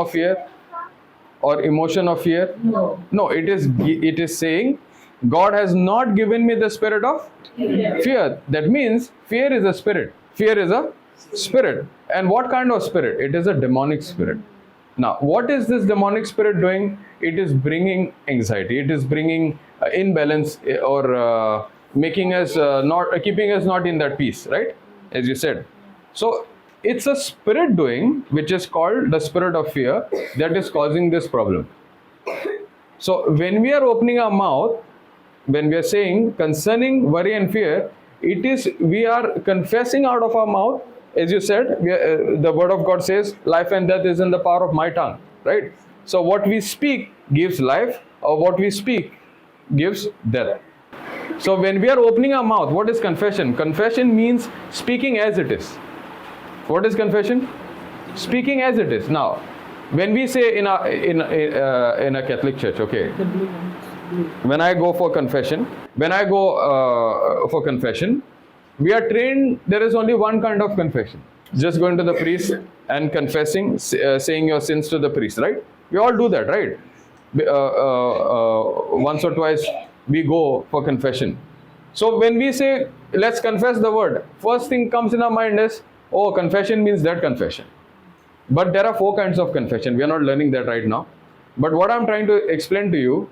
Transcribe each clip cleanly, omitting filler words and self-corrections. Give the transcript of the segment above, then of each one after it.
of fear or emotion of fear? No, it is saying God has not given me the spirit of fear. That means fear is a spirit. Fear is a spirit. And what kind of spirit? It is a demonic spirit. Now, what is this demonic spirit doing? It is bringing anxiety. It is bringing imbalance or making us keeping us not in that peace, right? As you said. So it's a spirit doing, which is called the spirit of fear, that is causing this problem. So when we are opening our mouth, when we are saying concerning worry and fear, it is we are confessing out of our mouth. As you said, the word of God says, life and death is in the power of my tongue, right? So what we speak gives life, or what we speak gives death. So when we are opening our mouth, what is confession? Confession means speaking as it is. What is confession? Speaking as it is. Now, when we say in a Catholic church, okay, when I go for confession, we are trained, there is only one kind of confession. Just going to the priest and confessing, saying your sins to the priest, right? We all do that, right? Once or twice we go for confession. So when we say, let's confess the word, first thing comes in our mind is, oh, confession means that confession. But there are 4 kinds of confession. We are not learning that right now. But what I'm trying to explain to you,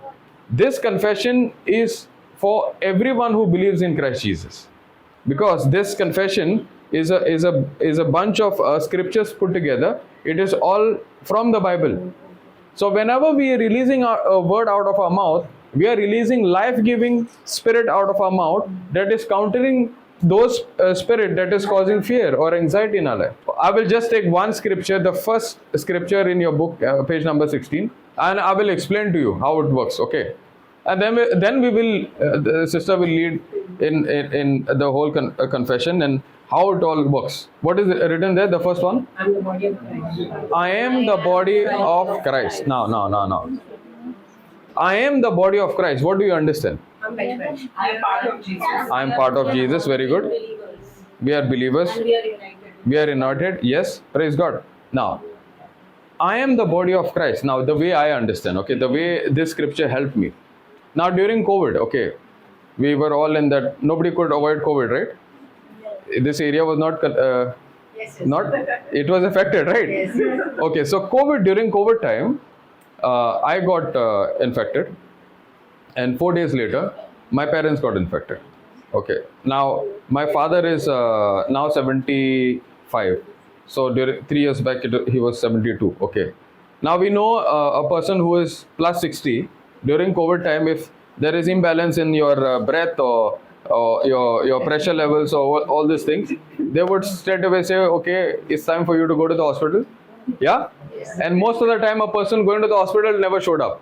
this confession is for everyone who believes in Christ Jesus. Because this confession is a bunch of scriptures put together. It is all from the Bible. So whenever we are releasing a word out of our mouth, we are releasing life-giving spirit out of our mouth that is countering those spirit that is causing fear or anxiety in our life. I will just take one scripture, the first scripture in your book, page number 16, and I will explain to you how it works, okay? And then we will, the sister will lead in the whole confession and how it all works. What is written there, the first one? I am the body of Christ. I am the body of Christ. No. I am the body of Christ. What do you understand? I am part of Jesus. I am part of Jesus. Very good. We are believers. And we are united. We are united. Yes. Praise God. Now, I am the body of Christ. Now, the way I understand, okay, the way this scripture helped me. Now, during COVID, okay, we were all in that, nobody could avoid COVID, right? This area was not, it was affected, right? Yes. Okay, so during COVID time, I got infected, and 4 days later, my parents got infected. Okay, now my father is now 75. So during 3 years back, he was 72. Okay, now we know a person who is plus 60. During COVID time, if there is imbalance in your breath or your pressure levels or all these things, they would straight away say, okay, it's time for you to go to the hospital. Yeah? Yes. And most of the time, a person going to the hospital never showed up.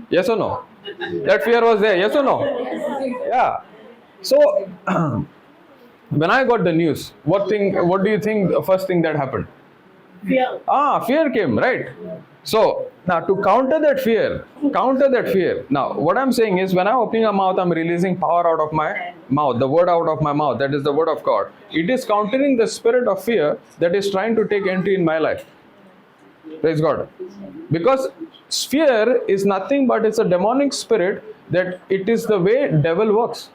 Yes or no? That fear was there. Yes or no? Yeah. So, when I got the news, what do you think the first thing that happened? Fear. Fear came, right? So, now to counter that fear. Now, what I'm saying is, when I'm opening a mouth, I'm releasing power out of my mouth, the word out of my mouth, that is the word of God. It is countering the spirit of fear that is trying to take entry in my life. Praise God. Because fear is nothing but it's a demonic spirit, that it is the way devil works.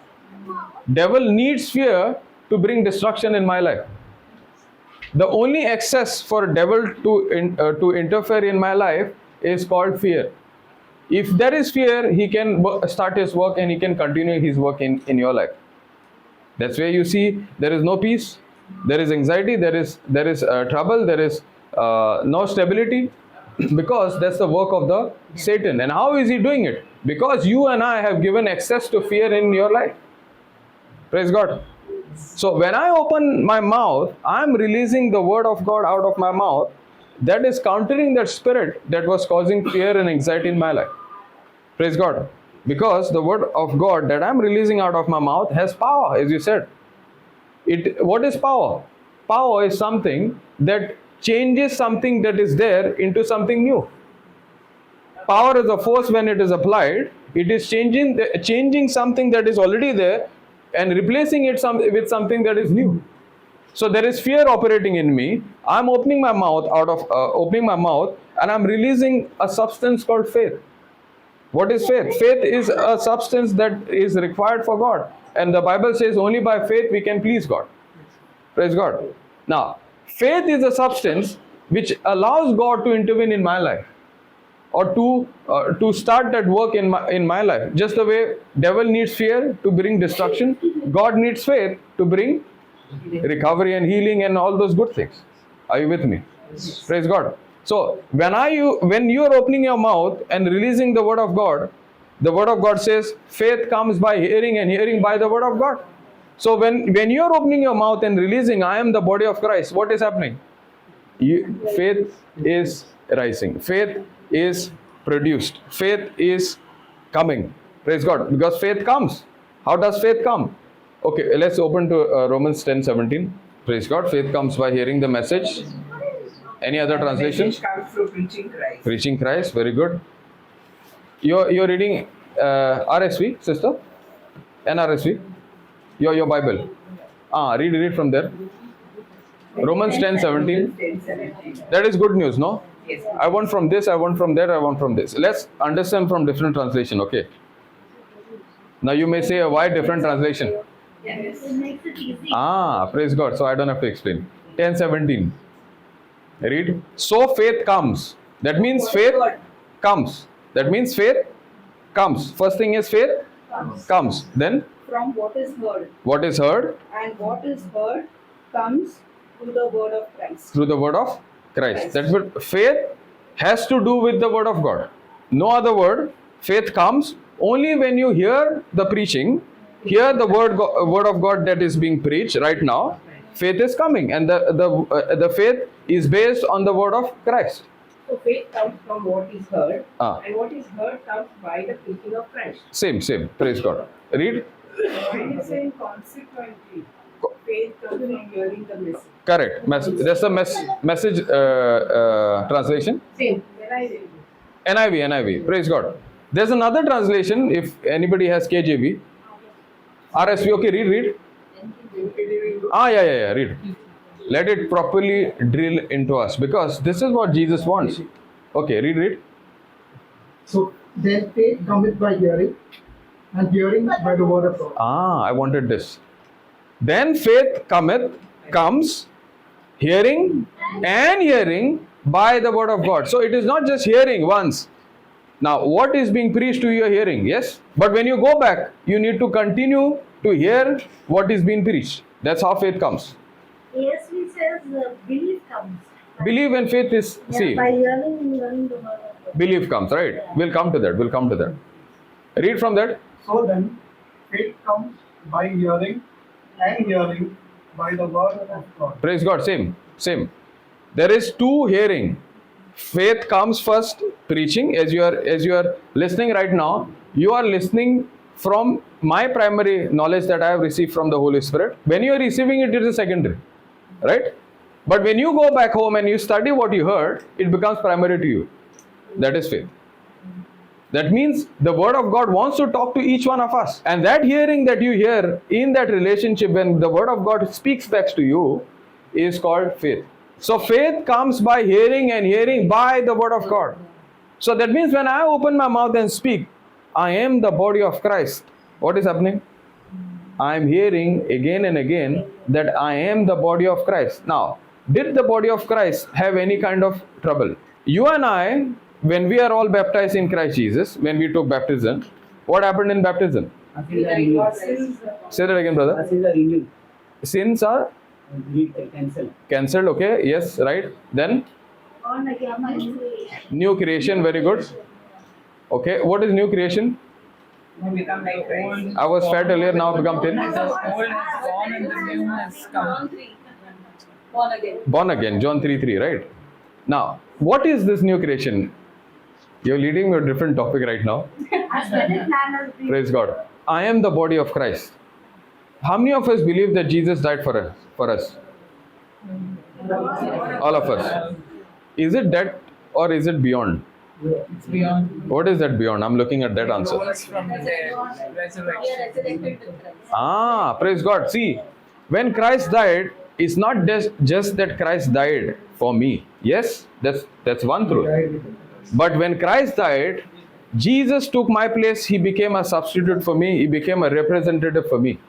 Devil needs fear to bring destruction in my life. The only access for devil to interfere in my life is called fear. If there is fear, he can start his work and he can continue his work in your life. That's where you see there is no peace, there is anxiety, there is trouble, there is no stability, because that's the work of the Satan. And how is he doing it? Because you and I have given access to fear in your life. Praise God. So when I open my mouth, I am releasing the word of God out of my mouth, that is countering that spirit that was causing fear and anxiety in my life. Praise God. Because the word of God that I am releasing out of my mouth has power, as you said. What is power? Power is something that changes something that is there into something new. Power is a force when it is applied. It is changing something that is already there and replacing it with something that is new. So there is fear operating in me. I'm opening my mouth and I'm releasing a substance called faith. What is faith? Faith is a substance that is required for God. And the Bible says only by faith we can please God. Praise God. Now, faith is a substance which allows God to intervene in my life, or to start that work in my life. Just the way devil needs fear to bring destruction, God needs faith to bring recovery and healing and all those good things. Are you with me? Praise God. So when you are opening your mouth and releasing the word of God says faith comes by hearing and hearing by the word of God. So when you are opening your mouth and releasing, I am the body of Christ, what is happening? Faith is rising. Faith is produced. Faith is coming. Praise God. Because faith comes. How does faith come? Okay, let's open to Romans 10:17. Praise God. Faith comes by hearing the message. Any other translation? Message comes through preaching Christ. Preaching Christ. Very good. You're reading RSV, sister? NRSV? Your Bible. Read from there. Romans 10:17. 10:17. That is good news, no? Yes. I want from this, I want from there, I want from this. Let's understand from different translation, okay? Now you may say, why different translation? Yes. It makes it easy. Praise God. So I don't have to explain. 10:17. Read. So faith comes. That means faith comes. That means faith comes. First thing is faith comes. Then From what is heard, what is heard? and what is heard comes through the word of Christ. Through the word of Christ. That's what faith has to do with the word of God. No other word. Faith comes only when you hear the preaching, hear the word of God that is being preached right now. Faith is coming, and the faith is based on the word of Christ. So faith comes from what is heard, Ah. and what is heard comes by the preaching of Christ. Same. Praise God. Read. And it's saying consequently, faith comes from hearing the message. Correct. That's the message translation. Same. Then I read it. NIV. Praise God. There's another translation. If anybody has KJV, RSV. Okay, read. Yeah. Read. Let it properly drill into us, because this is what Jesus wants. Okay, read. So then faith cometh by hearing, and hearing by the word of God. I wanted this. Then faith comes, hearing by the word of God. So it is not just hearing once. Now, what is being preached to you, hearing, yes? But when you go back, you need to continue to hear what is being preached. That's how faith comes. ASV says belief comes. Believe and faith is, see, By learning and learning the word of God. belief comes, right? We'll come to that. Read from that. So then faith comes by hearing, and hearing by the word of God. Praise God. Same. There is two hearing. Faith comes first, preaching. As you are listening right now, you are listening from my primary knowledge that I have received from the Holy Spirit. When you are receiving it, it is secondary, right? But when you go back home and you study what you heard, it becomes primary to you. That is faith. That means the word of God wants to talk to each one of us. And that hearing that you hear in that relationship, when the word of God speaks back to you, is called faith. So faith comes by hearing, and hearing by the word of God. So that means when I open my mouth and speak, I am the body of Christ. What is happening? I am hearing again and again that I am the body of Christ. Now, did the body of Christ have any kind of trouble? You and I, when we are all baptized in Christ Jesus, when we took baptism, what happened in baptism? Say that again, brother. Sins are cancelled. Okay, yes, right. Then Born again, new creation. new creation. Very good. Okay, what is new creation? We become like Christ. I was fat earlier, now become thin. The old is gone and the new has come. born again. Born again, John 3:3, right? Now, what is this new creation? You're leading me to a different topic right now. As when it has been. Praise God. I am the body of Christ. How many of us believe that Jesus died for us? All of us. Is it that, or is it beyond? It's beyond. What is that beyond? I'm looking at that answer. Rose from the dead. We are Resurrection. resurrected with Christ. Praise God. See, when Christ died, it's not just that Christ died for me. Yes, that's one truth. But when Christ died, Jesus took my place. He became a substitute for me. He became a representative for me.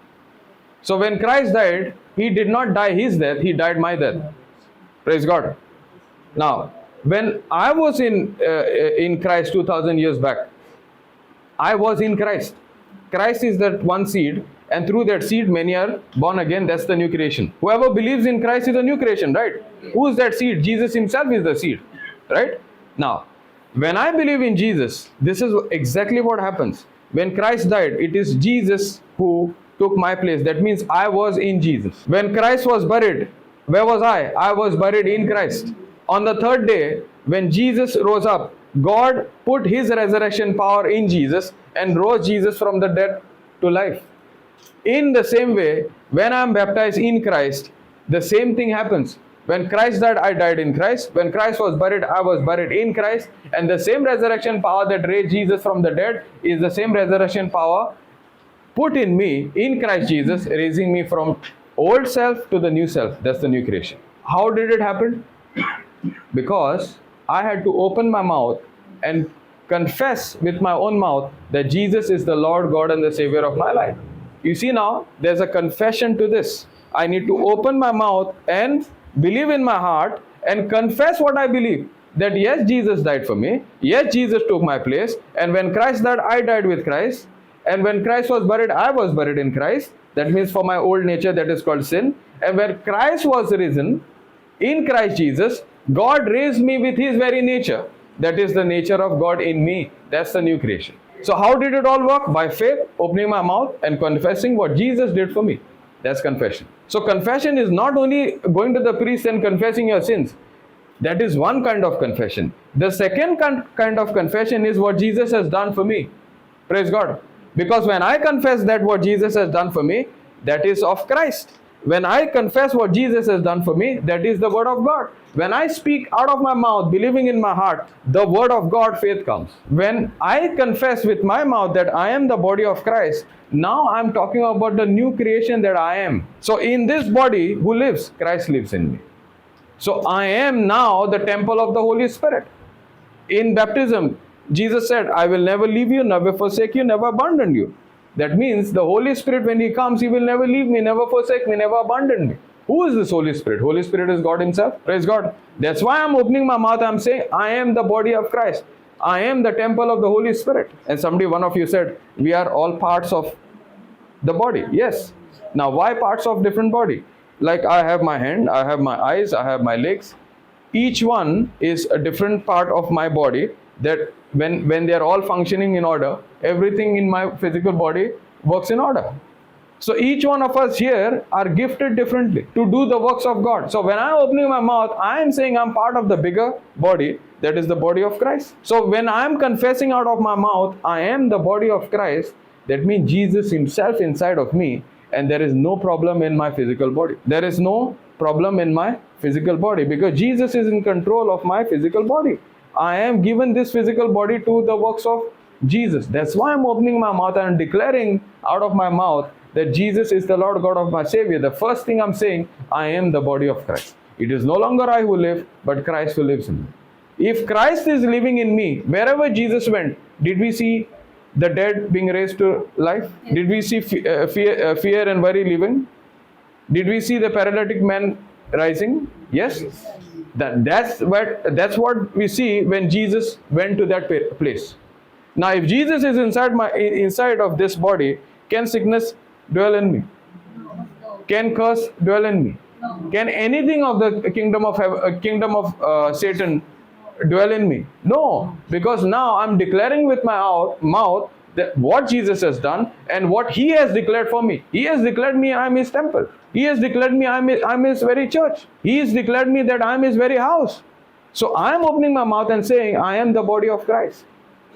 So when Christ died, he did not die his death, he died my death. Praise God. Now, when I was in Christ 2000 years back, I was in Christ. Christ is that one seed, and through that seed many are born again. That's the new creation. Whoever believes in Christ is a new creation, right? Who is that seed? Jesus himself is the seed, right? Now, when I believe in Jesus, this is exactly what happens. When Christ died, it is Jesus who took my place. That means I was in Jesus. When Christ was buried, where was I? I was buried in Christ. On the third day, when Jesus rose up, God put his resurrection power in Jesus and rose Jesus from the dead to life. In the same way, when I am baptized in Christ, the same thing happens. When Christ died, I died in Christ. When Christ was buried, I was buried in Christ. And the same resurrection power that raised Jesus from the dead is the same resurrection power put in me, in Christ Jesus, raising me from old self to the new self. That's the new creation. How did it happen? Because I had to open my mouth and confess with my own mouth that Jesus is the Lord God and the Savior of my life. You see now, there's a confession to this. I need to open my mouth and believe in my heart and confess what I believe. That yes, Jesus died for me. Yes, Jesus took my place. And when Christ died, I died with Christ. And when Christ was buried, I was buried in Christ. That means for my old nature, that is called sin. And when Christ was risen, in Christ Jesus, God raised me with his very nature. That is the nature of God in me. That's the new creation. So how did it all work? By faith, opening my mouth and confessing what Jesus did for me. That's confession. So confession is not only going to the priest and confessing your sins. That is one kind of confession. The second kind of confession is what Jesus has done for me. Praise God. Because when I confess that what Jesus has done for me, that is of Christ. When I confess what Jesus has done for me, that is the word of God. When I speak out of my mouth, believing in my heart, the word of God, faith comes. When I confess with my mouth that I am the body of Christ, now I'm talking about the new creation that I am. So in this body, who lives? Christ lives in me. So I am now the temple of the Holy Spirit. In baptism, Jesus said, I will never leave you, never forsake you, never abandon you. That means the Holy Spirit, when he comes, he will never leave me, never forsake me, never abandon me. Who is this Holy Spirit? Holy Spirit is God himself. Praise God. That's why I'm opening my mouth. I'm saying, I am the body of Christ. I am the temple of the Holy Spirit. And one of you said, we are all parts of the body. Yes. Now, why parts of different body? Like I have my hand, I have my eyes, I have my legs. Each one is a different part of my body that when they are all functioning in order, everything in my physical body works in order. So each one of us here are gifted differently to do the works of God. So when I'm opening my mouth, I am saying I'm part of the bigger body, that is the body of Christ. So when I'm confessing out of my mouth, I am the body of Christ, that means Jesus himself inside of me, and there is no problem in my physical body. There is no problem in my physical body because Jesus is in control of my physical body. I am given this physical body to the works of Jesus. That's why I'm opening my mouth and declaring out of my mouth that Jesus is the Lord God of my Savior. The first thing I'm saying, I am the body of Christ. It is no longer I who live, but Christ who lives in me. If Christ is living in me, wherever Jesus went, did we see the dead being raised to life? Did we see fear and worry leaving? Did we see the paralytic man rising? Yes. That's what we see when Jesus went to that place. Now, if Jesus is inside of this body, can sickness dwell in me? Can curse dwell in me? Can anything of the kingdom of Satan dwell in me? No, because now I'm declaring with my mouth that what Jesus has done and what he has declared for me. He has declared me I am his temple. He has declared me I am his very church. He has declared me that I am his very house. So I am opening my mouth and saying I am the body of Christ.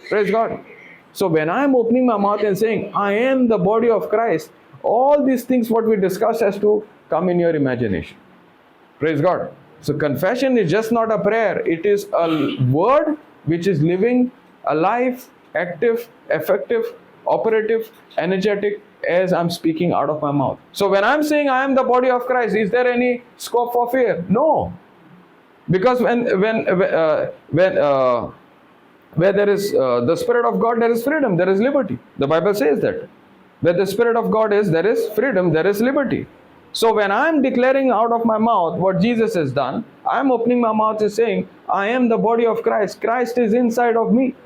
Praise God. So when I am opening my mouth and saying I am the body of Christ, all these things what we discuss has to come in your imagination. Praise God. So confession is just not a prayer. It is a word which is living, alive, active, effective, operative, energetic, as I'm speaking out of my mouth. So when I'm saying I am the body of Christ, is there any scope for fear? No. Because where there is the Spirit of God, there is freedom, there is liberty. The Bible says that. Where the Spirit of God is, there is freedom, there is liberty. So when I am declaring out of my mouth what Jesus has done, I am opening my mouth and saying, I am the body of Christ. Christ is inside of me.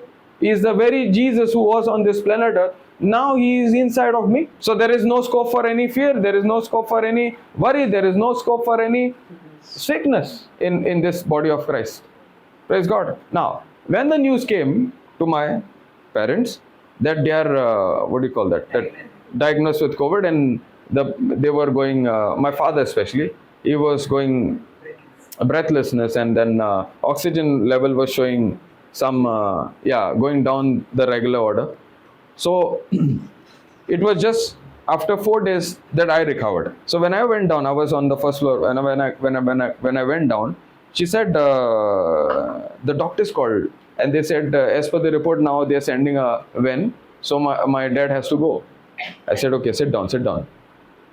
He is the very Jesus who was on this planet Earth. Now He is inside of me. So there is no scope for any fear. There is no scope for any worry. There is no scope for any sickness in this body of Christ. Praise God. Now, when the news came to my parents that they are, that diagnosed with COVID, and they were going, my father especially, he was going breathlessness, and then oxygen level was showing some, going down the regular order. So it was just after 4 days that I recovered. So when I went down, I was on the first floor, and when I went down, she said, the doctors called, and they said, as per the report now, they are sending a van, so my dad has to go. I said, okay, sit down.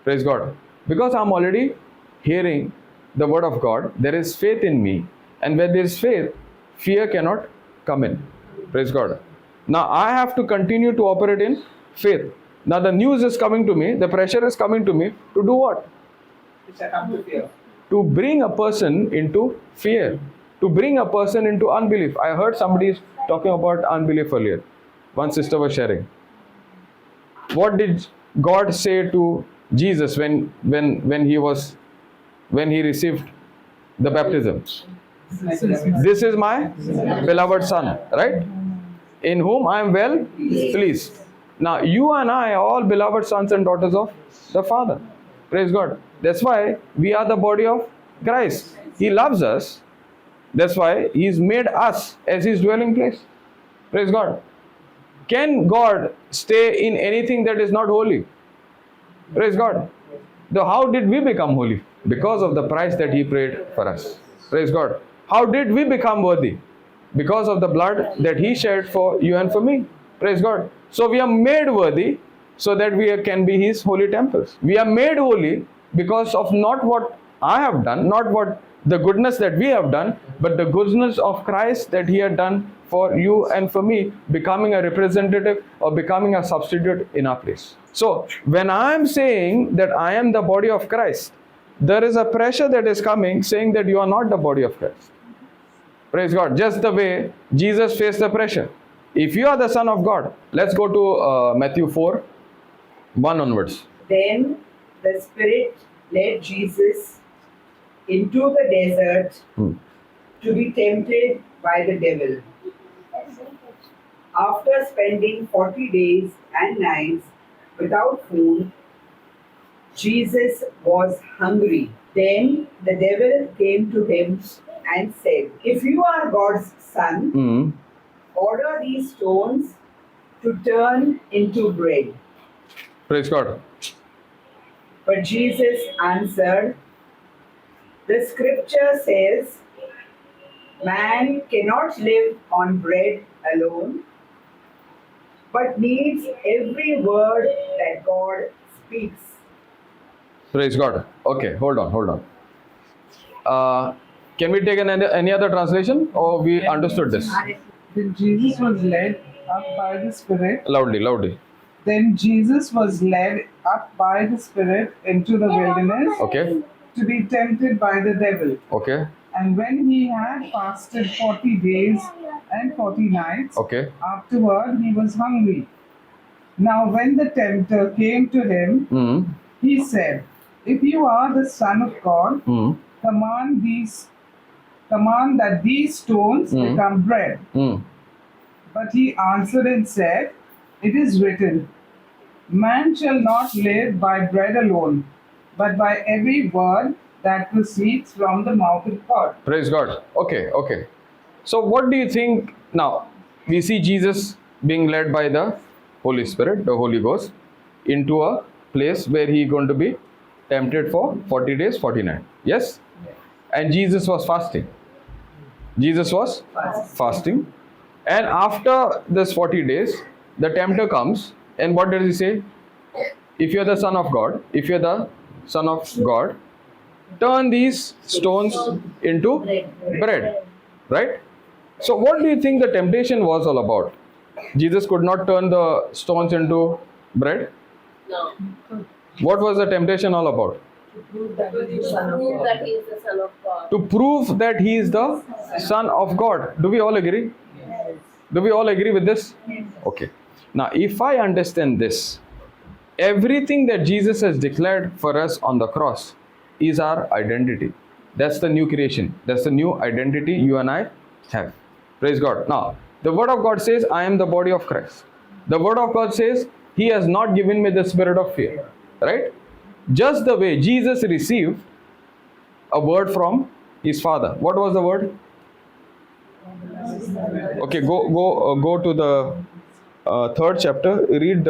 Praise God. Because I'm already hearing the word of God, there is faith in me, and where there is faith, fear cannot come in. Praise God. Now I have to continue to operate in faith. Now the news is coming to me, the pressure is coming to me to do what? Which I come to fear. To bring a person into fear, to bring a person into unbelief. I heard somebody talking about unbelief earlier. One sister was sharing. What did God say to Jesus when he received the baptism? This is my beloved son, right? In whom I am well pleased. Now you and I are all beloved sons and daughters of the Father. Praise God. That's why we are the body of Christ. He loves us. That's why He's made us as His dwelling place. Praise God. Can God stay in anything that is not holy? Praise God. Though how did we become holy? Because of the price that He paid for us. Praise God. How did we become worthy? Because of the blood that He shed for you and for me. Praise God. So we are made worthy so that we can be His holy temples. We are made holy because of not what I have done, not what the goodness that we have done, but the goodness of Christ that He had done for you and for me, becoming a representative or becoming a substitute in our place. So when I am saying that I am the body of Christ, there is a pressure that is coming saying that you are not the body of Christ. Praise God. Just the way Jesus faced the pressure. If you are the Son of God, let's go to Matthew 4, 1 onwards. Then the Spirit led Jesus into the desert to be tempted by the devil. After spending 40 days and nights without food, Jesus was hungry. Then the devil came to him and said, "If you are God's son, order these stones to turn into bread." Praise God. But Jesus answered, "The scripture says, man cannot live on bread alone, but needs every word that God speaks." Praise God. Okay, hold on. Can we take any other translation, or we understood this? Then Jesus was led up by the Spirit. Loudly. Then Jesus was led up by the Spirit into the wilderness Okay. to be tempted by the devil. Okay. And when he had fasted 40 days and 40 nights, Okay. afterward he was hungry. Now when the tempter came to him, he said, "If you are the Son of God, command that these stones become bread." But he answered and said, "It is written, man shall not live by bread alone, but by every word that proceeds from the mouth of God." Praise God. Okay. So what do you think? Now, we see Jesus being led by the Holy Spirit, the Holy Ghost, into a place where he is going to be tempted for 40 days, 40 nights. Yes? And Jesus was fasting. And after this 40 days, the tempter comes, and what does he say? if you're the Son of God, if you're the Son of God, turn these stones into bread. Right? So, what do you think the temptation was all about? Jesus could not turn the stones into bread. No. What was the temptation all about? To prove that he is the Son of God. To prove that he is the Son of God. Do we all agree? Do we all agree with this? Okay. Now, if I understand this, everything that Jesus has declared for us on the cross is our identity. That's the new creation. That's the new identity you and I have. Praise God. Now, the Word of God says, I am the body of Christ. The Word of God says, He has not given me the spirit of fear. Right? Just the way Jesus received a word from His Father. What was the word? Okay, go to the third chapter. Read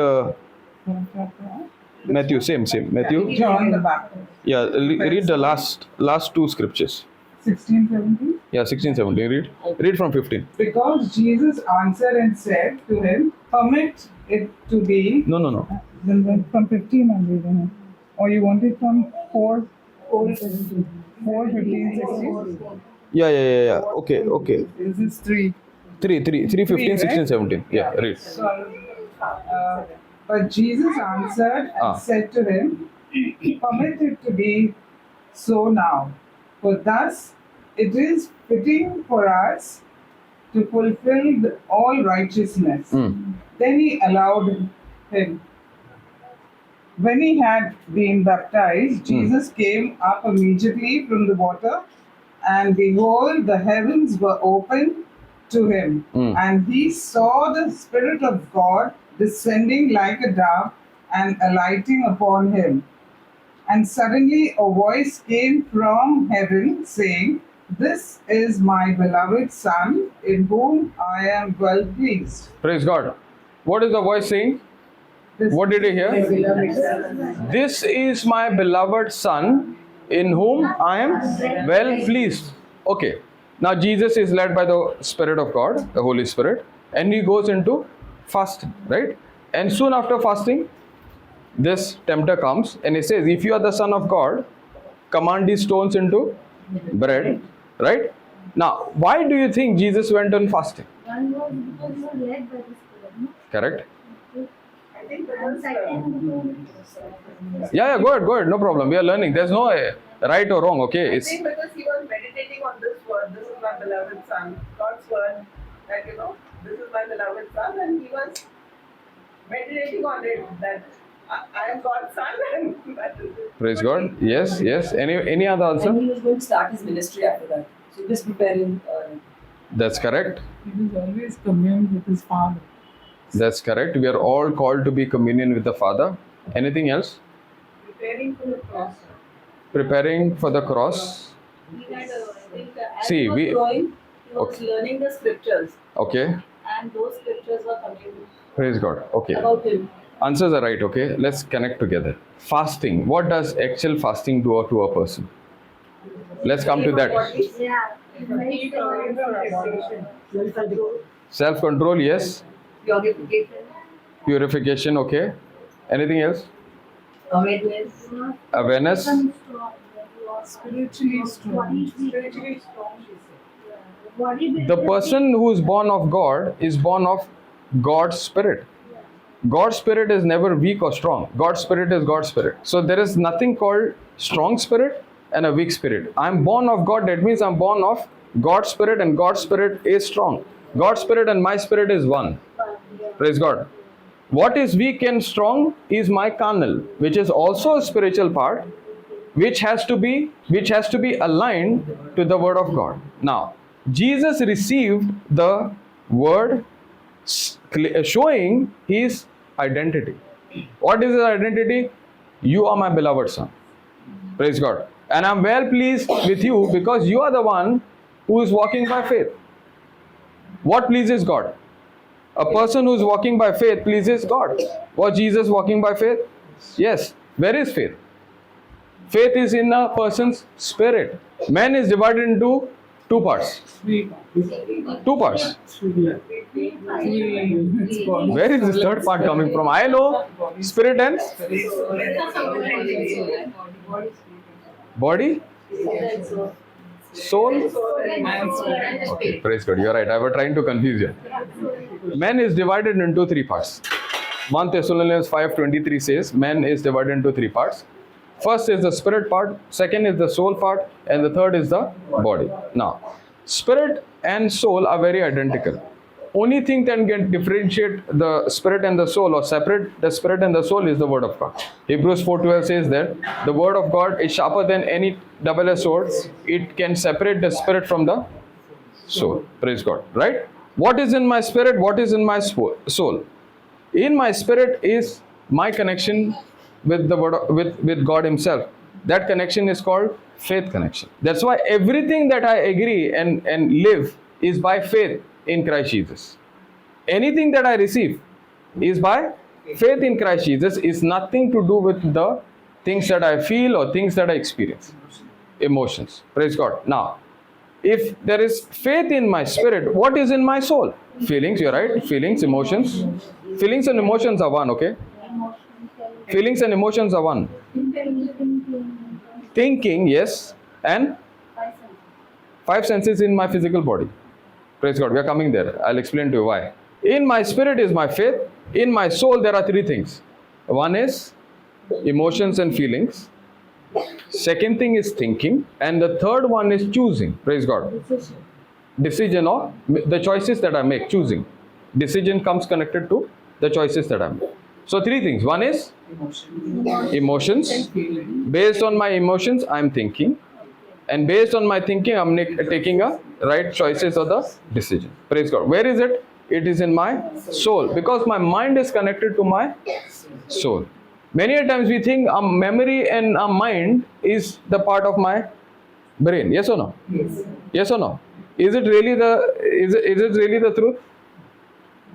Matthew. Same. Matthew. John the Baptist. Yeah, read the last two scriptures. 16, 17. Yeah, 16, 17. Read from 15. Because Jesus answered and said to him, permit it to be. No. Then from 15 I'm reading it. Or you want it from 4, 15, 16? Yeah. Okay. This is 3. 3, 15, Three, 16, right? 17. Yeah, read. So, but Jesus answered and said to him, permit it to be so now, for thus it is fitting for us to fulfill all righteousness. Then he allowed him. When he had been baptized, Jesus came up immediately from the water, and behold, the heavens were opened to him, and he saw the Spirit of God descending like a dove and alighting upon him. And suddenly a voice came from heaven saying, this is my beloved Son, in whom I am well pleased. Praise God. What is the voice saying? What did he hear? This is my beloved Son, in whom I am well pleased. Okay. Now Jesus is led by the Spirit of God, the Holy Spirit, and he goes into fasting, right? And soon after fasting, this tempter comes and he says, if you are the Son of God, command these stones into bread, right? Now, why do you think Jesus went on fasting? One was because you were led by the Spirit, no? Correct? I think And second, Yeah, go ahead, no problem. We are learning. There's no right or wrong, okay? I It's think because he was meditating on this word, this is my beloved Son, God's word, that this is my beloved Son, and he was meditating on it, that I am God's Son, and that is it. praise God. Yes. Any other And answer? he was going to start his ministry after that. So just preparing. That's correct. He was always communed with his Father. That's correct. We are all called to be communion with the Father. Anything else? Preparing for the cross. Preparing for the cross. He had, I think, as See, he was we- growing, he was Okay. learning the scriptures, Okay. and those scriptures were coming Praise God. Okay. about him. Answers are right. Okay. Let's connect together. Fasting. What does actual fasting do to a person? Let's come to that. yeah, it makes Self-control. Yes. Purification, Purification. Okay. Anything else? awareness, Awareness. become strong. Spiritually strong. Spiritually strong. Body The person who is born of God is born of God's Spirit. God's Spirit is never weak or strong. God's Spirit is God's Spirit. So there is nothing called strong spirit and a weak spirit. I'm born of God. That means I'm born of God's Spirit, and God's Spirit is strong. God's Spirit and my spirit is one. Praise God. What is weak and strong is my carnal, which is also a spiritual part, which has to be aligned to the Word of God. Now, Jesus received the Word showing his identity. What is his identity? You are my beloved Son. Praise God. And I'm well pleased with you because you are the one who is walking by faith. What pleases God? A person who is walking by faith pleases God. Was Jesus walking by faith? Yes. Where is faith? Faith is in a person's spirit. Man is divided into Two parts. Three. Two parts. It's called. Where is this third part coming from? I know spirit and body, soul. Okay, praise God. You're right. I was trying to confuse you. Man is divided into three parts. 1 Thessalonians 5:23 says, man is divided into three parts. First is the spirit part, second is the soul part, and the third is the body. Now, spirit and soul are very identical. Only thing that can differentiate the spirit and the soul or separate the spirit and the soul is the word of God. Hebrews 4:12 says that the word of God is sharper than any double-edged sword. It can separate the spirit from the soul. Praise God. Right? What is in my spirit? What is in my soul? In my spirit is my connection with the word, with God Himself. That connection is called faith connection. That's why everything that I agree and live is by faith in Christ Jesus. Anything that I receive is by faith in Christ Jesus. Is nothing to do with the things that I feel or things that I experience. Emotions. Praise God. Now, if there is faith in my spirit, what is in my soul? Feelings, you're right. Feelings, emotions. Feelings and emotions are one, okay? Feelings and emotions are one. Thinking, yes. And five senses in my physical body. Praise God, we are coming there. I'll explain to you why. In my spirit is my faith. In my soul, there are three things. One is emotions and feelings. Second thing is thinking. And the third one is choosing. Praise God. Decision or the choices that I make, choosing. Decision comes connected to the choices that I make. So three things. One is emotions. Based on my emotions, I'm thinking. And based on my thinking, I'm taking a right choices or the decision. Praise God. Where is it? It is in my soul. Because my mind is connected to my soul. Many a times we think a memory and a mind is the part of my brain. Yes or no? Yes. Yes or no? Is it really the truth?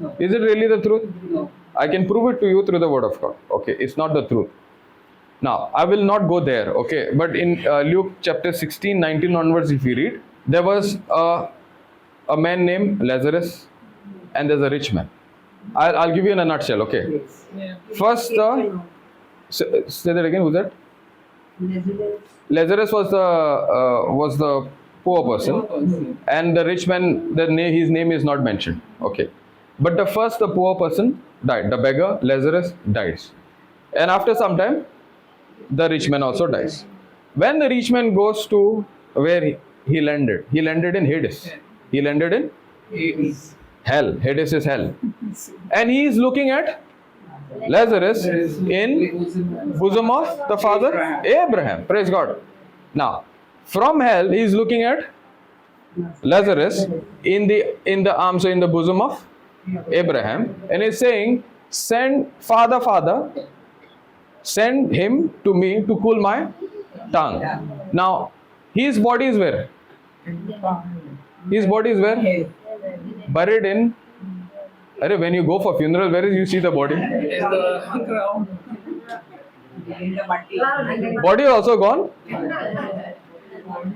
No. Is it really the truth? No. I can prove it to you through the word of God. Okay, it's not the truth. Now, I will not go there, okay. But in Luke chapter 16, 19 onwards, if you read, there was a man named Lazarus and there's a rich man. I'll give you in a nutshell, okay. Yes. First, say that again, who's that? Lazarus. Lazarus was the poor person, and the rich man, his name is not mentioned, okay. But the poor person died. The beggar, Lazarus, dies. And after some time, the rich man also dies. When the rich man goes to where he landed in Hades. He landed in hell. Hades is hell. And he is looking at Lazarus in bosom of the father Abraham. Praise God. Now, from hell, he is looking at Lazarus in the arms or in the bosom of Abraham, and is saying, send Father, send him to me to cool my tongue. Now, his body is where? His body is where? Buried in. When you go for funeral, where is you see the body? Body is also gone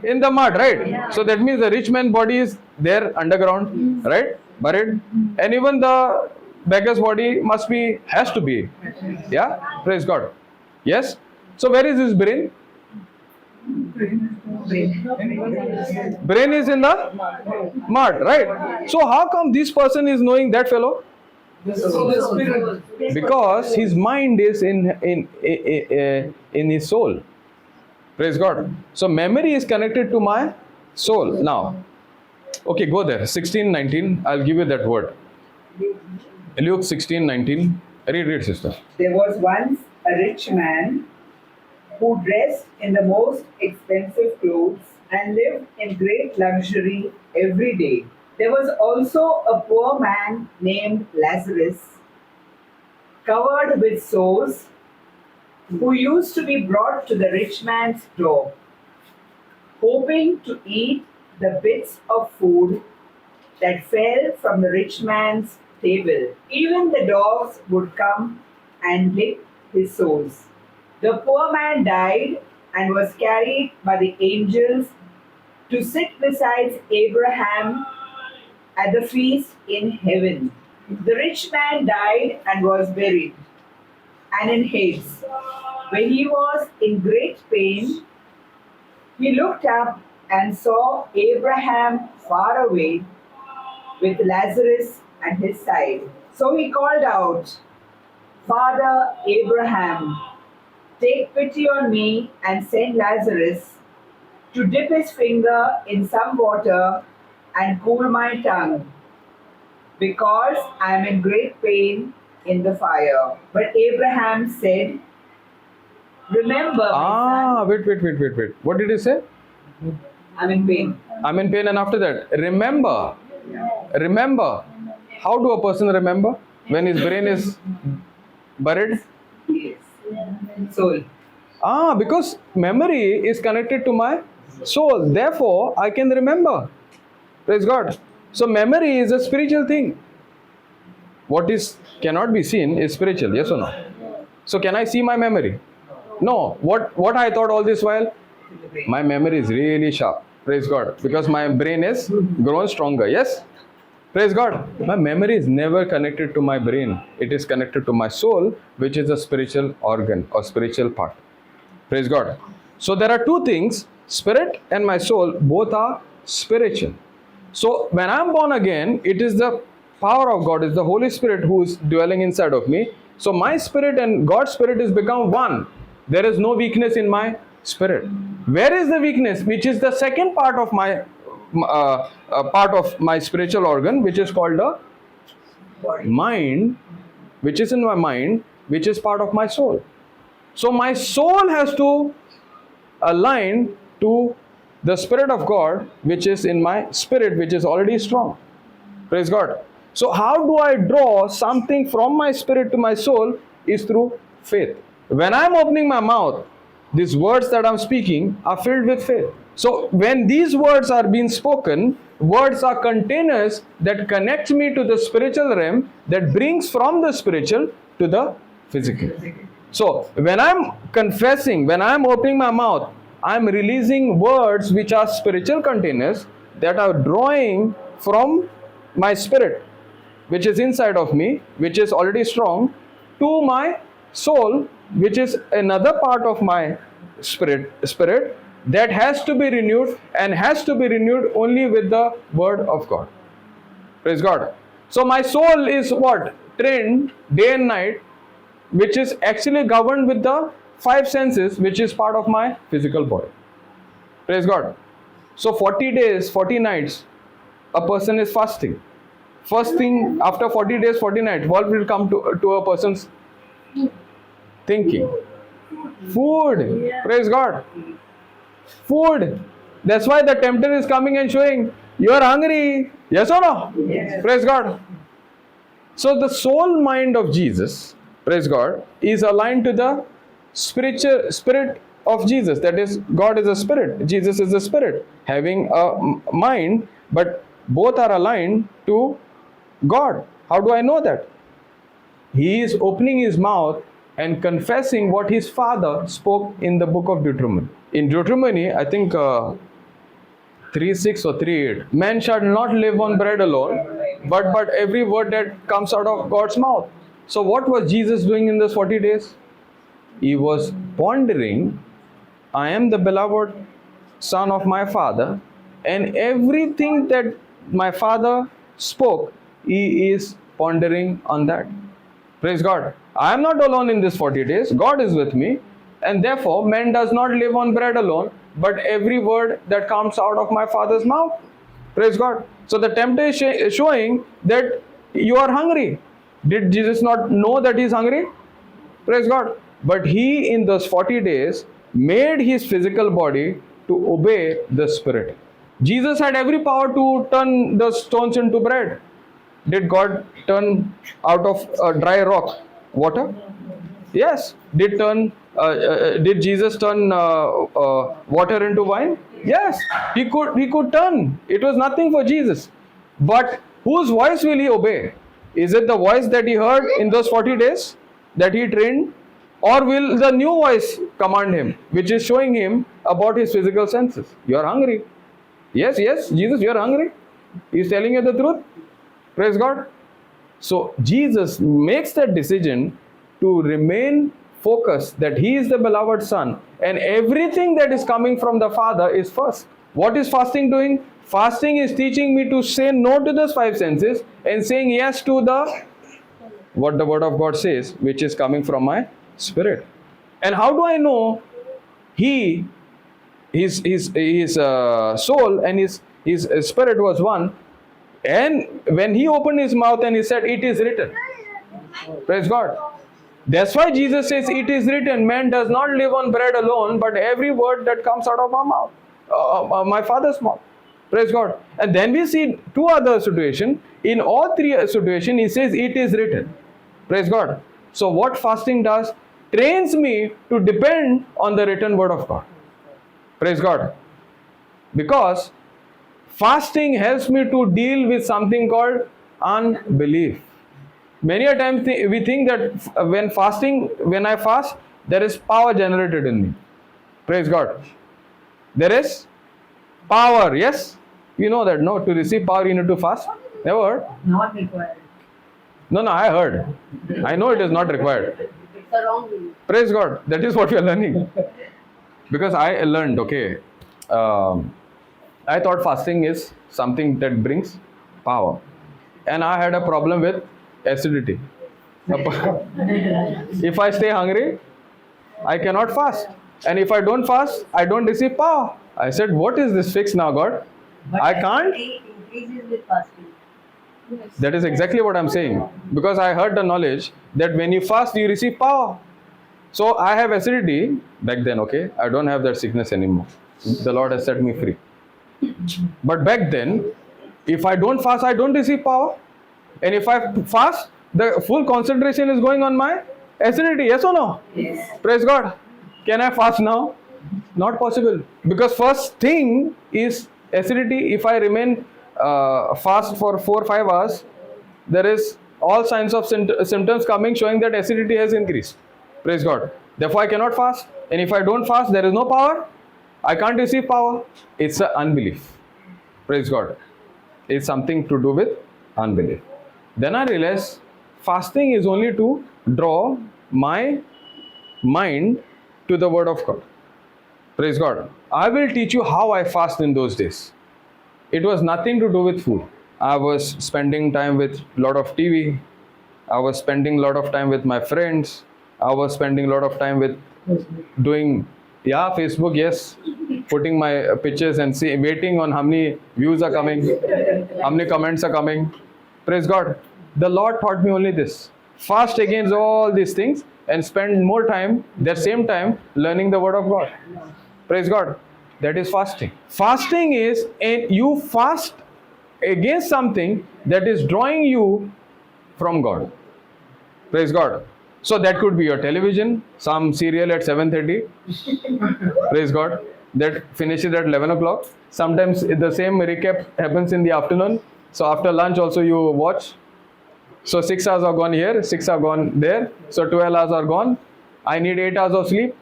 in the mud, right? So that means the rich man body is there underground, right? Buried, and even the beggar's body has to be. Yeah, praise God. Yes. So where is his brain? Brain is in the mud, right? So how come this person is knowing that fellow? Because his mind is in his soul. Praise God. So memory is connected to my soul. Now, okay, go there. 16:19. I'll give you that word. Luke 16:19. Read, sister. There was once a rich man who dressed in the most expensive clothes and lived in great luxury every day. There was also a poor man named Lazarus, covered with sores, who used to be brought to the rich man's door, hoping to eat the bits of food that fell from the rich man's table. Even the dogs would come and lick his sores. The poor man died and was carried by the angels to sit beside Abraham at the feast in heaven. The rich man died and was buried, and in Hades, where he was in great pain, he looked up and saw Abraham far away with Lazarus at his side. So he called out, Father Abraham, take pity on me and send Lazarus to dip his finger in some water and cool my tongue, because I am in great pain in the fire. But Abraham said, Remember, my son, Wait. What did he say? I'm in pain. I'm in pain, and after that, remember. Remember. How do a person remember when his brain is buried? Yes. Soul. Because memory is connected to my soul. Therefore, I can remember. Praise God. So memory is a spiritual thing. What is cannot be seen is spiritual. Yes or no? So can I see my memory? No. What I thought all this while? My memory is really sharp. Praise God. Because my brain is grown stronger. Yes? Praise God. My memory is never connected to my brain. It is connected to my soul, which is a spiritual organ or spiritual part. Praise God. So there are two things, spirit and my soul, both are spiritual. So when I'm born again, it is the power of God, it's the Holy Spirit who is dwelling inside of me. So my spirit and God's spirit is become one. There is no weakness in my spirit. Where is the weakness? Which is the second part of my spiritual organ, which is called the mind, which is in my mind, which is part of my soul. So my soul has to align to the Spirit of God, which is in my spirit, which is already strong. Praise God. So how do I draw something from my spirit to my soul? Is through faith. When I'm opening my mouth, these words that I'm speaking are filled with faith. So when these words are being spoken, words are containers that connect me to the spiritual realm, that brings from the spiritual to the physical. So when I'm confessing, when I'm opening my mouth, I'm releasing words which are spiritual containers that are drawing from my spirit, which is inside of me, which is already strong, to my soul, which is another part of my spirit that has to be renewed, and has to be renewed only with the word of God. Praise God. So my soul is what? Trained day and night, which is actually governed with the five senses, which is part of my physical body. Praise God. So 40 days, 40 nights, a person is fasting. First thing, after 40 days, 40 nights, what will come to a person's thinking? Food. Praise God. Food. That's why the tempter is coming and showing, you are hungry. Yes or no? Yes. Praise God. So the soul mind of Jesus, praise God, is aligned to the spiritual spirit of Jesus. That is, God is a spirit, Jesus is a spirit, having a mind, but both are aligned to God. How do I know that? He is opening his mouth and confessing what his father spoke in the book of Deuteronomy. In Deuteronomy, I think 3:6 or 3:8, man shall not live on bread alone, but every word that comes out of God's mouth. So what was Jesus doing in those 40 days? He was pondering, I am the beloved son of my father, and everything that my father spoke, he is pondering on that. Praise God. I am not alone in this 40 days. God is with me, and therefore man does not live on bread alone, but every word that comes out of my father's mouth. Praise God. So the tempter is showing that you are hungry. Did Jesus not know that he is hungry? Praise God. But he in those 40 days made his physical body to obey the Spirit. Jesus had every power to turn the stones into bread. Did God turn out of a dry rock water? Yes. Did Jesus turn water into wine? Yes. He could turn. It was nothing for Jesus. But whose voice will he obey? Is it the voice that he heard in those 40 days that he trained? Or will the new voice command him, which is showing him about his physical senses? You are hungry. Yes, Jesus, you are hungry. He's telling you the truth. Praise God. So Jesus makes that decision to remain focused that he is the beloved son and everything that is coming from the Father is first. What is fasting doing? Fasting is teaching me to say no to those five senses and saying yes to the what the word of God says, which is coming from my spirit. And how do I know his soul and his spirit was one? And when he opened his mouth and he said, "It is written." Praise God. That's why Jesus says, "It is written, man does not live on bread alone, but every word that comes out of our mouth, my Father's mouth." Praise God. And then we see two other situations. In all three situations, he says, "It is written." Praise God. So what fasting does, trains me to depend on the written word of God. Praise God. Because fasting helps me to deal with something called unbelief. Many a time we think that when I fast, there is power generated in me. Praise God. There is power, yes? You know that, no? To receive power, you need to fast. Never heard? Not required. No, I heard. I know it is not required. It's a wrong belief. Praise God. That is what we are learning. Because I learned, okay, I thought fasting is something that brings power. And I had a problem with acidity. If I stay hungry, I cannot fast. And if I don't fast, I don't receive power. I said, what is this fix now, God? I can't. It increases with fasting. That is exactly what I'm saying. Because I heard the knowledge that when you fast, you receive power. So I have acidity back then, okay? I don't have that sickness anymore. The Lord has set me free. But back then, if I don't fast, I don't receive power. And if I fast, the full concentration is going on my acidity. Yes or no? Yes. Praise God. Can I fast now? Not possible. Because first thing is acidity. If I remain fast for 4 or 5 hours, there is all signs of symptoms coming showing that acidity has increased. Praise God. Therefore, I cannot fast. And if I don't fast, there is no power. I can't receive power. It's an unbelief. Praise God. It's something to do with unbelief. Then I realized fasting is only to draw my mind to the word of God. Praise God. I will teach you how I fast in those days. It was nothing to do with food. I was spending time with a lot of TV. I was spending a lot of time with my friends. I was spending a lot of time with doing, Facebook, yes. Putting my pictures and waiting on how many views are coming, how many comments are coming. Praise God. The Lord taught me only this. Fast against all these things and spend more time, that same time, learning the word of God. Praise God. That is fasting. Fasting is, and you fast against something that is drawing you from God. Praise God. So that could be your television, some serial at 7:30. Praise God. That finishes at 11 o'clock. Sometimes the same recap happens in the afternoon. So after lunch also you watch. So 6 hours are gone here, 6 are gone there. So 12 hours are gone. I need 8 hours of sleep.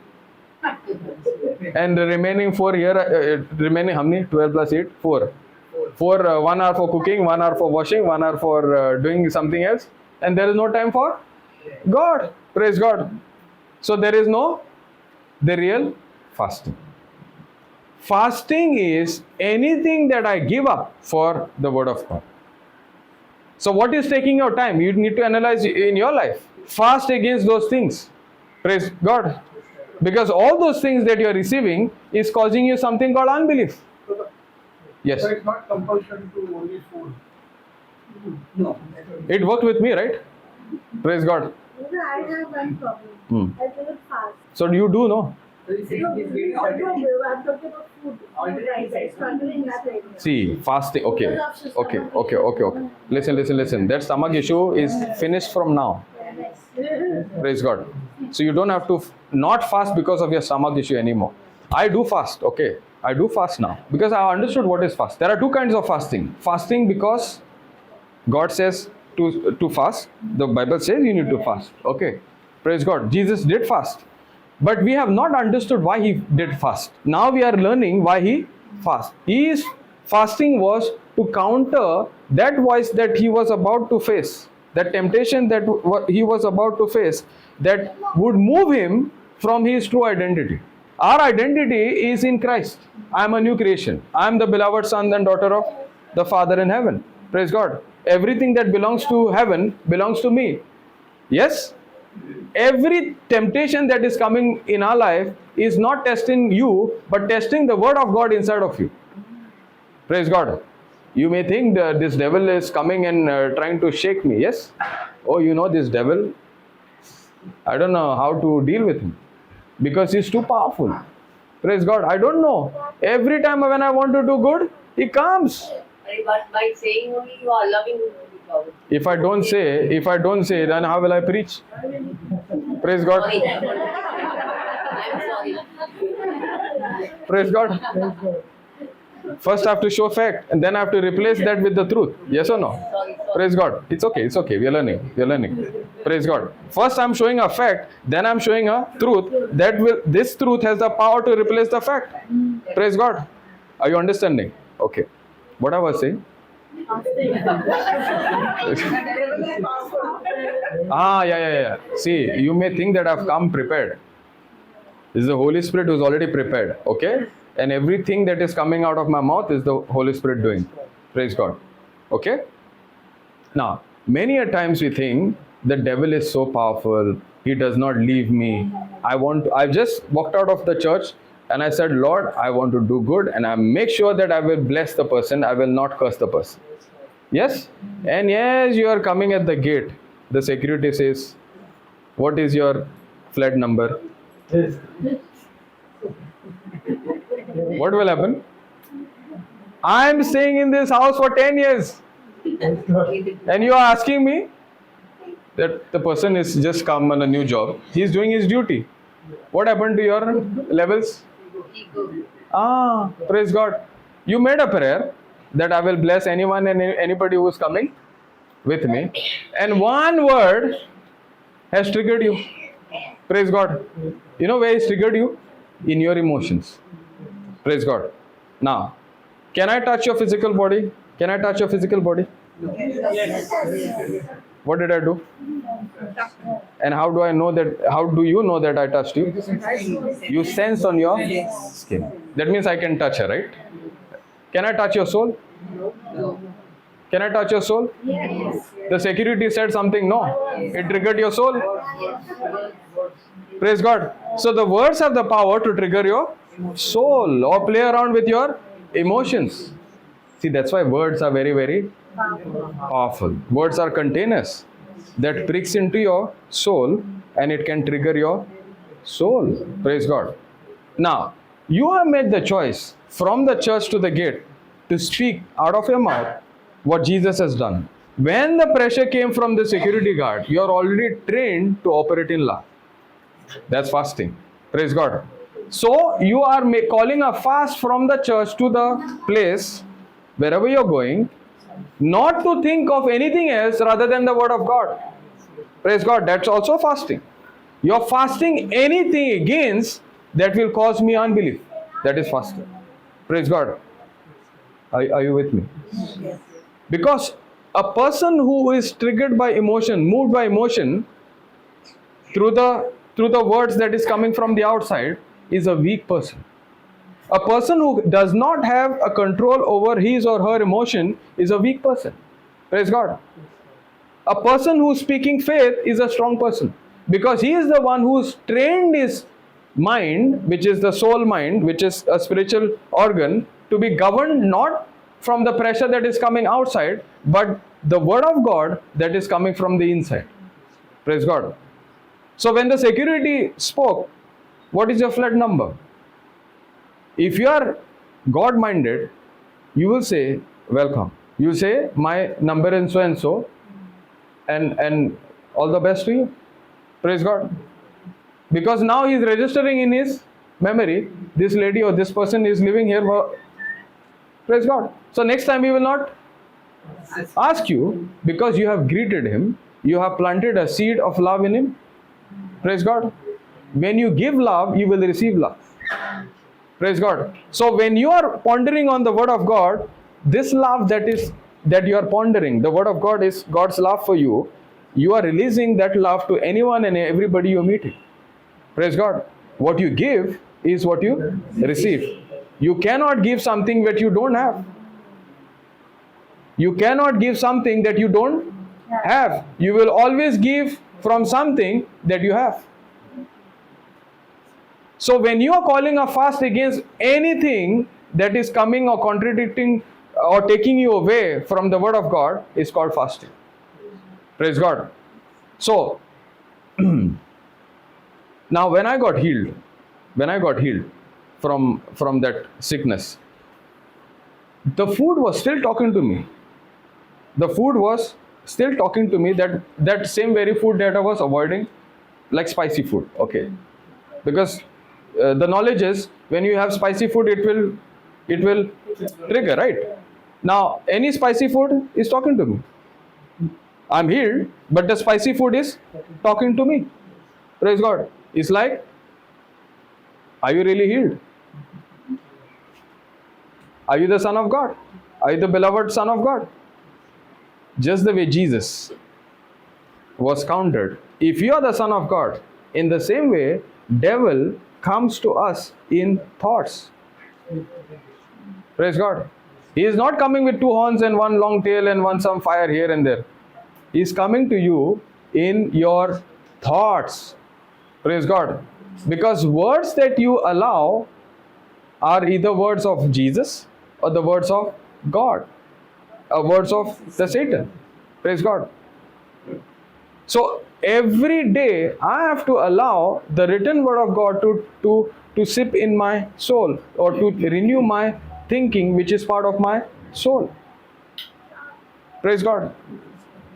And the remaining 4 here, remaining how many? 12 plus 8? 4. 1 hour for cooking, 1 hour for washing, 1 hour for doing something else. And there is no time for God. Praise God. So there is no the real fasting. Fasting is anything that I give up for the word of God. So what is taking your time? You need to analyze in your life. Fast against those things. Praise God. Because all those things that you are receiving is causing you something called unbelief. Yes. So it's not compulsion to only food. No. It worked with me, right? Praise God. I have one problem. I cannot fast. So you do know. So you say No, he's getting I'm already. talking about food. I'm struggling that right now. See, fasting. Okay. Listen. That stomach issue is finished from now. Praise God. So you don't have to not fast because of your stomach issue anymore. I do fast. Okay. I do fast now because I understood what is fast. There are two kinds of fasting. Fasting because God says to fast. The Bible says you need to fast. Okay. Praise God. Jesus did fast. But we have not understood why he did fast. Now we are learning why he fast. He is Fasting was to counter that voice that he was about to face, that temptation that he was about to face, that would move him from his true identity. Our identity is in Christ. I am a new creation. I am the beloved son and daughter of the Father in heaven. Praise God. Everything that belongs to heaven belongs to me. Yes? Every temptation that is coming in our life is not testing you, but testing the word of God inside of you. Praise God. You may think that this devil is coming and trying to shake me. Yes? Oh, you know this devil? I don't know how to deal with him because he's too powerful. Praise God. I don't know. Every time when I want to do good, he comes. But by saying only you are loving God. If I don't say, then how will I preach? Praise God. Sorry. I'm sorry. Praise God. First I have to show fact and then I have to replace that with the truth. Yes or no? Sorry. Praise God. It's okay. We are learning. Praise God. First I'm showing a fact, then I'm showing a truth. This truth has the power to replace the fact. Praise God. Are you understanding? Okay. What I was saying? Yeah. See, you may think that I've come prepared. This is the Holy Spirit who's already prepared. Okay? And everything that is coming out of my mouth is the Holy Spirit doing. Praise God. Okay? Now, many a times we think the devil is so powerful. He does not leave me. I just walked out of the church and I said, Lord, I want to do good and I make sure that I will bless the person. I will not curse the person. Yes? And yes, you are coming at the gate. The security says, what is your flat number? What will happen? I am staying in this house for 10 years. And you are asking me that the person is just come on a new job. He is doing his duty. What happened to your levels? Praise God. You made a prayer that I will bless anyone and anybody who is coming with me. And one word has triggered you. Praise God. You know where it's triggered you? In your emotions. Praise God. Now, can I touch your physical body? Can I touch your physical body? Yes. What did I do? And how do I know that? How do you know that I touched you? You sense on your skin. That means I can touch her, right? Can I touch your soul? No. Can I touch your soul? Yes. The security said something. No. It triggered your soul. Praise God. So the words have the power to trigger your soul or play around with your emotions. See, that's why words are very, very powerful. Words are containers that pricks into your soul and it can trigger your soul. Praise God. Now, you have made the choice from the church to the gate to speak out of your mouth what Jesus has done. When the pressure came from the security guard, you are already trained to operate in love. That's fasting. Praise God. So you are calling a fast from the church to the place wherever you're going, not to think of anything else rather than the word of God. Praise God. That's also fasting. You're fasting anything against that will cause me unbelief. That is fasting. Praise God. Are you with me? Yes. Because a person who is triggered by emotion, moved by emotion through the words that is coming from the outside is a weak person. A person who does not have a control over his or her emotion is a weak person. Praise God. A person who is speaking faith is a strong person because he is the one who's trained his mind, which is the soul mind, which is a spiritual organ, to be governed not from the pressure that is coming outside, but the word of God that is coming from the inside. Praise God. So when the security spoke, what is your flat number? If you are God-minded, you will say, welcome. You say, my number is so and so, and all the best to you. Praise God. Because now he is registering in his memory, this lady or this person is living here. Praise God. So next time he will not ask you because you have greeted him. You have planted a seed of love in him. Praise God. When you give love, you will receive love. Praise God. So when you are pondering on the word of God, this love that you are pondering, the word of God is God's love for you. You are releasing that love to anyone and everybody you're meeting. Praise God. What you give is what you receive. You cannot give something that you don't have. You cannot give something that you don't have. You will always give from something that you have. So when you are calling a fast against anything that is coming or contradicting or taking you away from the word of God, is called fasting. Praise God. So now when I got healed from that sickness, the food was still talking to me. The food was still talking to me, that same very food that I was avoiding, like spicy food. Okay, because the knowledge is when you have spicy food, it will trigger, right? Now any spicy food is talking to me. I'm healed, but the spicy food is talking to me. Praise God. It's like, are you really healed? Are you the Son of God? Are you the beloved Son of God? Just the way Jesus was counted. If you are the Son of God, in the same way, devil comes to us in thoughts. Praise God. He is not coming with two horns and one long tail and one some fire here and there. He is coming to you in your thoughts. Praise God. Because words that you allow are either words of Jesus or the words of God. Words of the Satan. Praise God. So every day I have to allow the written word of God to sip in my soul, or to renew my thinking, which is part of my soul. Praise God.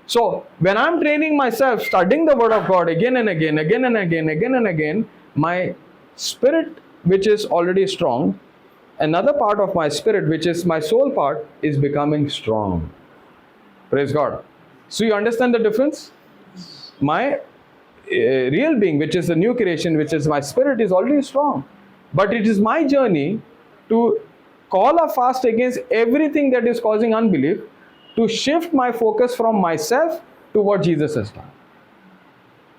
So when I'm training myself, studying the word of God again and again, my spirit, which is already strong, another part of my spirit, which is my soul part, is becoming strong. Praise God. So you understand the difference? My real being, which is the new creation, which is my spirit, is already strong. But it is my journey to call a fast against everything that is causing unbelief, to shift my focus from myself to what Jesus has done.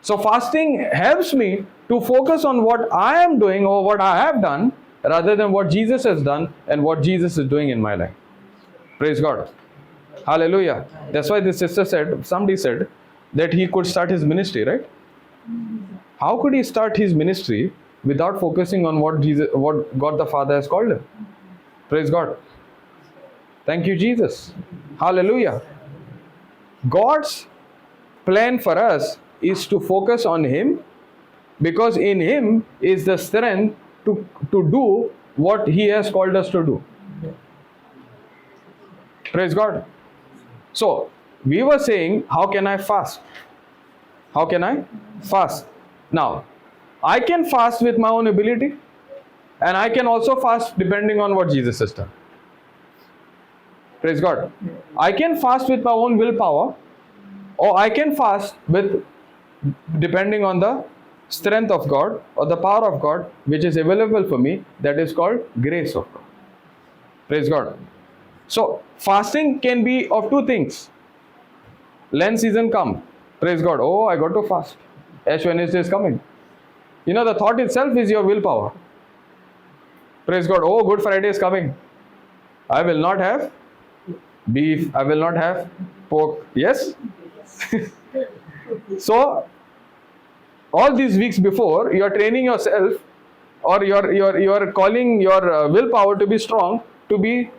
So fasting helps me to focus on what I am doing or what I have done, rather than what Jesus has done and what Jesus is doing in my life. Praise God. Hallelujah. That's why this sister said, somebody said that he could start his ministry, right? How could he start his ministry without focusing on what God the Father has called him? Praise God. Thank you, Jesus. Hallelujah. God's plan for us is to focus on Him, because in Him is the strength to do what He has called us to do. Praise God. So, we were saying, how can I fast? How can I fast? Now, I can fast with my own ability, and I can also fast depending on what Jesus has done. Praise God. I can fast with my own willpower, or I can fast with depending on the strength of God or the power of God which is available for me, that is called grace of God. Praise God. So fasting can be of two things. Lent season come. Praise God. Oh, I got to fast. Ash Wednesday is coming. You know, the thought itself is your willpower. Praise God. Oh, Good Friday is coming. I will not have beef. I will not have pork. Yes? So all these weeks before, you are training yourself, or you are calling your willpower to be strong, to be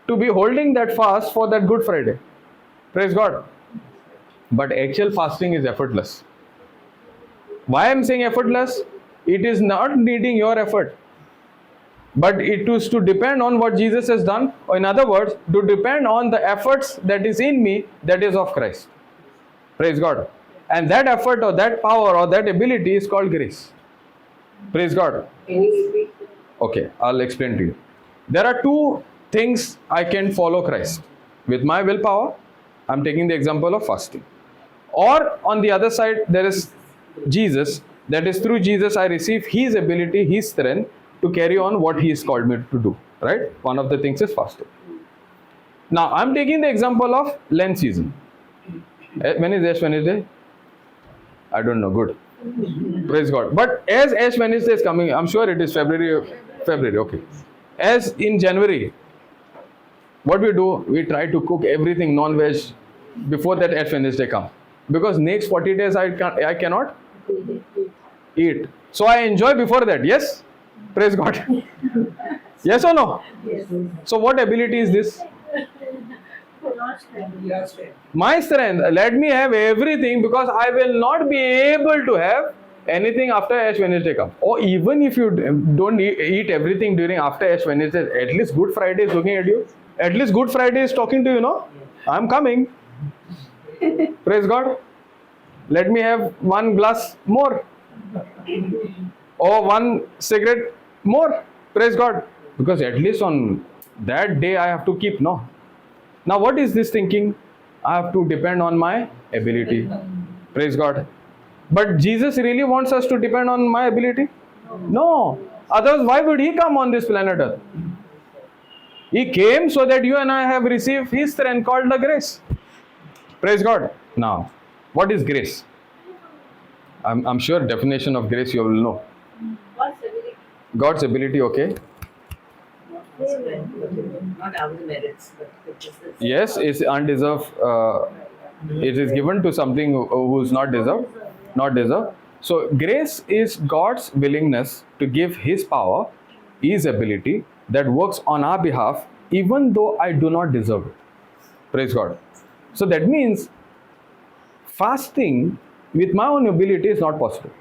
holding that fast for that Good Friday. Praise God. But actual fasting is effortless. Why I am saying effortless? It is not needing your effort, but it is to depend on what Jesus has done, or in other words, to depend on the efforts that is in me, that is of Christ. Praise God. And that effort or that power or that ability is called grace. Praise God. Okay, I'll explain to you. There are two things I can follow Christ. With my willpower, I'm taking the example of fasting. Or on the other side, there is Jesus. That is, through Jesus I receive His ability, His strength to carry on what He has called me to do. Right? One of the things is fasting. Now, I'm taking the example of Lent season. When is Ash Wednesday? I don't know. Good. Praise God. But as Ash Wednesday is coming, I'm sure it is February. February, okay. As in January, what we do, we try to cook everything non-veg before that Ash Wednesday comes. Because next 40 days I cannot eat. So I enjoy before that. Yes? Praise God. Yes or no? Yes. So what ability is this? Your strength. My strength. Let me have everything, because I will not be able to have anything after Ash Wednesday comes. Or even if you don't eat everything during after Ash Wednesday, at least Good Friday is looking at you. At least Good Friday is talking to you, no? I'm coming. Praise God. Let me have one glass more. Or one cigarette more. Praise God. Because at least on that day I have to keep, no? Now what is this thinking? I have to depend on my ability. Praise God. But Jesus really wants us to depend on my ability? No. Otherwise, why would He come on this planet Earth? He came so that you and I have received His strength called the grace. Praise God. Now, what is grace? I'm sure definition of grace you will know. God's ability. God's ability, okay. Not our merits, but it is the Yes, it's undeserved. It is given to something who is not deserved. Not deserved. So grace is God's willingness to give His power, His ability that works on our behalf, even though I do not deserve it. Praise God. So that means fasting with my own ability is not possible.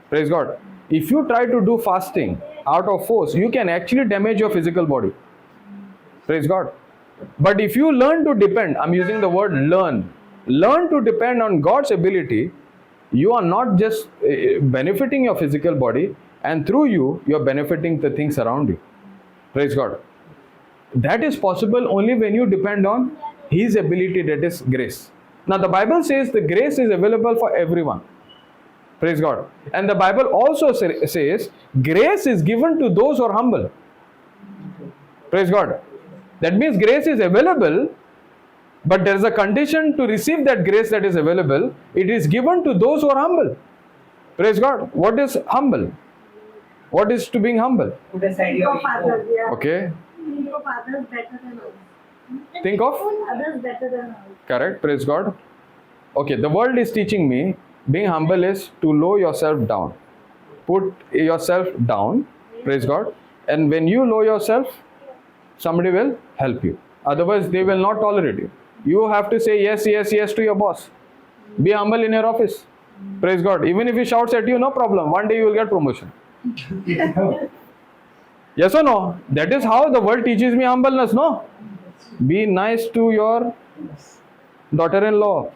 Praise God. If you try to do fasting out of force, you can actually damage your physical body. Praise God. But if you learn to depend, I'm using the word learn to depend on God's ability, you are not just benefiting your physical body, and through you are benefiting the things around you. Praise God. That is possible only when you depend on His ability, that is grace. Now the Bible says the grace is available for everyone. Praise God. And the Bible also says grace is given to those who are humble. Praise God. That means grace is available, but there is a condition to receive that grace that is available. It is given to those who are humble. Praise God. What is humble? What is to being humble? put aside your Think of others, ego. yeah. Okay. Think of others better than us. Think of. Others better than us. Correct. Praise God. Okay. The world is teaching me being humble is to lower yourself down. Put yourself down. Praise God. And when you lower yourself, somebody will help you. Otherwise, they will not tolerate you. You have to say yes, yes, yes to your boss. Be humble in your office. Praise God. Even if he shouts at you, no problem. One day you will get promotion. Yes or no? That is how the world teaches me humbleness, no? Be nice to your daughter-in-law.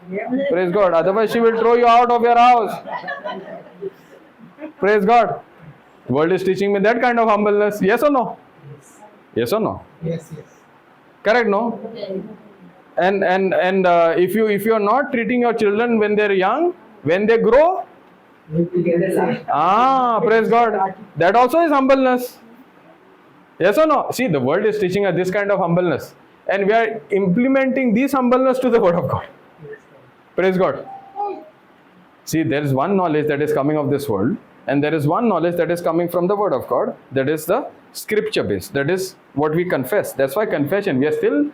Praise God. Otherwise, she will throw you out of your house. Praise God. World is teaching me that kind of humbleness. Yes or no? Yes or no? Yes, yes. Correct, no? And if you are not treating your children when they are young, when they grow, Together, praise God. That also is humbleness. Yes or no? See, the world is teaching us this kind of humbleness, and we are implementing this humbleness to the Word of God. Praise God. See, there is one knowledge that is coming of this world, and there is one knowledge that is coming from the Word of God. That is the scripture base. That is what we confess. That's why confession. We are still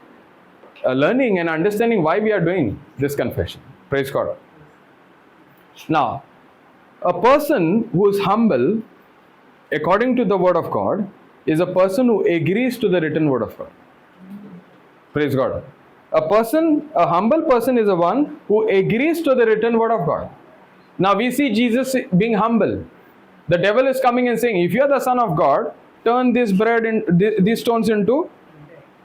learning and understanding why we are doing this confession. Praise God. Now, a person who is humble, according to the Word of God, is a person who agrees to the written Word of God. Praise God. A humble person is the one who agrees to the written Word of God. Now we see Jesus being humble. The devil is coming and saying, if you are the Son of God, turn this these stones into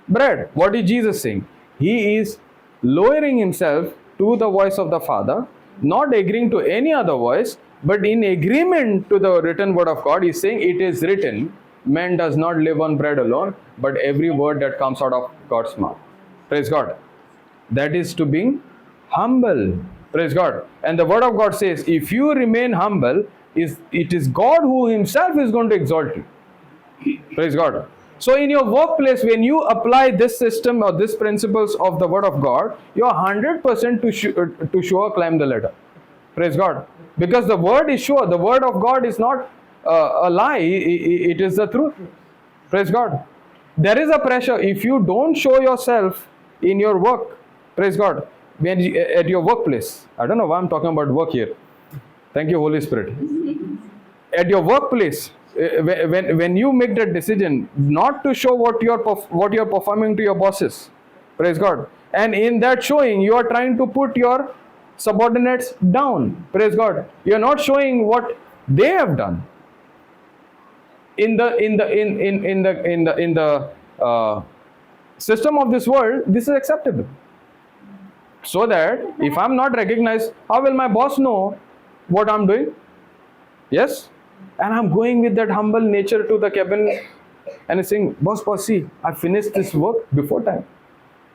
bread. What is Jesus saying? He is lowering himself to the voice of the Father, not agreeing to any other voice, but in agreement to the written Word of God. He is saying, it is written, man does not live on bread alone, but every word that comes out of God's mouth. Praise God. That is to being humble. Praise God. And the Word of God says, if you remain humble, it is God who Himself is going to exalt you. Praise God. So in your workplace, when you apply this system or these principles of the word of God, you are 100% to sure climb the ladder. Praise God. Because the word is sure. The word of God is not a lie. It is the truth. Praise God. There is a pressure. If you don't show yourself in your work, praise God, at your workplace. I don't know why I'm talking about work here. Thank you, Holy Spirit. At your workplace, when you make that decision not to show what you're performing to your bosses, praise God, and in that showing you are trying to put your subordinates down, praise God, you're not showing what they have done in the system of this world. This is acceptable, so that if I'm not recognized, how will my boss know what I'm doing? Yes. And I'm going with that humble nature to the cabin and saying, boss, see, I finished this work before time.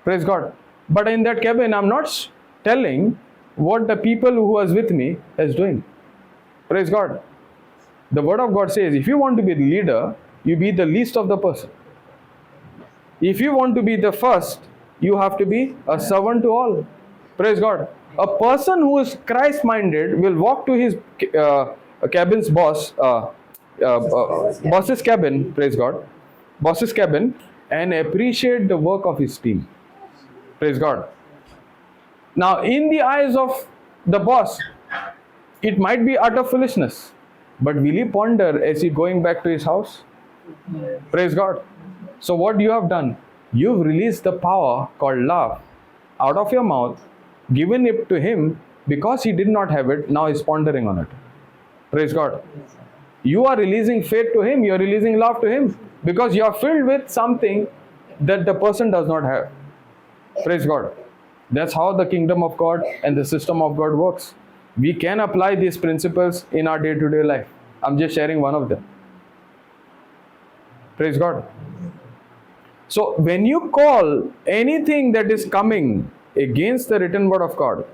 Praise God. But in that cabin, I'm not telling what the people who was with me is doing. Praise God. The word of God says, if you want to be the leader, you be the least of the person. If you want to be the first, you have to be a servant to all. Praise God. A person who is Christ-minded will walk to his cabin's boss's cabin, praise God, boss's cabin, and appreciate the work of his team. Praise God. Now, in the eyes of the boss, it might be utter foolishness, but will he ponder as he going back to his house? Praise God. So what you have done, you've released the power called love out of your mouth, given it to him because he did not have it, now he's pondering on it. Praise God. You are releasing faith to him, you are releasing love to him, because you are filled with something that the person does not have. Praise God. That's how the kingdom of God and the system of God works. We can apply these principles in our day-to-day life. I'm just sharing one of them. Praise God. So when you call anything that is coming against the written word of God,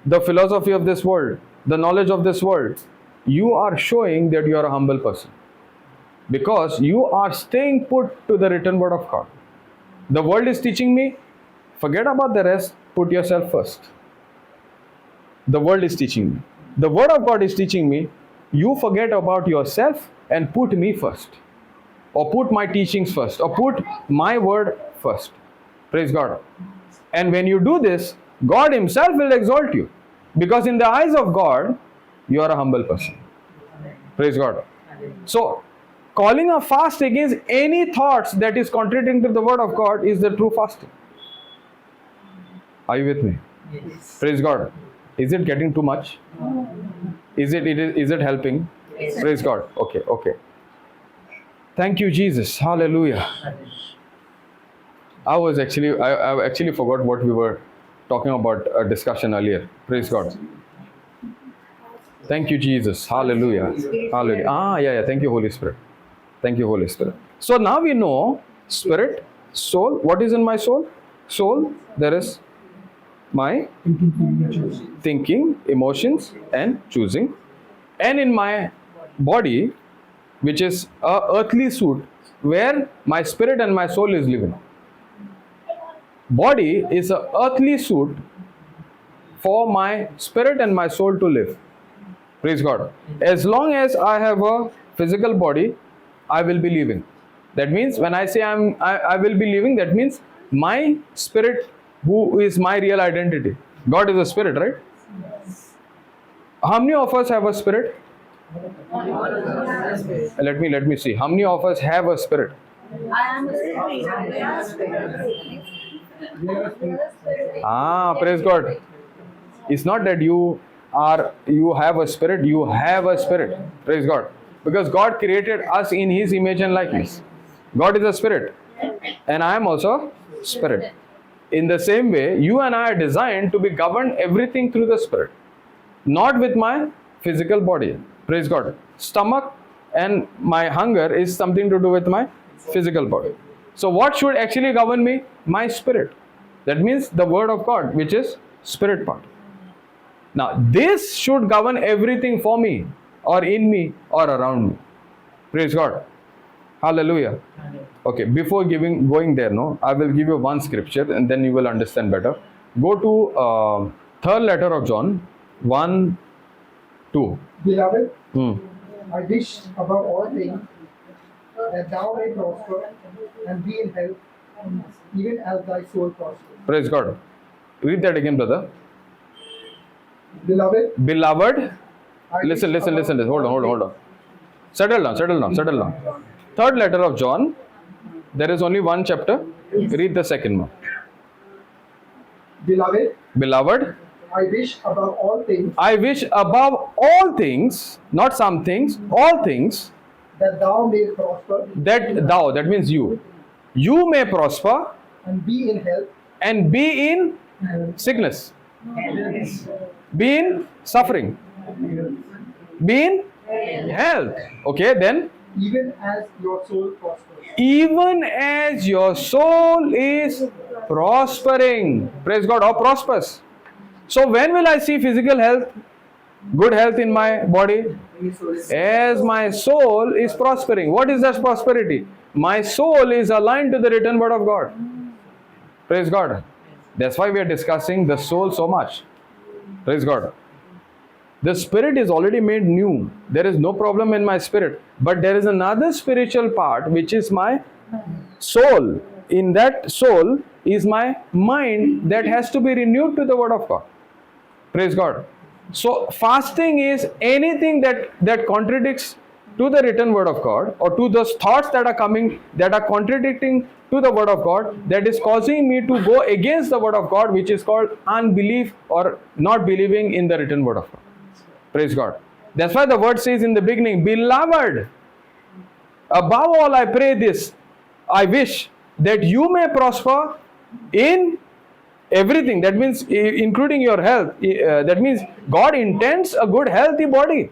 the philosophy of this world, the knowledge of this world, you are showing that you are a humble person, because you are staying put to the written word of God. The world is teaching me, forget about the rest, put yourself first. The world is teaching me. The word of God is teaching me, you forget about yourself and put me first, or put my teachings first, or put my word first. Praise God. And when you do this, God himself will exalt you, because in the eyes of God, you are a humble person. Praise God. So, calling a fast against any thoughts that is contradicting to the word of God is the true fasting. Are you with me? Yes. Praise God. Is it getting too much? Is it helping? Yes. Praise God. Okay. Thank you, Jesus. Hallelujah. I actually forgot what we were talking about a discussion earlier. Praise God. Thank you, Jesus. Hallelujah. Hallelujah. Yeah. Thank you, Holy Spirit. Thank you, Holy Spirit. So now we know spirit, soul. What is in my soul? Soul, there is my thinking, emotions, and choosing. And in my body, which is a earthly suit, where my spirit and my soul is living. Body is a earthly suit for my spirit and my soul to live. Praise God. As long as I have a physical body, I will be living. That means when I say I will be living, that means my spirit, who is my real identity. God is a spirit, right? How many of us have a spirit? Let me see. How many of us have a spirit? I am a spirit. Praise God. It's not that you have a spirit, you have a spirit. Praise God. Because God created us in his image and likeness. God is a spirit, and I am also spirit. In the same way, you and I are designed to be governed everything through the spirit, not with my physical body. Praise God. Stomach and my hunger is something to do with my physical body. So what should actually govern me? My spirit. That means the word of God, which is spirit part. Now, this should govern everything for me, or in me, or around me. Praise God. Hallelujah. Okay, before going there, no, I will give you one scripture and then you will understand better. Go to third letter of John, 1, 2. Beloved, Hmm. I wish above all things that thou may prosper and be in health, even as thy soul prospers. Praise God. Read that again, brother. Beloved, Beloved, I listen. wish above Hold all on. Settle down. Third letter of John, there is only one chapter. Read the second one. Beloved, Beloved, I wish above all things I wish above all things, not some things, all things, that thou may prosper that means you may prosper and be in health, and be in sickness, be in suffering, be in health. Okay, then even as your soul prospers. even as your soul is prospering. Praise God, or prospers. So when will I see physical health, good health in my body? As my soul is prospering. What is that prosperity? My soul is aligned to the written word of God. Praise God. That's why we are discussing the soul so much. Praise God. The spirit is already made new. There is no problem in my spirit. But there is another spiritual part which is my soul. In that soul is my mind that has to be renewed to the word of God. Praise God. So fasting is anything that contradicts to the written word of God, or to those thoughts that are coming that are contradicting to the word of God, that is causing me to go against the word of God, which is called unbelief or not believing in the written word of God. Praise God. That's why the word says in the beginning, beloved, above all I pray this, I wish that you may prosper in everything. That means including your health. That means God intends a good healthy body.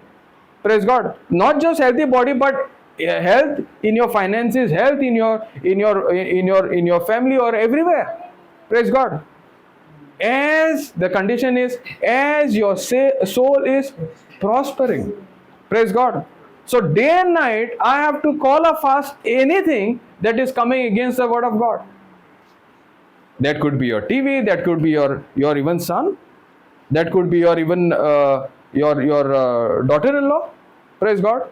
Praise God. Not just healthy body, but health in your finances, health in your family or everywhere. Praise God. As the condition is, as your soul is prospering. Praise God. So day and night I have to call a fast anything that is coming against the word of God. That could be your TV, that could be your even son, that could be your even your daughter-in-law. Praise God.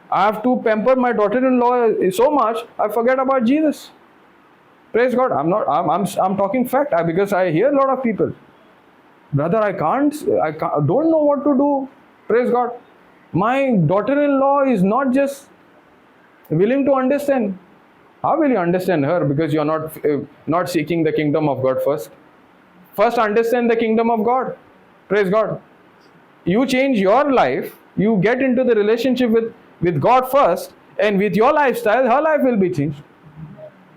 I have to pamper my daughter-in-law so much I forget about Jesus. Praise God. I'm talking fact because I hear a lot of people, brother, I don't know what to do. Praise God. My daughter-in-law is not just willing to understand. How will you understand her? Because you are not seeking the kingdom of God first. First understand the kingdom of God. Praise God. You change your life, you get into the relationship with God first, and with your lifestyle, her life will be changed.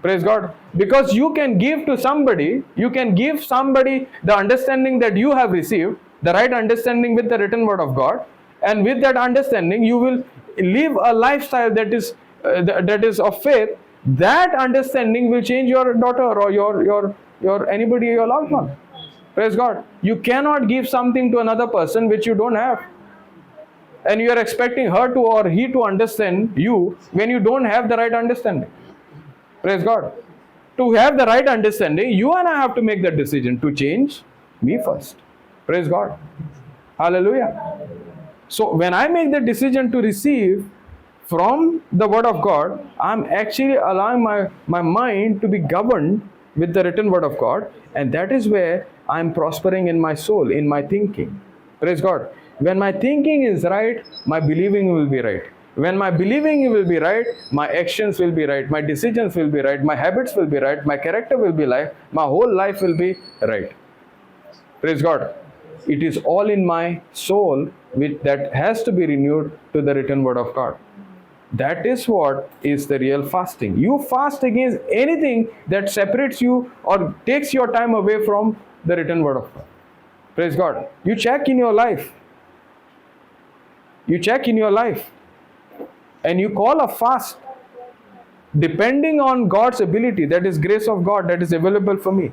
Praise God. Because you can give somebody the understanding that you have received, the right understanding with the written word of God, and with that understanding you will live a lifestyle that is of faith. That understanding will change your daughter or your anybody, your loved one. Praise God. You cannot give something to another person which you don't have, and you are expecting her to or he to understand you when you don't have the right understanding. Praise God. To have the right understanding, you and I have to make that decision to change me first. Praise God. Hallelujah. So when I make the decision to receive from the word of God, I'm actually allowing my mind to be governed with the written word of God, and that is where I'm prospering in my soul, in my thinking. Praise God. When my thinking is right, my believing will be right. When my believing will be right, my actions will be right, my decisions will be right, my habits will be right, my character will be right, my whole life will be right. Praise God. It is all in my soul that has to be renewed to the written word of God. That is what is the real fasting. You fast against anything that separates you or takes your time away from the written word of God. Praise God. You check in your life. You check in your life. And you call a fast depending on God's ability. That is grace of God that is available for me.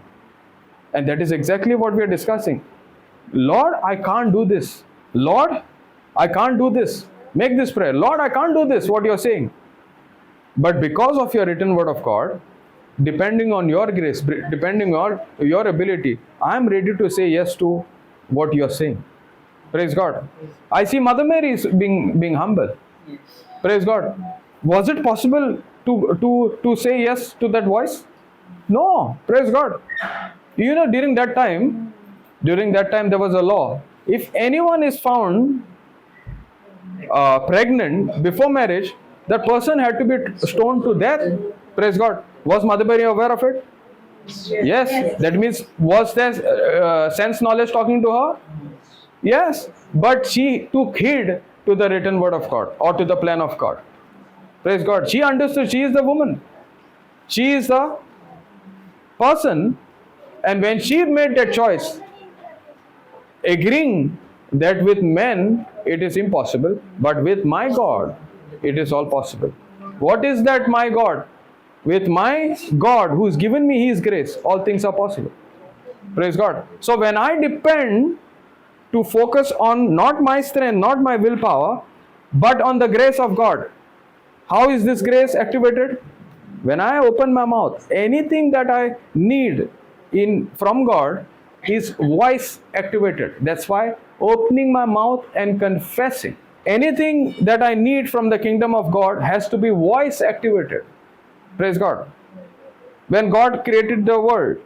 And that is exactly what we are discussing. Lord, I can't do this. Lord, I can't do this. Make this prayer. Lord, I can't do this, what you're saying. But because of your written word of God, depending on your grace, depending on your ability, I am ready to say yes to what you are saying. Praise God. I see Mother Mary is being humble. Praise God. Was it possible to say yes to that voice? No. Praise God. You know, during that time there was a law. If anyone is found pregnant before marriage, that person had to be stoned to death. Praise God. Was Mother Mary aware of it? Yes. That means, was there sense knowledge talking to her? Yes. But she took heed to the written word of God or to the plan of God. Praise God. She understood. She is the woman. She is the person. And when she made that choice, agreeing that with men it is impossible, but with my God it is all possible. What is that, my God? With my God who's given me His grace, all things are possible. Praise God. So when I depend to focus on not my strength, not my willpower, but on the grace of God, how is this grace activated? When I open my mouth, anything that I need from God is voice activated. That's why opening my mouth and confessing anything that I need from the kingdom of God has to be voice activated. Praise God. When God created the world,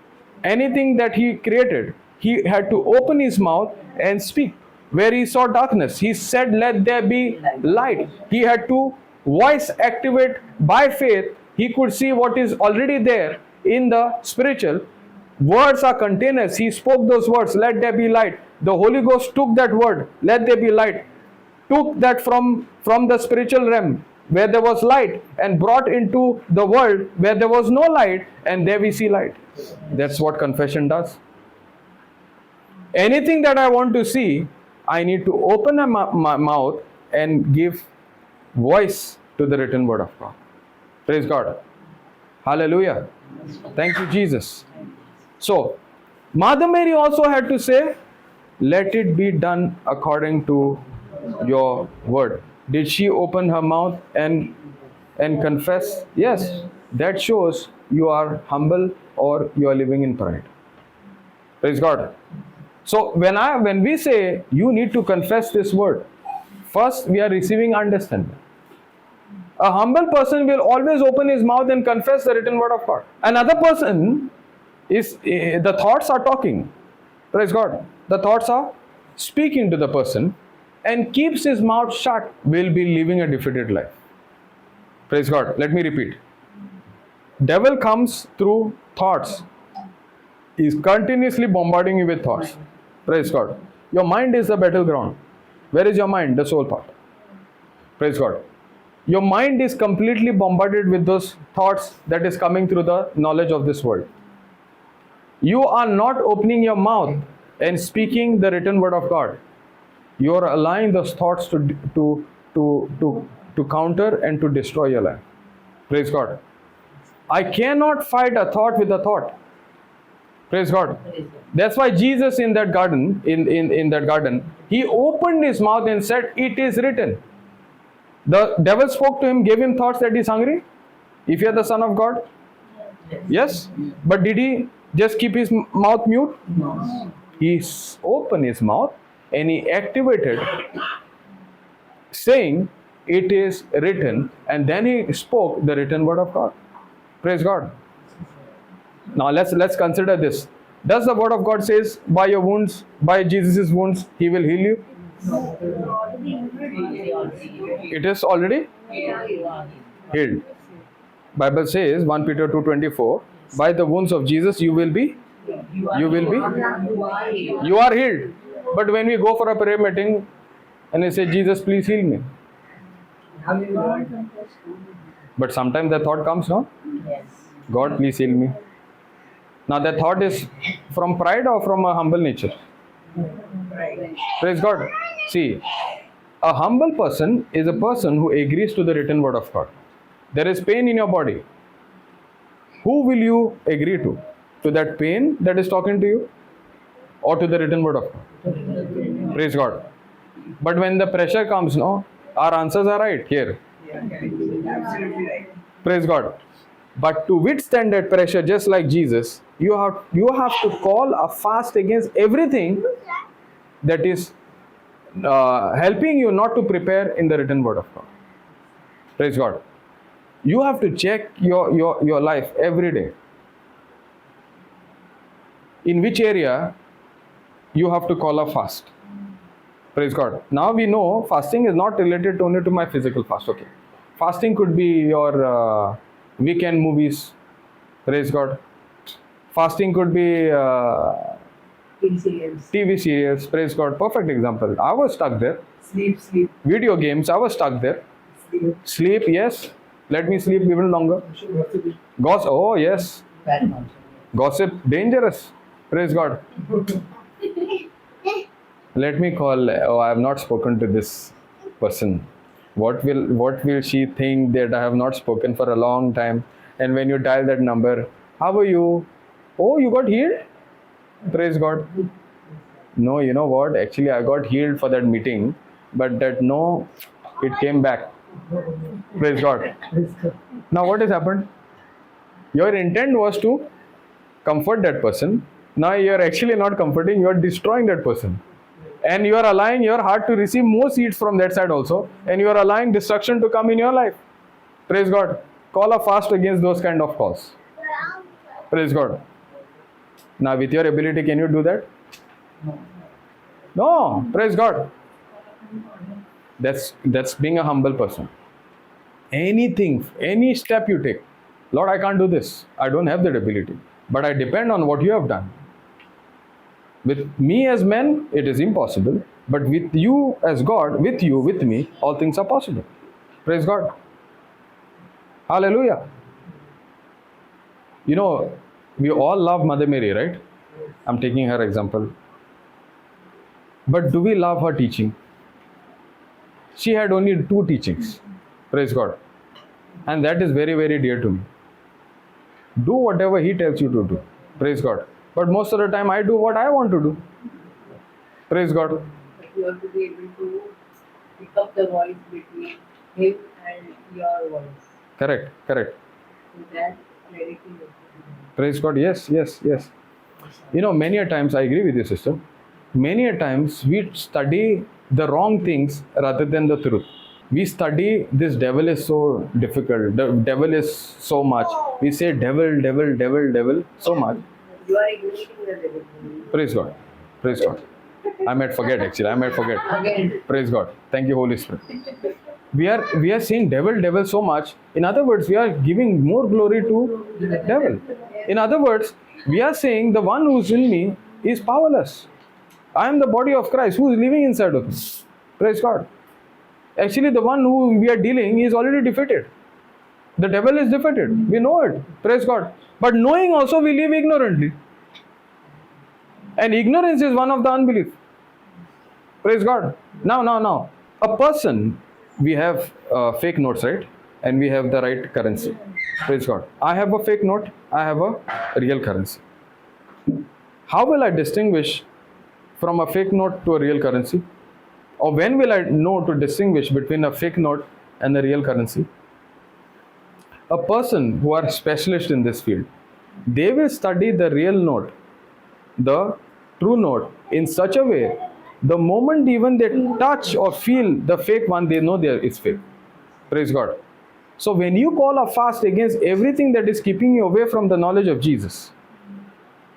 anything that He created, He had to open His mouth and speak. Where He saw darkness, He said, let there be light. He had to voice activate by faith. He could see what is already there in the spiritual. Words are containers. He spoke those words, let there be light. The Holy Ghost took that word, let there be light, took that from the spiritual realm where there was light and brought into the world where there was no light, and there we see light. That's what confession does. Anything that I want to see, I need to open my mouth and give voice to the written word of God. Praise God. Hallelujah. Thank you, Jesus. So, Mother Mary also had to say, let it be done according to your word. Did she open her mouth and confess? Yes. That shows you are humble or you are living in pride. Praise God. So when we say you need to confess this word, first we are receiving understanding. A humble person will always open his mouth and confess the written word of God. Another person is, the thoughts are talking. Praise God. The thoughts are speaking to the person and keeps his mouth shut, will be living a defeated life. Praise God. Let me repeat. Devil comes through thoughts. He is continuously bombarding you with thoughts. Praise God. Your mind is the battleground. Where is your mind? The soul part. Praise God. Your mind is completely bombarded with those thoughts that is coming through the knowledge of this world. You are not opening your mouth and speaking the written word of God. You are allowing those thoughts to counter and to destroy your life. Praise God. I cannot fight a thought with a thought. Praise God. That's why Jesus in that garden, in that garden, He opened His mouth and said, it is written. The devil spoke to him, gave him thoughts that he's hungry. If you are the Son of God. Yes. But did he just keep his mouth mute? No. He opened his mouth and he activated, saying, it is written, and then he spoke the written word of God. Praise God. Now let's consider this. Does the word of God says, by your wounds, by Jesus' wounds, He will heal you? It is already healed. Bible says, 1 Peter 2:24, by the wounds of Jesus you are healed. But when we go for a prayer meeting and we say, Jesus, please heal me. But sometimes the thought comes, no? God, please heal me. Now that thought is from pride or from a humble nature? Praise God. See, a humble person is a person who agrees to the written word of God. There is pain in your body. Who will you agree to? To that pain that is talking to you, or to the written word of God? Praise God. But when the pressure comes, no, our answers are right here. Absolutely right. Praise God. But to withstand that pressure, just like Jesus, you have to call a fast against everything that is helping you not to prepare in the written word of God. Praise God. You have to check your life every day. In which area you have to call a fast. Praise God. Now we know fasting is not related only to my physical fast. Okay. Fasting could be your weekend movies. Praise God. Fasting could be TV serials. Praise God. Perfect example. I was stuck there. Sleep. Video games. I was stuck there. Sleep. Yes. Let me sleep even longer. Gossip. Oh yes. Gossip. Dangerous. Praise God. Let me call. Oh, I have not spoken to this person. What will she think that I have not spoken for a long time? And when you dial that number, how are you? Oh, you got healed? Praise God. No, you know what? Actually, I got healed for that meeting, but that no, it came back. Praise God. Now, what has happened? Your intent was to comfort that person. Now, you are actually not comforting, you are destroying that person. And you are allowing your heart to receive more seeds from that side also. And you are allowing destruction to come in your life. Praise God. Call a fast against those kind of calls. Praise God. Now, with your ability, can you do that? No. Praise God. That's being a humble person. Anything, any step you take. Lord, I can't do this. I don't have that ability. But I depend on what you have done. With me as men, it is impossible. But with you as God, with you, with me, all things are possible. Praise God. Hallelujah. You know, we all love Mother Mary, right? I'm taking her example. But do we love her teaching? She had only 2 teachings. Praise God. And that is very, very dear to me. Do whatever He tells you to do. Praise God. But most of the time I do what I want to do. Praise God. But you have to be able to pick up the voice between Him and your voice. Correct. So that clarity. Praise God. Yes. You know, many a times, I agree with you, sister. Many a times we study the wrong things rather than the truth. We study this devil is so difficult. The devil is so much. We say devil so much. You are ignoring the devil. Praise God. I might forget actually. Again. Praise God. Thank you, Holy Spirit. We are saying devil so much. In other words, we are giving more glory to the devil. In other words, we are saying the one who's in me is powerless. I am the body of Christ who is living inside of me. Praise God. Actually, the one who we are dealing is already defeated. The devil is defeated. We know it. Praise God. But knowing also we live ignorantly. And ignorance is one of the unbelief. Praise God. Now. A person, we have fake notes, right? And we have the right currency. Praise God. I have a fake note. I have a real currency. How will I distinguish from a fake note to a real currency? Or when will I know to distinguish between a fake note and a real currency? A person who are specialists in this field, they will study the real note, the true note, in such a way, the moment even they touch or feel the fake one, they know it's fake. Praise God. So when you call a fast against everything that is keeping you away from the knowledge of Jesus,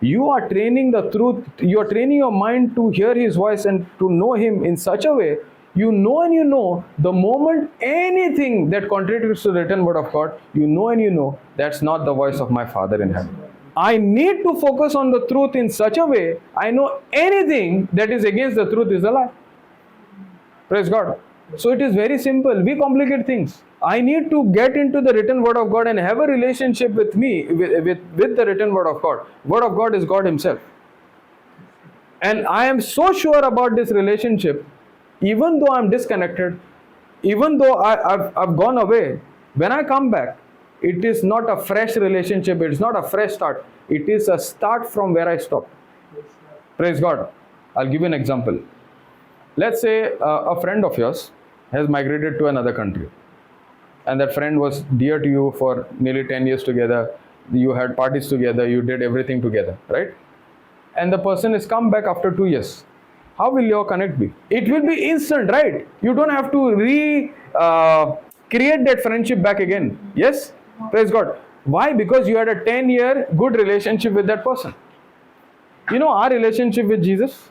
you are training the truth, you are training your mind to hear His voice and to know Him in such a way, you know the moment anything that contradicts the written word of God, you know that's not the voice of my Father in heaven. I need to focus on the truth in such a way, I know anything that is against the truth is a lie. Praise God. So it is very simple. We complicate things. I need to get into the written word of God and have a relationship with me, with the written word of God. Word of God is God Himself. And I am so sure about this relationship, even though I'm disconnected, even though I've gone away, when I come back, it is not a fresh relationship, it is not a fresh start. It is a start from where I stopped. Praise God. I'll give you an example. Let's say a friend of yours has migrated to another country. and that friend was dear to you for nearly 10 years together. You had parties together, you did everything together, right? And the person is come back after 2 years. How will your connect be? It will be instant, right? You don't have to create that friendship back again. Yes? Praise God. Why? Because you had a 10-year good relationship with that person. You know, our relationship with Jesus,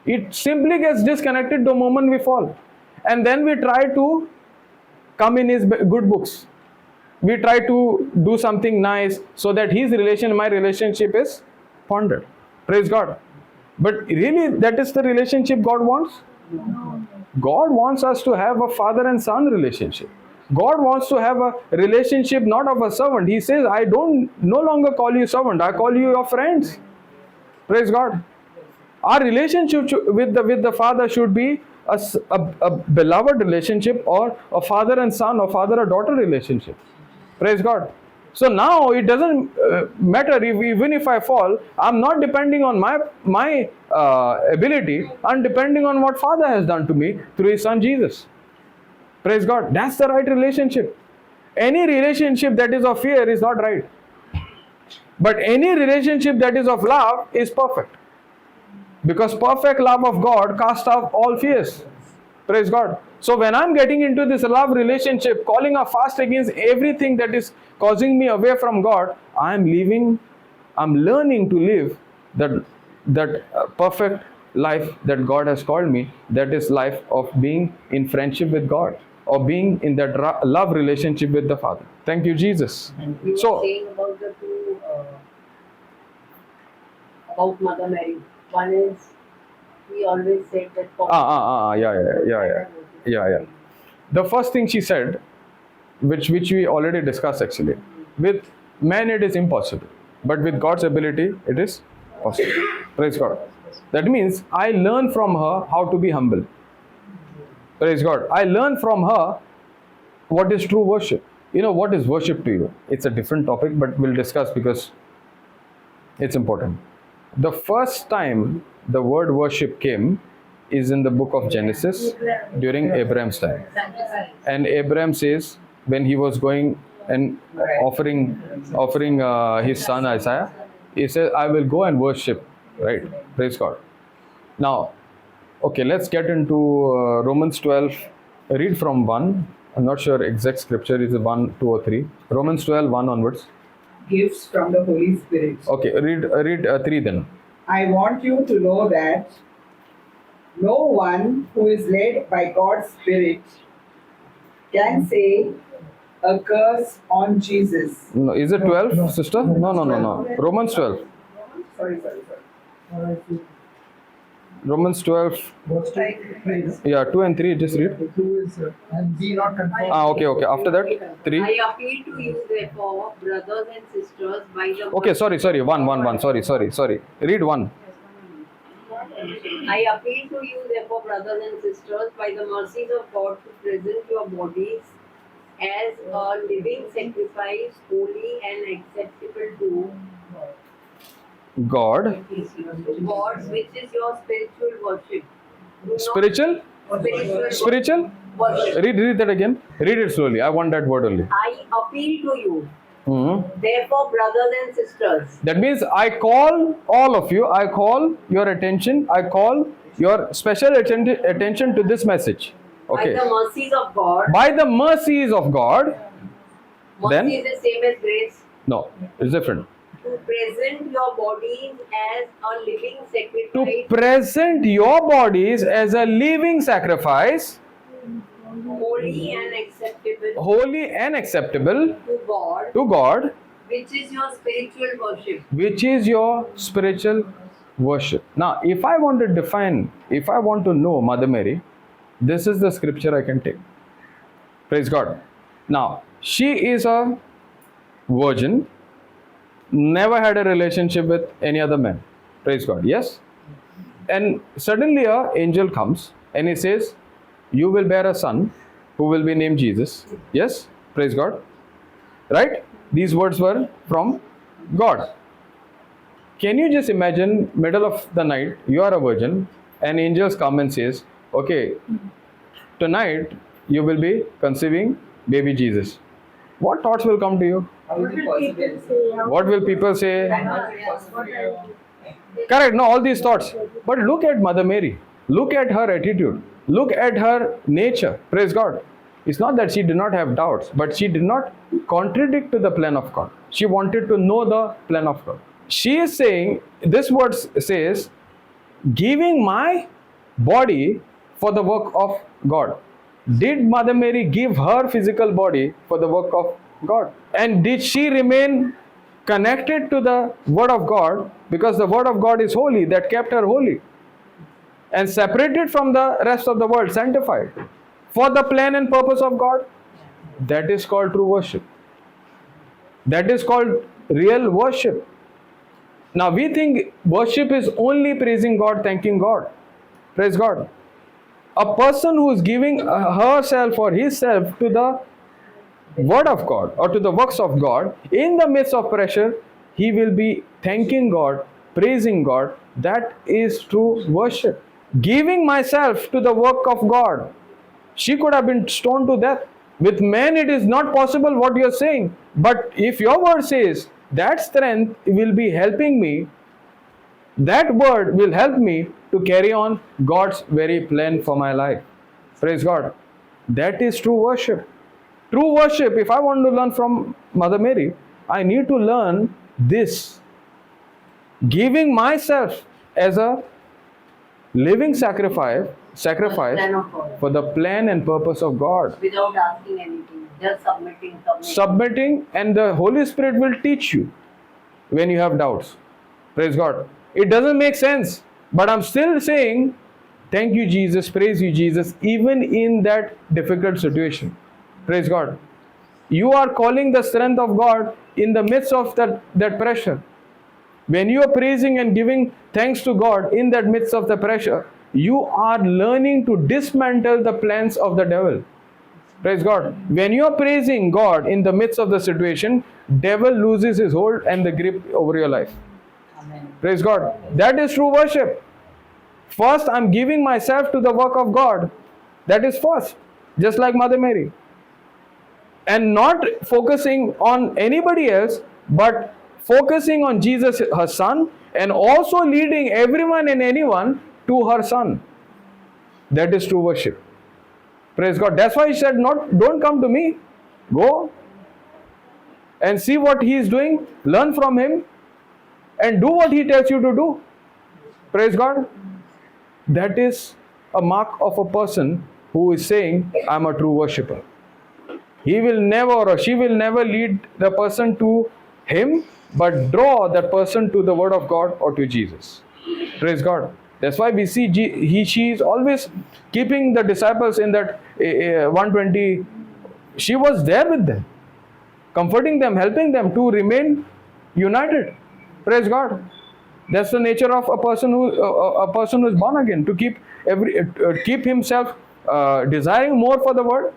it simply gets disconnected the moment we fall. And then we try to come in his good books. We try to do something nice so that his relation, my relationship is pondered. Praise God. But really, that is the relationship God wants? God wants us to have a father and son relationship. God wants to have a relationship not of a servant. He says, I don't no longer call you servant, I call you your friends. Praise God. Our relationship with the Father should be a beloved relationship, or a father and son, or father and daughter relationship. Praise God. So now it doesn't matter even if I fall, I'm not depending on my ability. I'm depending on what Father has done to me through His Son Jesus. Praise God. That's the right relationship. Any relationship that is of fear is not right. But any relationship that is of love is perfect. Because perfect love of God casts out all fears. Praise God. So when I'm getting into this love relationship, calling a fast against everything that is causing me away from God, I'm learning to live that perfect life that God has called me. That is life of being in friendship with God, or being in that love relationship with the Father. Thank you, Jesus. We were So, saying about the two, about Mother Mary. One is, we always said that. yeah. The first thing she said, which we already discussed actually, with man it is impossible, but with God's ability it is possible. Praise God. That means I learn from her how to be humble. Praise God. I learn from her what is true worship. You know, what is worship to you? It's a different topic, but we'll discuss because it's important. The first time the word worship came is in the book of Genesis during Abraham's time. And Abraham says, when he was going and offering his son Isaiah, he said, I will go and worship. Right? Praise God. Now, okay, let's get into Romans 12. Read from 1. I'm not sure exact scripture is 1, 2 or 3. Romans 12, 1 onwards. Gifts from the Holy Spirit. Okay, read 3 then. I want you to know that no one who is led by God's Spirit can say a curse on Jesus. No, is it 12, sister? No. Romans 12. Sorry. Romans 12. Verse 2, Yeah, 2 and 3, just read. 2 is, and be not conformed. Okay. After that, 3. I appeal to you, therefore, brothers and sisters, by the. Okay, sorry. 1. Sorry. Read 1. I appeal to you, therefore, brothers and sisters, by the mercies of God, to present your bodies as a living sacrifice, holy and acceptable to God. God, which is your spiritual worship. Do not- Spiritual? Spiritual worship. Read that again. Read it slowly. I want that word only. I appeal to you, Mhm. therefore, brothers and sisters. That means I call all of you, I call your attention, I call your special attention to this message. Okay. By the mercies of God. By the mercies of God. Then? Mercy is the same as grace. No, it's different. To present your bodies as a living To sacrifice, present your bodies as a living sacrifice, holy and acceptable holy and acceptable to God, which is your spiritual worship. which is your spiritual worship. Now, if I want to know Mother Mary, this is the scripture I can take. Praise God. Now, she is a virgin, never had a relationship with any other man. Praise God. Yes? And suddenly an angel comes and he says, you will bear a son who will be named Jesus. Yes? Praise God. Right? These words were from God. Can you just imagine, middle of the night, you are a virgin, and angels come and says, okay, tonight you will be conceiving baby Jesus, what thoughts will come to you? How is it What will people possible? say? How What will people say? And how is it possible? Correct, no, all these thoughts. But look at Mother Mary. Look at her attitude. Look at her nature. Praise God. It's not that she did not have doubts, but she did not contradict to the plan of God. She wanted to know the plan of God. She is saying, this word says, giving my body for the work of God. Did Mother Mary give her physical body for the work of God? And did she remain connected to the Word of God, because the Word of God is holy, that kept her holy, and separated from the rest of the world, sanctified for the plan and purpose of God? That is called true worship. That is called real worship. Now we think worship is only praising God, thanking God. Praise God. A person who is giving herself or himself to the Word of God or to the works of God, in the midst of pressure, he will be thanking God, praising God. That is true worship. Giving myself to the work of God. She could have been stoned to death. With men, it is not possible what you are saying. But if your word says that strength will be helping me, that word will help me to carry on God's very plan for my life. Praise God. That is true worship. True worship, if I want to learn from Mother Mary, I need to learn this. Giving myself as a living sacrifice Plan of God. for the plan and purpose of God. Without asking anything, just submitting. Submitting, and the Holy Spirit will teach you when you have doubts. Praise God. It doesn't make sense, but I'm still saying, thank you, Jesus, praise you, Jesus, even in that difficult situation. Praise God. You are calling the strength of God in the midst of that pressure. When you are praising and giving thanks to God in that midst of the pressure, you are learning to dismantle the plans of the devil. Praise God. When you are praising God in the midst of the situation, devil loses his hold and the grip over your life. Amen. Praise God. That is true worship. First, I'm giving myself to the work of God. That is first. Just like Mother Mary. And not focusing on anybody else, but focusing on Jesus, her son, and also leading everyone and anyone to her son. That is true worship. Praise God. That's why he said, don't come to me. Go and see what he is doing. Learn from him and do what he tells you to do. Praise God. That is a mark of a person who is saying, I'm a true worshipper. He will never, or she will never lead the person to him, but draw that person to the Word of God or to Jesus. Praise God. That's why we see she is always keeping the disciples in that 120. She was there with them, comforting them, helping them to remain united. Praise God. That's the nature of a person who is born again, to keep himself desiring more for the Word,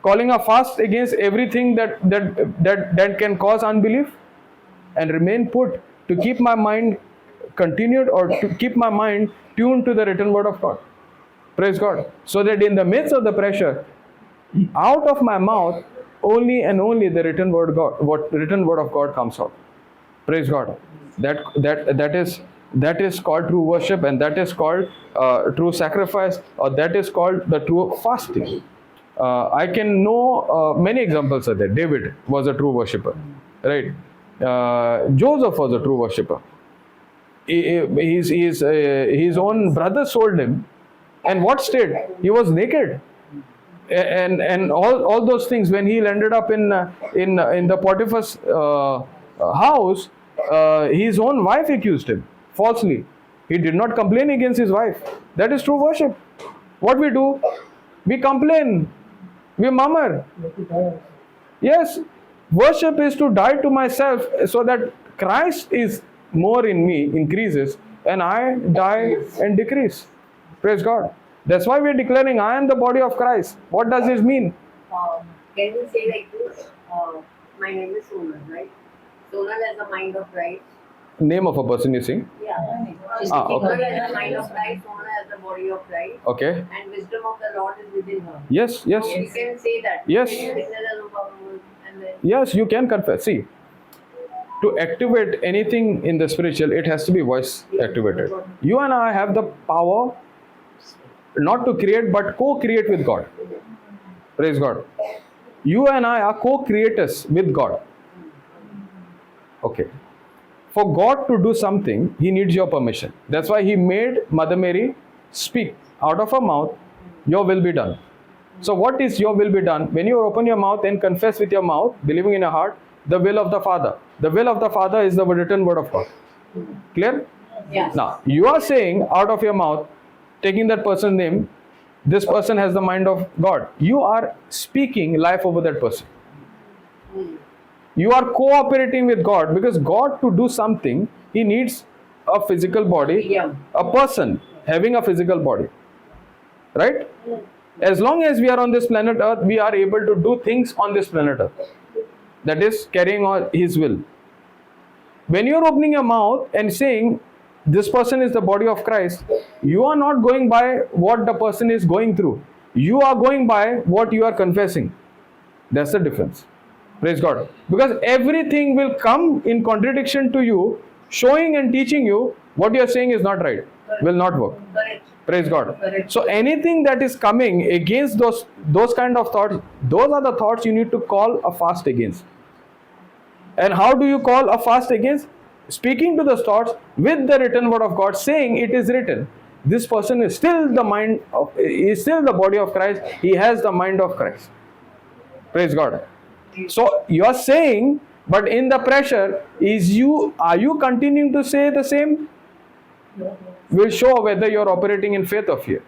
calling a fast against everything that can cause unbelief, and remain put to keep my mind continued, or to keep my mind tuned to the written Word of God. Praise God. So that in the midst of the pressure, out of my mouth only and only the written Word of God comes out. Praise God. That is called true worship, and that is called true sacrifice, or that is called the true fasting. I can know many examples of that. David was a true worshipper, right? Joseph was a true worshipper. His own brother sold him, and what state? He was naked, and all those things. When he ended up in the Potiphar's house, his own wife accused him falsely. He did not complain against his wife. That is true worship. What we do? We complain. We murmur. Yes, worship is to die to myself so that Christ is more in me, increases, and I die and decrease. Praise God. That's why we are declaring, I am the body of Christ. What does this mean? Can you say like this? My name is Sonal, right? Sonal has the mind of Christ. Name of a person you saying? Yeah. Ah, okay. Sequeira has the mind of Christ, Sona has the body of Christ, Okay. and wisdom of the Lord is within her. Yes, yes. So we can say that. Yes. And then Yes, you can confess. See, to activate anything in the spiritual, it has to be voice activated. You and I have the power not to create but co-create with God. Praise God. You and I are co-creators with God. Okay. For God to do something, He needs your permission. That's why He made Mother Mary speak out of her mouth, your will be done. So what is your will be done? When you open your mouth and confess with your mouth, believing in your heart, the will of the Father. The will of the Father is the written word of God. Clear? yes. Now, you are saying out of your mouth, taking that person's name, this person has the mind of God. You are speaking life over that person. You are cooperating with God, because God, to do something, He needs a physical body, Yeah. a person having a physical body. Right? As long as we are on this planet Earth, we are able to do things on this planet Earth. That is carrying on His will. When you are opening your mouth and saying, this person is the body of Christ, you are not going by what the person is going through. You are going by what you are confessing. That's the difference. Praise God. Because everything will come in contradiction to you, showing and teaching you what you are saying is not right, will not work. Correct. Praise God. Correct. So anything that is coming against those kind of thoughts, those are the thoughts you need to call a fast against. And how do you call a fast against? Speaking to the thoughts with the written word of God, saying it is written. This person is still the mind of, is still the body of Christ. He has the mind of Christ. Praise God. So you are saying, but in the pressure, are you continuing to say the same? Will show whether you are operating in faith or fear.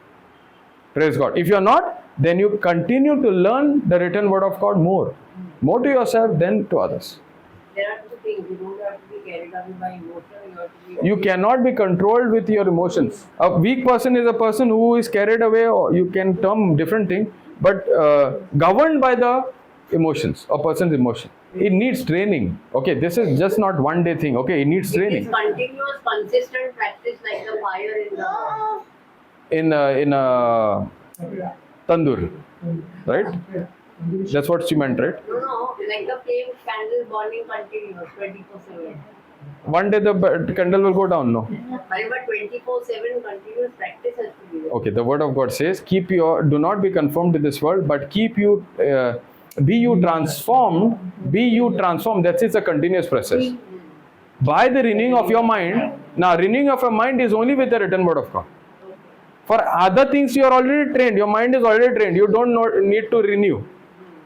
Praise God. If you are not, then you continue to learn the written word of God more to yourself than to others. There are two things. You don't have to be carried away by emotion. You have to be. You cannot be controlled with your emotions. A weak person is a person who is carried away, or you can term different thing, but governed by the emotions, a person's emotion. It needs training. Okay, this is just not one day thing. Okay, it needs It is training. continuous, consistent practice like the fire in the In a tandoor, right? That's what she meant, right? No, like the flame candle burning continuous 24/7. One day the candle will go down. No. But 24/7 continuous practice has to be there. Okay, the word of God says, do not be conformed to this world, but be you transformed. That is a continuous process. By the renewing of your mind. Now, renewing of your mind is only with the written word of God. For other things you are already trained. Your mind is already trained. You don't need to renew.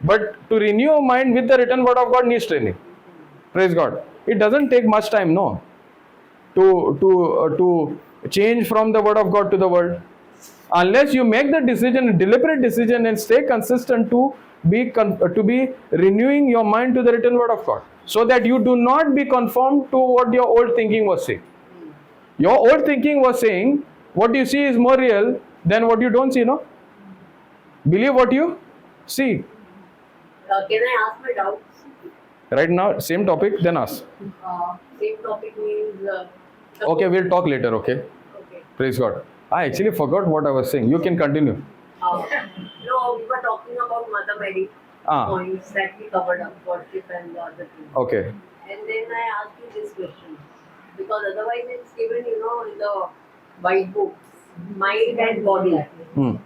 But to renew your mind with the written word of God needs training. Praise God. It doesn't take much time, no, to change from the word of God to the world. Unless you make the decision, a deliberate decision, and stay consistent to be renewing your mind to the written word of God, so that you do not be conformed to what your old thinking was saying. Your old thinking was saying what you see is more real than what you don't see, no? Believe what you see. Can I ask my doubts? Right now, same topic, then ask. Same topic means. Okay, we'll talk later, okay? Okay. Praise God. I actually forgot what I was saying. You can continue. No, we were talking about Mother Mary points that we covered up, worship and the other things. Okay. And then I asked you this question, because otherwise it's given, in the white books, mind and body.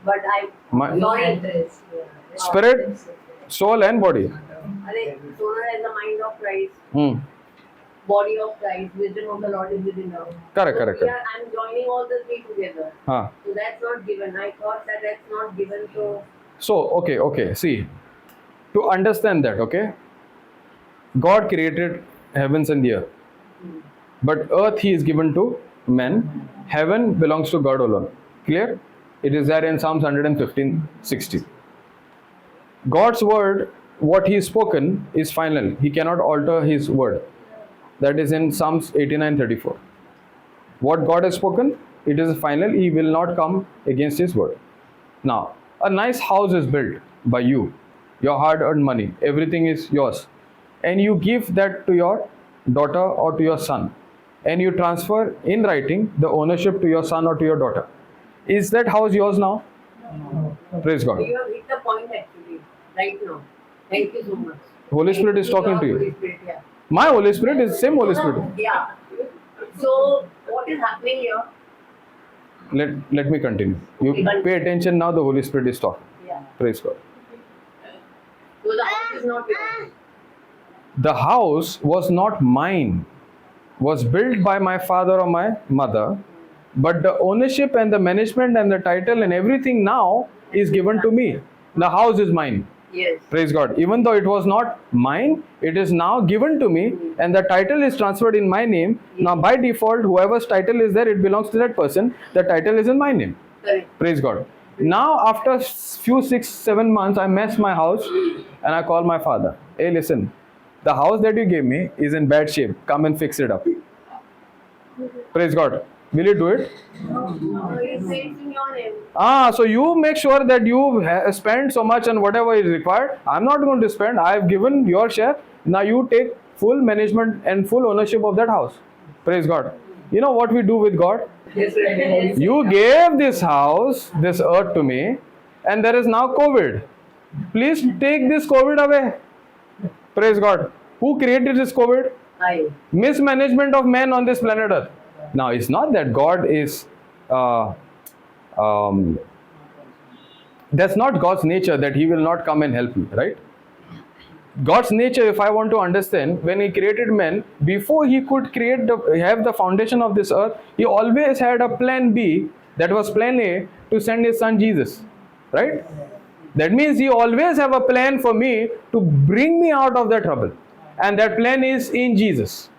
But your interest. Spirit, soul and body. Soul has the mind of Christ, body of Christ, wisdom of the Lord is within her. Correct. I'm joining all the three together. Huh. So that's not given. I thought that's not given. So, okay. See, to understand that, okay, God created heavens and the earth. But earth He is given to men. Heaven belongs to God alone. Clear? It is there in Psalms 115:60. God's word, what He has spoken, is final. He cannot alter His word. That is in Psalms 89:34. What God has spoken, it is final. He will not come against His word. Now, a nice house is built by you. Your hard-earned money. Everything is yours. And you give that to your daughter or to your son. and you transfer in writing the ownership to your son or to your daughter. Is that house yours now? Praise God. You have hit the point actually, right now. Thank you so much. Holy Spirit is talking to Holy you. Spirit, yeah. My Holy Spirit is same Holy Spirit. Yeah. So, what is happening here? Let me continue. You pay attention now, the Holy Spirit is talking. Yeah. Praise God. So, the house is not yours. The house was not mine, was built by my father or my mother, but the ownership and the management and the title and everything now is given to me. The house is mine. Yes. Praise God. Even though it was not mine, it is now given to me and the title is transferred in my name. Now by default, whoever's title is there, it belongs to that person. The title is in my name. Correct. Praise God. Now after few 6-7 months, I mess my house and I call my father. Hey, listen, the house that you gave me is in bad shape. Come and fix it up. Praise God. Will you do it? It says in your name. So you make sure that you spend so much on whatever is required. I'm not going to spend. I have given your share. Now you take full management and full ownership of that house. Praise God. You know what we do with God? Yes, right. You gave this house, this earth to me, and there is now COVID. Please take this COVID away. Praise God. Who created this COVID? I. Mismanagement of men on this planet Earth. Now, it's not that God is, that's not God's nature that He will not come and help you, right? God's nature, if I want to understand, when He created men, before He could have the foundation of this earth, He always had a plan B, that was plan A, to send His son Jesus, right? That means He always have a plan for me to bring me out of that trouble. And that plan is in Jesus.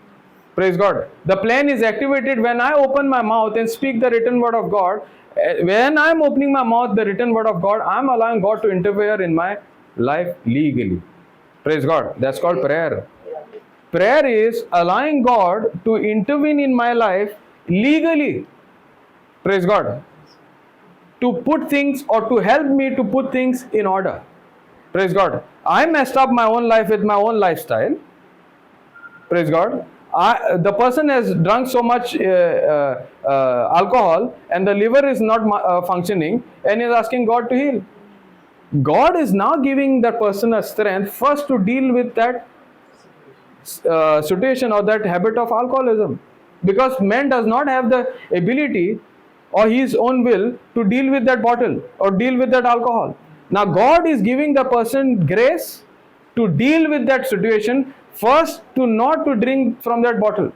Praise God. The plan is activated when I open my mouth and speak the written word of God. When I'm opening my mouth, the written word of God, I'm allowing God to interfere in my life legally. Praise God. That's called prayer. Prayer is allowing God to intervene in my life legally. Praise God. To put things or to help me to put things in order. Praise God. I messed up my own life with my own lifestyle. Praise God. The person has drunk so much alcohol and the liver is not functioning and is asking God to heal. God is now giving that person a strength first to deal with that situation or that habit of alcoholism. Because man does not have the ability or his own will to deal with that bottle or deal with that alcohol. Now God is giving the person grace to deal with that situation first, to not to drink from that bottle.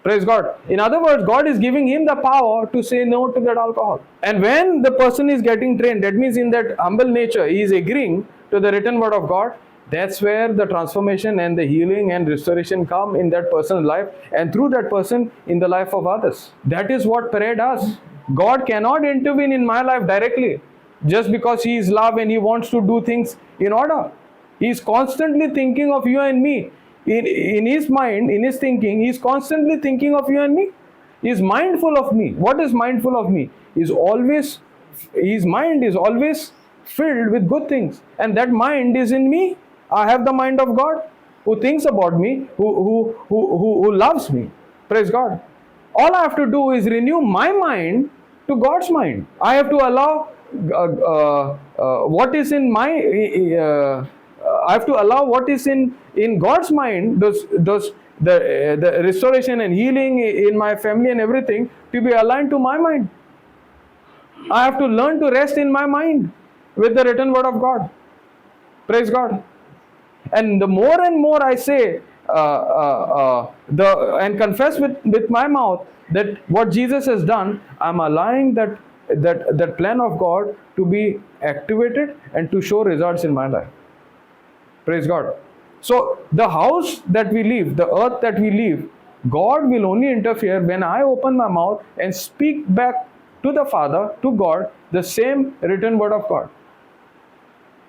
Praise God. In other words, God is giving him the power to say no to that alcohol. And when the person is getting trained, that means in that humble nature, he is agreeing to the written word of God. That's where the transformation and the healing and restoration come in that person's life and through that person in the life of others. That is what prayer does. God cannot intervene in my life directly just because He is love and He wants to do things in order. He is constantly thinking of you and me. In His mind, in His thinking, He is constantly thinking of you and me. He is mindful of me. What is mindful of me? His mind is always filled with good things. And that mind is in me. I have the mind of God who thinks about me, who loves me. Praise God. All I have to do is renew my mind to God's mind. I have to allow what is in my I have to allow what is in God's mind, the restoration and healing in my family and everything to be aligned to my mind. I have to learn to rest in my mind with the written word of God. Praise God. And the more and more I say and confess with my mouth that what Jesus has done, I'm allowing that plan of God to be activated and to show results in my life. Praise God. So the house that we live, the earth that we live, God will only interfere when I open my mouth and speak back to the Father, to God, the same written word of God.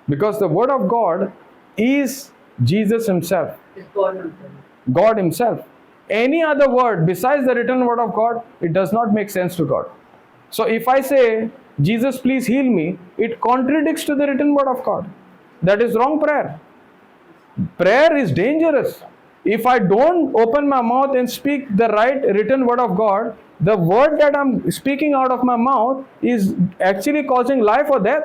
Because the word of God is Jesus Himself. It's God Himself. God Himself. Any other word besides the written word of God, it does not make sense to God. So if I say, Jesus, please heal me, it contradicts to the written word of God. That is wrong prayer. Prayer is dangerous. if I don't open my mouth and speak the right written word of God, the word that I'm speaking out of my mouth is actually causing life or death.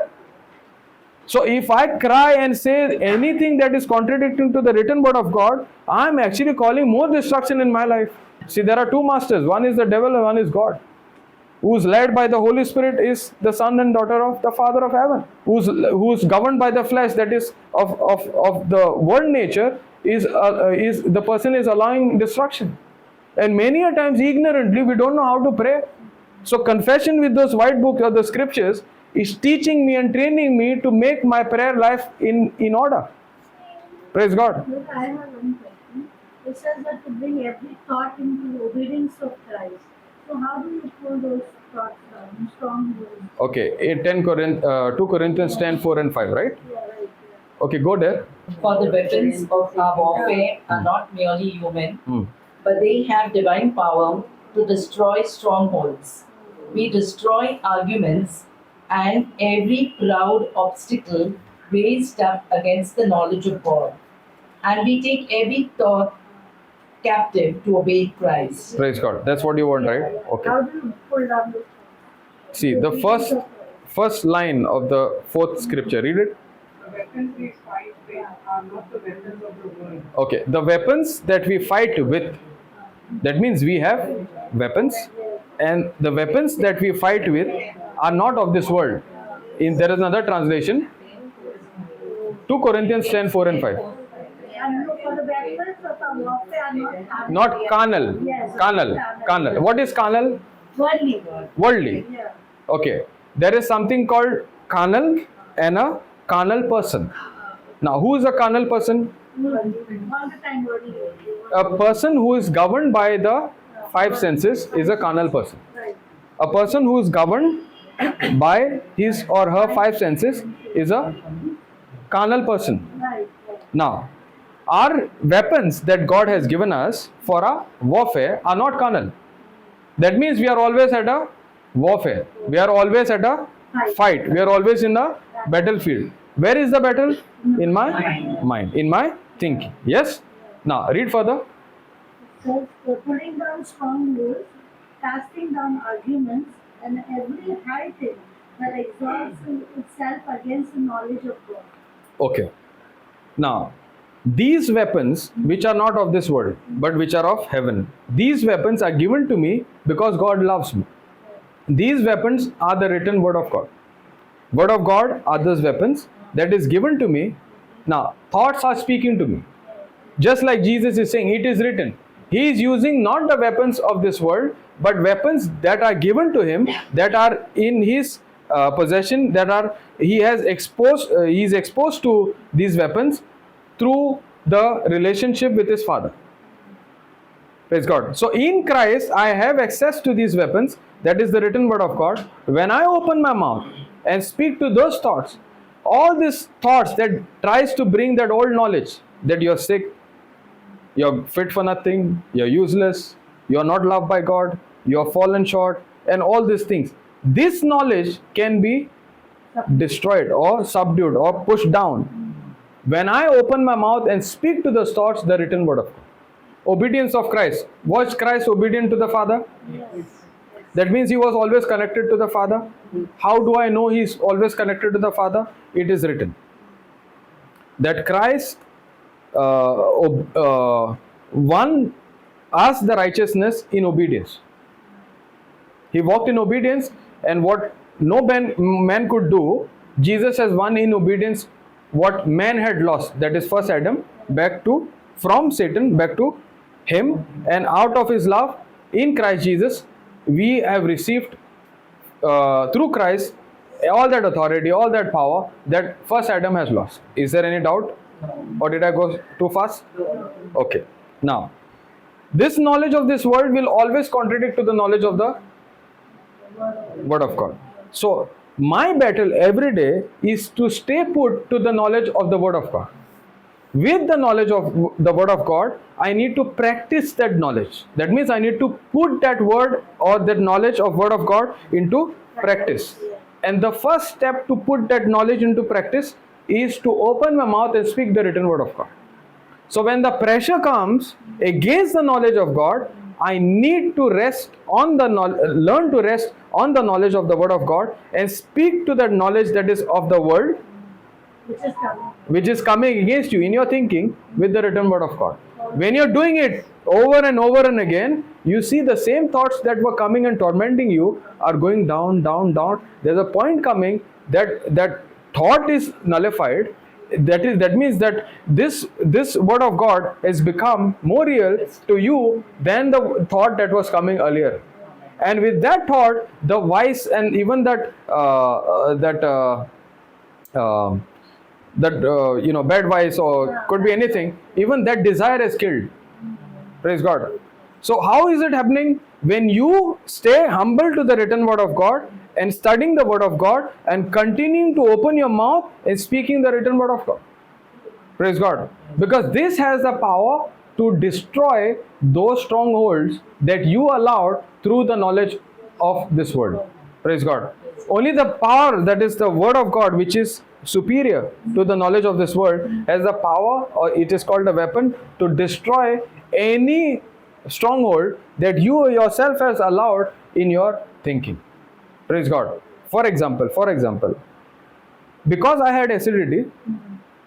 So if I cry and say anything that is contradicting to the written word of God, I'm actually calling more destruction in my life. See, there are two masters. One is the devil and one is God. Who's led by the Holy Spirit is the son and daughter of the Father of heaven. Who's governed by the flesh, that is of the world nature, is the person is allowing destruction. And many a times ignorantly we don't know how to pray. So confession with those white books or the scriptures is teaching me and training me to make my prayer life in order. Praise God. Look, I have one question. It says that to bring every thought into obedience of Christ. So how do you pull those thoughts down? Strongholds. Okay, 2 Corinthians 10, 4 and 5, right? Yeah, right. Okay, go there. For the weapons of our warfare are not merely human, but they have divine power to destroy strongholds. We destroy arguments and every proud obstacle raised up against the knowledge of God. And we take every thought captive to obey Christ. Praise God. That's what you want, right? Okay. How do you pull down those thoughts? See, the first line of the fourth scripture. Read it. The weapons we fight with are not the weapons of the world. Okay, the weapons that we fight with, that means we have weapons, and the weapons that we fight with are not of this world. There is another translation, 2 Corinthians 10, 4 and 5. And for the weapons of our warfare are not Not carnal. Yes. Carnal. What is carnal? worldly. Worldly. Yeah. Okay. There is something called carnal and a carnal person. Now, who is a carnal person? All the time worldly. A person who is governed by the five senses is a carnal person. Right. A person who is governed by his or her five senses is a carnal person. Right. Now, our weapons that God has given us for our warfare are not carnal. That means we are always at a warfare. We are always at a fight. We are always in the battlefield. Where is the battle? In my mind. In my thinking. Yes? Now, read further. So, pulling down strongholds, casting down arguments, and every high thing that exalts itself against the knowledge of God. Okay. Now, these weapons, which are not of this world, but which are of heaven, these weapons are given to me because God loves me. These weapons are the written word of God. Word of God are those weapons that is given to me. Now, thoughts are speaking to me. Just like Jesus is saying, it is written. He is using not the weapons of this world, but weapons that are given to him, that are in his possession, that are he is exposed to these weapons through the relationship with his Father. Praise God. So in Christ, I have access to these weapons. That is the written word of God. When I open my mouth and speak to those thoughts, all these thoughts that tries to bring that old knowledge that you're sick, you're fit for nothing, you're useless, you're not loved by God, you're fallen short, and all these things. This knowledge can be destroyed or subdued or pushed down when I open my mouth and speak to those thoughts the written word of God. Obedience of Christ. Was Christ obedient to the Father? Yes. That means he was always connected to the Father. How do I know he is always connected to the Father? It is written that Christ won us the righteousness in obedience. He walked in obedience, and what no man could do, Jesus has won in obedience what man had lost. That is first Adam, from Satan back to him, and out of his love in Christ Jesus, we have received through Christ all that authority, all that power that first Adam has lost. Is there any doubt? Or did I go too fast? Okay. Now, this knowledge of this world will always contradict to the knowledge of the Word of God. So, my battle every day is to stay put to the knowledge of the Word of God. With the knowledge of the Word of God, I need to practice that knowledge. That means I need to put that word or that knowledge of Word of God into practice. And the first step to put that knowledge into practice is to open my mouth and speak the written Word of God. So when the pressure comes against the knowledge of God, I need to rest on the learn to rest on the knowledge of the word of God and speak to that knowledge that is of the world, which is coming against you in your thinking, with the written word of God. When you're doing it over and over and again, you see the same thoughts that were coming and tormenting you are going down, down, down. There's a point coming that thought is nullified. That means that this word of God has become more real to you than the thought that was coming earlier. And with that thought, the vice and even that bad vice, or could be anything, even that desire is killed. Praise God. So how is it happening? When you stay humble to the written word of God and studying the word of God and continuing to open your mouth and speaking the written word of God. Praise God. Because this has the power to destroy those strongholds that you allowed through the knowledge of this word. Praise God. Only the power, that is the word of God, which is superior to the knowledge of this world, has the power, or it is called a weapon, to destroy any stronghold that you yourself has allowed in your thinking. Praise God. For example, because I had acidity,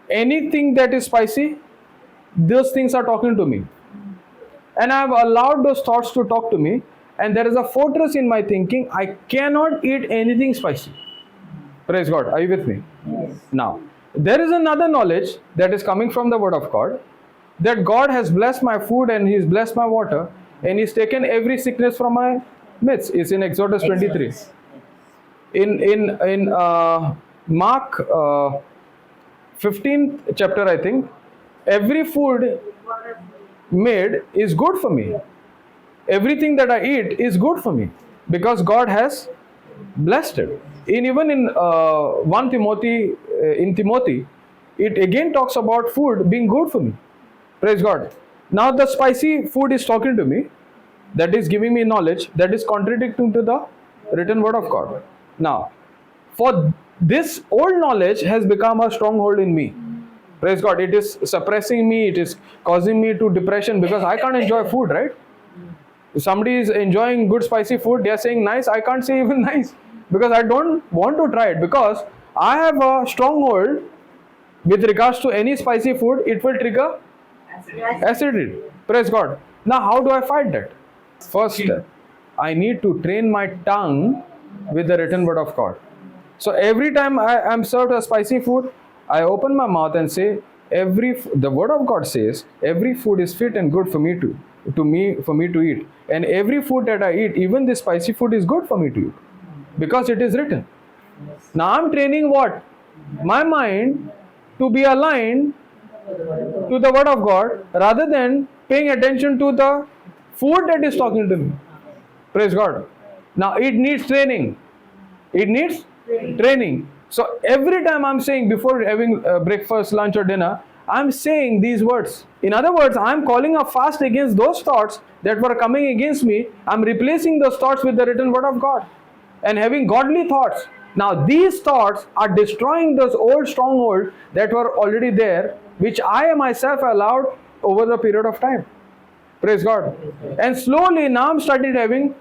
anything that is spicy, those things are talking to me, and I have allowed those thoughts to talk to me, and there is a fortress in my thinking. I cannot eat anything spicy. Praise God. Are you with me? Yes. Now, there is another knowledge that is coming from the word of God, that God has blessed my food and He's blessed my water, and He's taken every sickness from my midst. It's in Exodus 23. In Mark 15th chapter, I think, every food made is good for me. Everything that I eat is good for me because God has blessed it. Even in 1 Timothy, in Timothy, it again talks about food being good for me. Praise God. Now the spicy food is talking to me, that is giving me knowledge that is contradicting to the written word of God. Now, for this old knowledge has become a stronghold in me. Praise God. It is suppressing me. It is causing me to depression because I can't enjoy food, right? If somebody is enjoying good spicy food, they are saying nice. I can't say even nice because I don't want to try it, because I have a stronghold with regards to any spicy food. It will trigger acidity. Praise God. Now, how do I fight that? First, I need to train my tongue with the written word of God. So every time I am served a spicy food, I open my mouth and say, the word of God says, every food is fit and good for me to eat. And every food that I eat, even this spicy food, is good for me to eat, because it is written. Now I'm training what? My mind to be aligned to the word of God rather than paying attention to the food that is talking to me. Praise God. Now it needs training. It needs training. So every time I'm saying, before having breakfast, lunch or dinner, I'm saying these words. In other words, I'm calling a fast against those thoughts that were coming against me. I'm replacing those thoughts with the written word of God and having godly thoughts. Now these thoughts are destroying those old strongholds that were already there, which I myself allowed over the period of time. Praise God. And slowly now I'm started having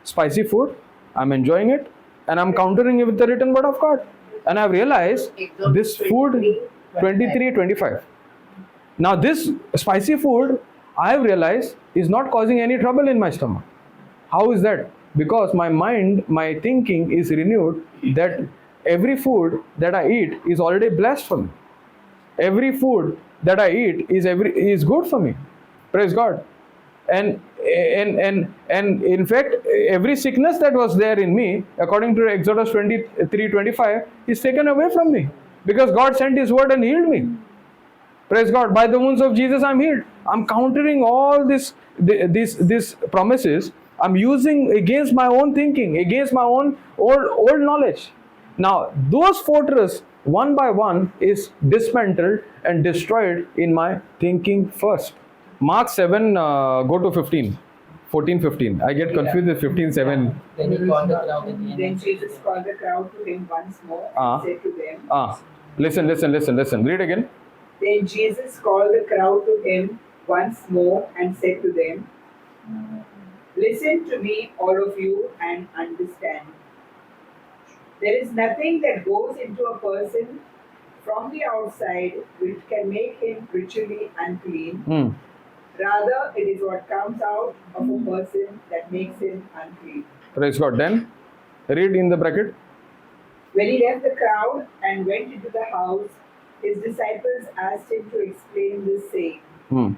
spicy food. I'm enjoying it and I'm countering it with the written word of God. And I've realized this food, 23, 25. Now this spicy food, I've realized, is not causing any trouble in my stomach. How is that? Because my mind, my thinking is renewed that every food that I eat is already blessed for me. Every food that I eat is good for me. Praise God. And in fact, every sickness that was there in me, according to Exodus 23:25, is taken away from me, because God sent His word and healed me. Praise God. By the wounds of Jesus, I'm healed. I'm countering all these promises. I'm using against my own thinking, against my own old knowledge. Now, those fortresses, one by one, is dismantled and destroyed in my thinking first. Mark 7, go to 15. 14, 15. I get confused with 15, 7. Then he called the crowd again. Then Jesus called the crowd to him once more and said to them, Listen. Read again. Then Jesus called the crowd to him once more and said to them, "Listen to me, all of you, and understand. There is nothing that goes into a person from the outside which can make him ritually unclean. Hmm. Rather, it is what comes out of a person that makes him unclean." Praise God. Then read in the bracket. When he left the crowd and went into the house, his disciples asked him to explain this, saying, Hmm.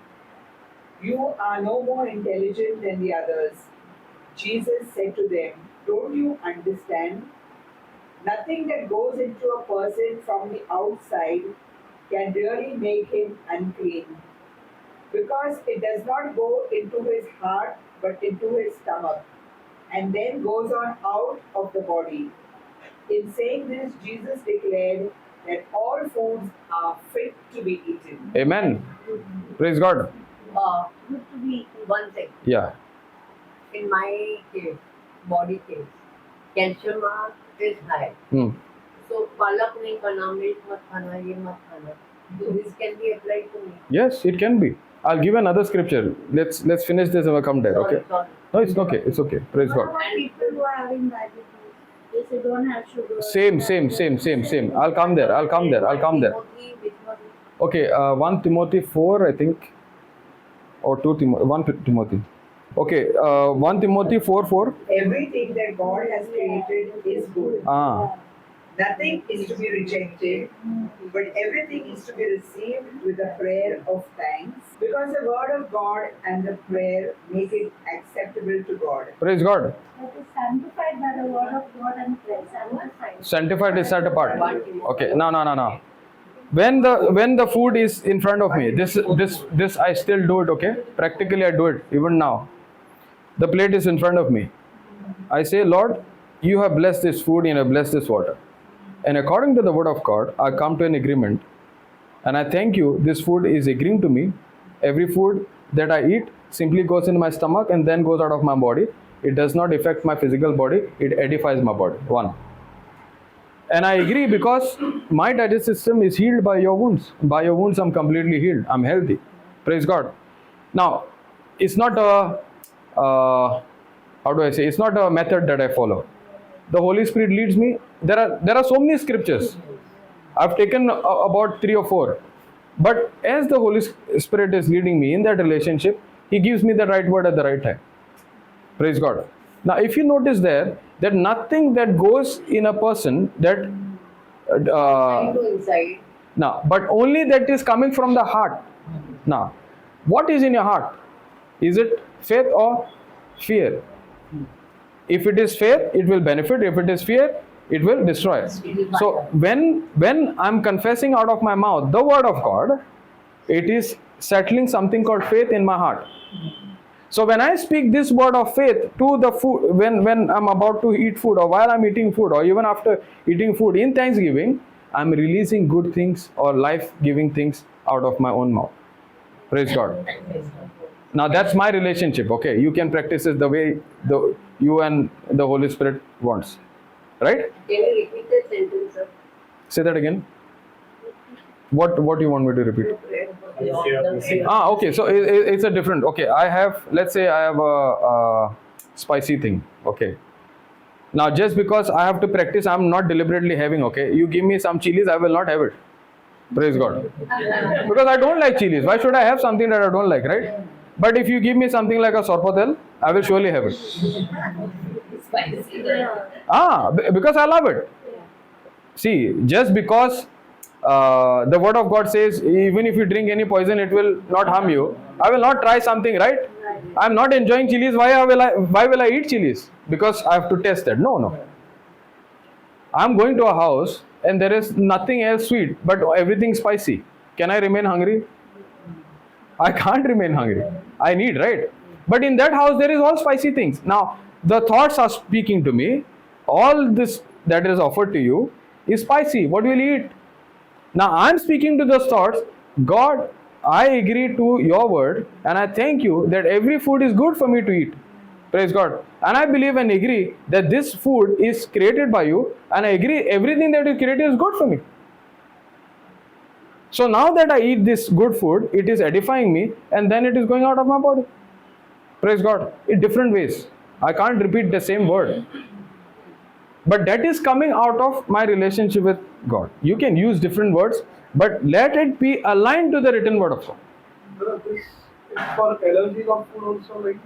"You are no more intelligent than the others." Jesus said to them, "Don't you understand? Nothing that goes into a person from the outside can really make him unclean, because it does not go into his heart but into his stomach, and then goes on out of the body." In saying this, Jesus declared that all foods are fit to be eaten. Amen. Praise God. Good to be One thing, Yeah. in my case, body case, calcium is high. Hmm. So palak nahi khana, milk mat khana, ye mat khana. So this can be applied to me. Yes, it can be. I'll give another scripture. Let's finish this and we'll come there. Okay. Sorry. No, it's okay. It's okay. Praise What God. about people who are having diabetes? They say don't have sugar. Same. I'll come there. Timothy, which was Okay, 1 Timothy 4, I think, or 1 Timothy. Okay, 1 Timothy 4:4. Everything that God has created is good. Ah, Nothing is to be rejected, but everything is to be received with a prayer of thanks, because the word of God and the prayer make it acceptable to God. praise God. That is sanctified by the word of God and prayer. Sanctified. Sanctified is set apart. Okay, no. When the food is in front of me, this I still do it. Okay, practically I do it even now. The plate is in front of me. I say, Lord, you have blessed this food and you have blessed this water. And according to the word of God, I come to an agreement. And I thank you, this food is agreeing to me. Every food that I eat simply goes in my stomach and then goes out of my body. It does not affect my physical body, it edifies my body. One. And I agree because my digestive system is healed by your wounds. By your wounds, I'm completely healed. I'm healthy. Praise God. Now, it's not a, how do I say, it's not a method that I follow. The Holy Spirit leads me. There are so many scriptures. I've taken about 3 or 4. But as the Holy Spirit is leading me in that relationship, He gives me the right word at the right time. Praise God. Now, if you notice there, that nothing that goes in a person that into inside. now, but only that is coming from the heart. Now, what is in your heart? Is it faith or fear? If it is faith, it will benefit. If it is fear, it will destroy. So when I'm confessing out of my mouth the word of God, it is settling something called faith in my heart. So when I speak this word of faith to the food, when I'm about to eat food, or while I'm eating food, or even after eating food in Thanksgiving, I'm releasing good things or life-giving things out of my own mouth. Praise God. Now that's my relationship. Okay, you can practice it the way you and the Holy Spirit wants. Right? Can you repeat that sentence, sir? Say that again. What do you want me to repeat? Okay, so it's a different. Okay, let's say I have a spicy thing. Okay. Now just because I have to practice, I'm not deliberately having. Okay, you give me some chilies, I will not have it. Praise God. Because I don't like chilies. Why should I have something that I don't like, right? But if you give me something like a sorpotel, I will surely have it. Because I love it. See, just because the word of God says, even if you drink any poison, it will not harm you. I will not try something, right? I'm not enjoying chilies. Why will I eat chilies? Because I have to test that. No. I'm going to a house and there is nothing else sweet, but everything spicy. Can I remain hungry? I can't remain hungry. I need, right? But in that house, there is all spicy things. Now, the thoughts are speaking to me. All this that is offered to you is spicy. What will you eat? Now, I'm speaking to those thoughts. God, I agree to your word and I thank you that every food is good for me to eat. Praise God. And I believe and agree that this food is created by you, and I agree everything that you created is good for me. So now that I eat this good food, it is edifying me, and then it is going out of my body. Praise God. In different ways. I can't repeat the same word. But that is coming out of my relationship with God. You can use different words, but let it be aligned to the written word of God. This is for allergies of food also, like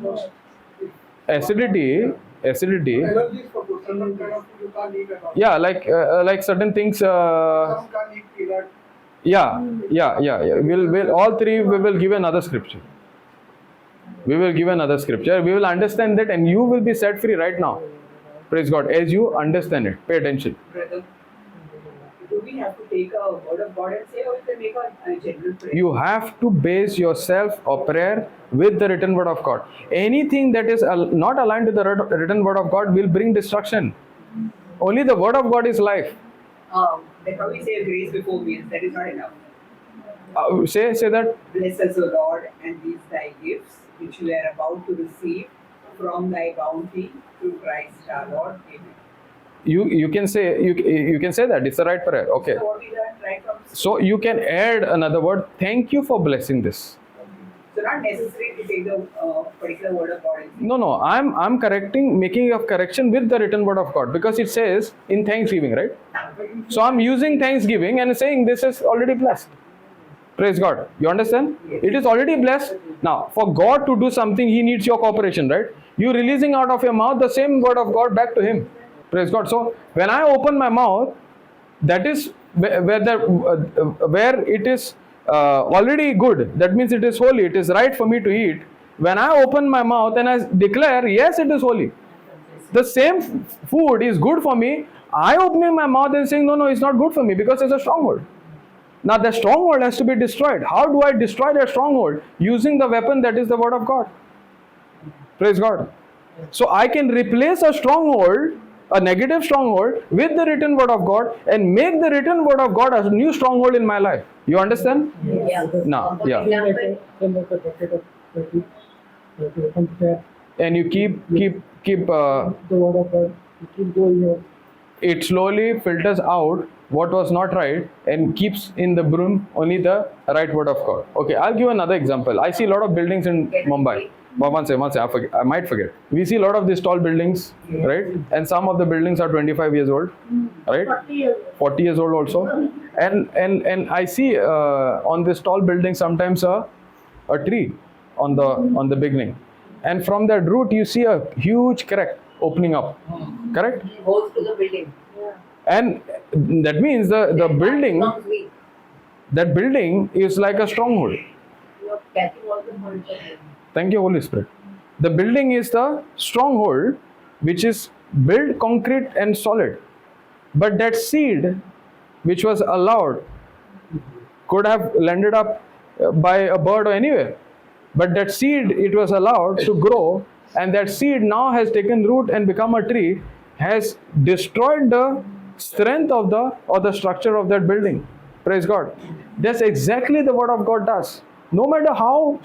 Acidity. allergies for food. Certain kind of food you can't eat at all. Yeah, like certain things. Some can't eat peanut. Yeah. We'll all three. We will give another scripture. We will give another scripture. We will understand that, and you will be set free right now. Praise God. As you understand it, pay attention. Brother, do we have to take a word of God and say, or we can make a general prayer? You have to base yourself or prayer with the written word of God. Anything that is not aligned to the written word of God will bring destruction. Only the word of God is life. Like how we say grace before meals, that is not enough. Say that. Bless us, O Lord, and these thy gifts, which we are about to receive from thy bounty through Christ our Lord. Amen. You can say you can say that. It's the right prayer. Okay. So what we learned right from So you can add another word. Thank you for blessing this. so not necessary to take the particular word of God and say, No. I'm correcting, making a correction with the written word of God, because it says in thanksgiving, right? So I'm using thanksgiving and saying this is already blessed. Praise God. You understand? It is already blessed. Now, for God to do something, He needs your cooperation, right? You releasing out of your mouth the same word of God back to Him. Praise God. So when I open my mouth, that is where it is already good. That means it is holy. It is right for me to eat. When I open my mouth and I declare, yes, it is holy. The same food is good for me. I opening my mouth and saying, no, it's not good for me, because it's a stronghold. Now the stronghold has to be destroyed. How do I destroy that stronghold? Using the weapon that is the word of God. Praise God. So I can replace a stronghold, a negative stronghold, with the written word of God, and make the written word of God a new stronghold in my life. You understand? Yeah. Now, yeah. And you keep The word of God, you keep going. it slowly filters out what was not right and keeps in the broom only the right word of God. Okay, I'll give another example. I see a lot of buildings in Mumbai. But one second, I might forget. We see a lot of these tall buildings, right? And some of the buildings are 25 years old, right? 40 years old also. And I see on this tall building sometimes a tree on the beginning. And from that root you see a huge crack opening up. Correct? Goes to the building. And that means the building, Becomes weak. that building is like a stronghold. You are catching all the points. Thank you, Holy Spirit. The building is the stronghold, which is built concrete and solid. But that seed which was allowed could have landed up by a bird or anywhere. But that seed, it was allowed to grow, and that seed now has taken root and become a tree, has destroyed the strength of the structure of that building. Praise God. That's exactly the word of God does. No matter how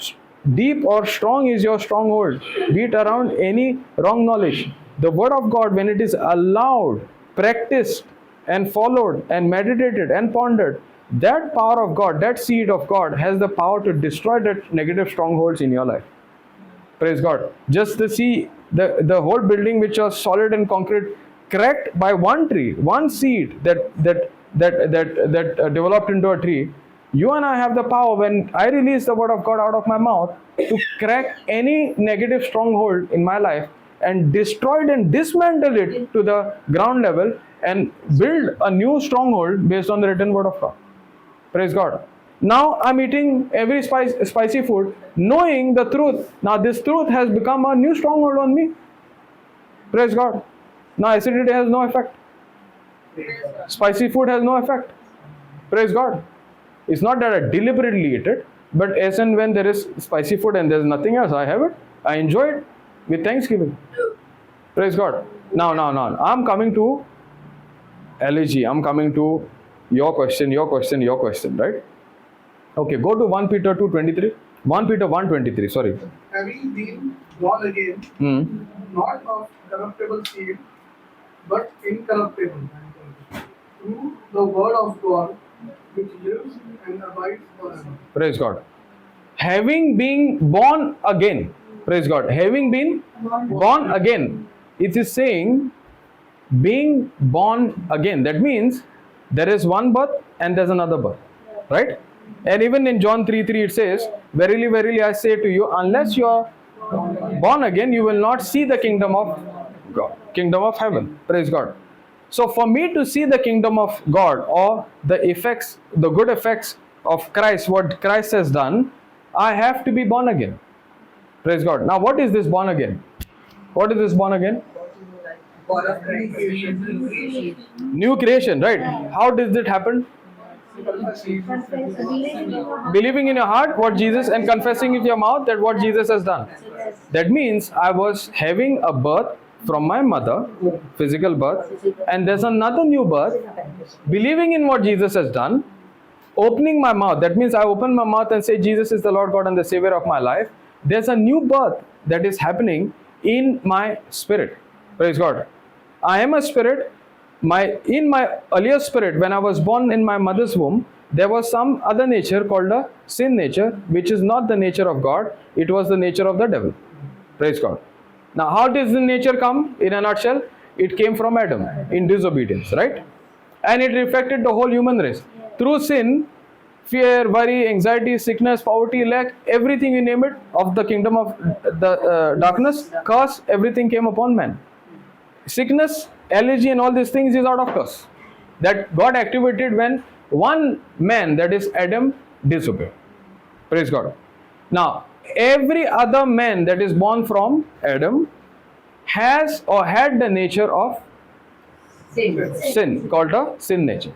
deep or strong is your stronghold, be it around any wrong knowledge, the word of God, when it is allowed, practiced and followed and meditated and pondered, that power of God, that seed of God has the power to destroy that negative strongholds in your life. Praise God. Just to see the whole building, which was solid and concrete, cracked by one tree, one seed that developed into a tree. You and I have the power, when I release the word of God out of my mouth, to crack any negative stronghold in my life and destroy it and dismantle it to the ground level and build a new stronghold based on the written word of God. Praise God. Now I'm eating every spicy food, knowing the truth. Now this truth has become a new stronghold on me. Praise God. Now acidity has no effect. Spicy food has no effect. Praise God. It's not that I deliberately eat it, but as and when there is spicy food and there's nothing else, I have it. I enjoy it with thanksgiving. Praise God. Now. I'm coming to allergy. I'm coming to your question, right? Okay, go to 1 Peter 2:23. 1 Peter 1:23, sorry. Having been born again, not of corruptible seed, but incorruptible, through the word of God, which lives and abides forever. Praise God. Having been born again. Praise God. Having been born again. It is saying being born again. That means there is one birth and there's another birth. Right? And even in John 3:3 it says, verily, verily, I say to you, unless you are born again, you will not see the kingdom of God, kingdom of heaven. Praise God. So for me to see the kingdom of God, or the effects, the good effects of Christ, what Christ has done, I have to be born again. Praise God. Now what is this born again? What is this born again? God of Christ, new creation. New creation, right? How does it happen? Believing in your heart what Jesus, and confessing with your mouth that what Jesus has done. That means I was having a birth from my mother, physical birth, and there's another new birth, believing in what Jesus has done, opening my mouth. That means I open my mouth and say Jesus is the Lord God and the Savior of my life. There's a new birth that is happening in my spirit. Praise God. I am a spirit. In my earlier spirit, when I was born in my mother's womb, there was some other nature called a sin nature, which is not the nature of God. It was the nature of the devil. Praise God. Now, how does the nature come? In a nutshell, it came from Adam in disobedience, right? And it affected the whole human race. Through sin, fear, worry, anxiety, sickness, poverty, lack, everything you name it, of the kingdom of the darkness, curse, everything came upon man. Sickness, allergy and all these things is out of curse. That God activated when one man, that is Adam, disobeyed. Praise God. Now, every other man that is born from Adam has or had the nature of sin, called a sin nature.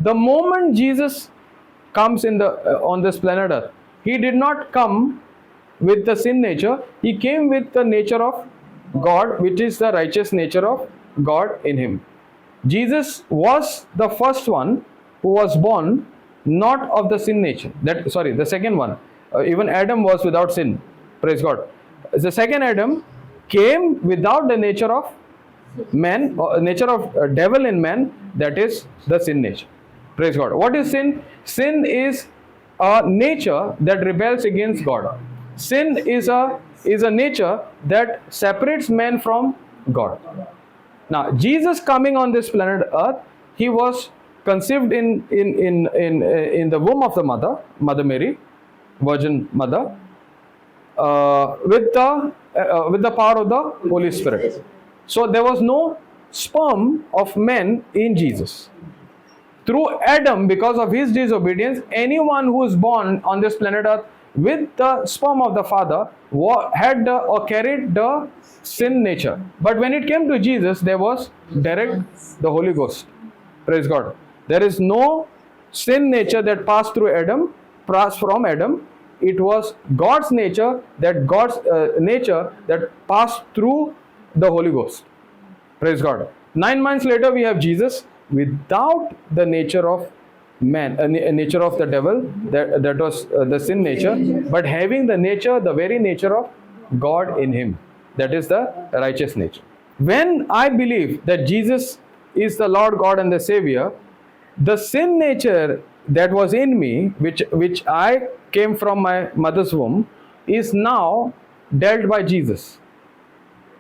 The moment Jesus comes in on this planet Earth, he did not come with the sin nature. He came with the nature of God, which is the righteous nature of God in him. Jesus was the first one who was born not of the sin nature. The second one. Even Adam was without sin. Praise God. The second Adam came without the nature of man, or nature of devil in man, that is the sin nature. Praise God. What is sin? Sin is a nature that rebels against God. Sin is a nature that separates man from God. Now, Jesus coming on this planet Earth, he was conceived in the womb of the Mother Mary, Virgin Mother, with the power of the Holy Spirit. So there was no sperm of man in Jesus. Through Adam, because of his disobedience, anyone who is born on this planet Earth with the sperm of the Father had or carried the sin nature. But when it came to Jesus, there was direct the Holy Ghost. Praise God. There is no sin nature that passed through Adam, passed from Adam. It was God's nature that passed through the Holy Ghost. Praise God. 9 months later, we have Jesus without the nature of man, nature of the devil, that was the sin nature, but having the very nature of God in him, that is the righteous nature. When I believe that Jesus is the Lord God and the Savior, the sin nature that was in me, which I came from my mother's womb, is now dealt by Jesus.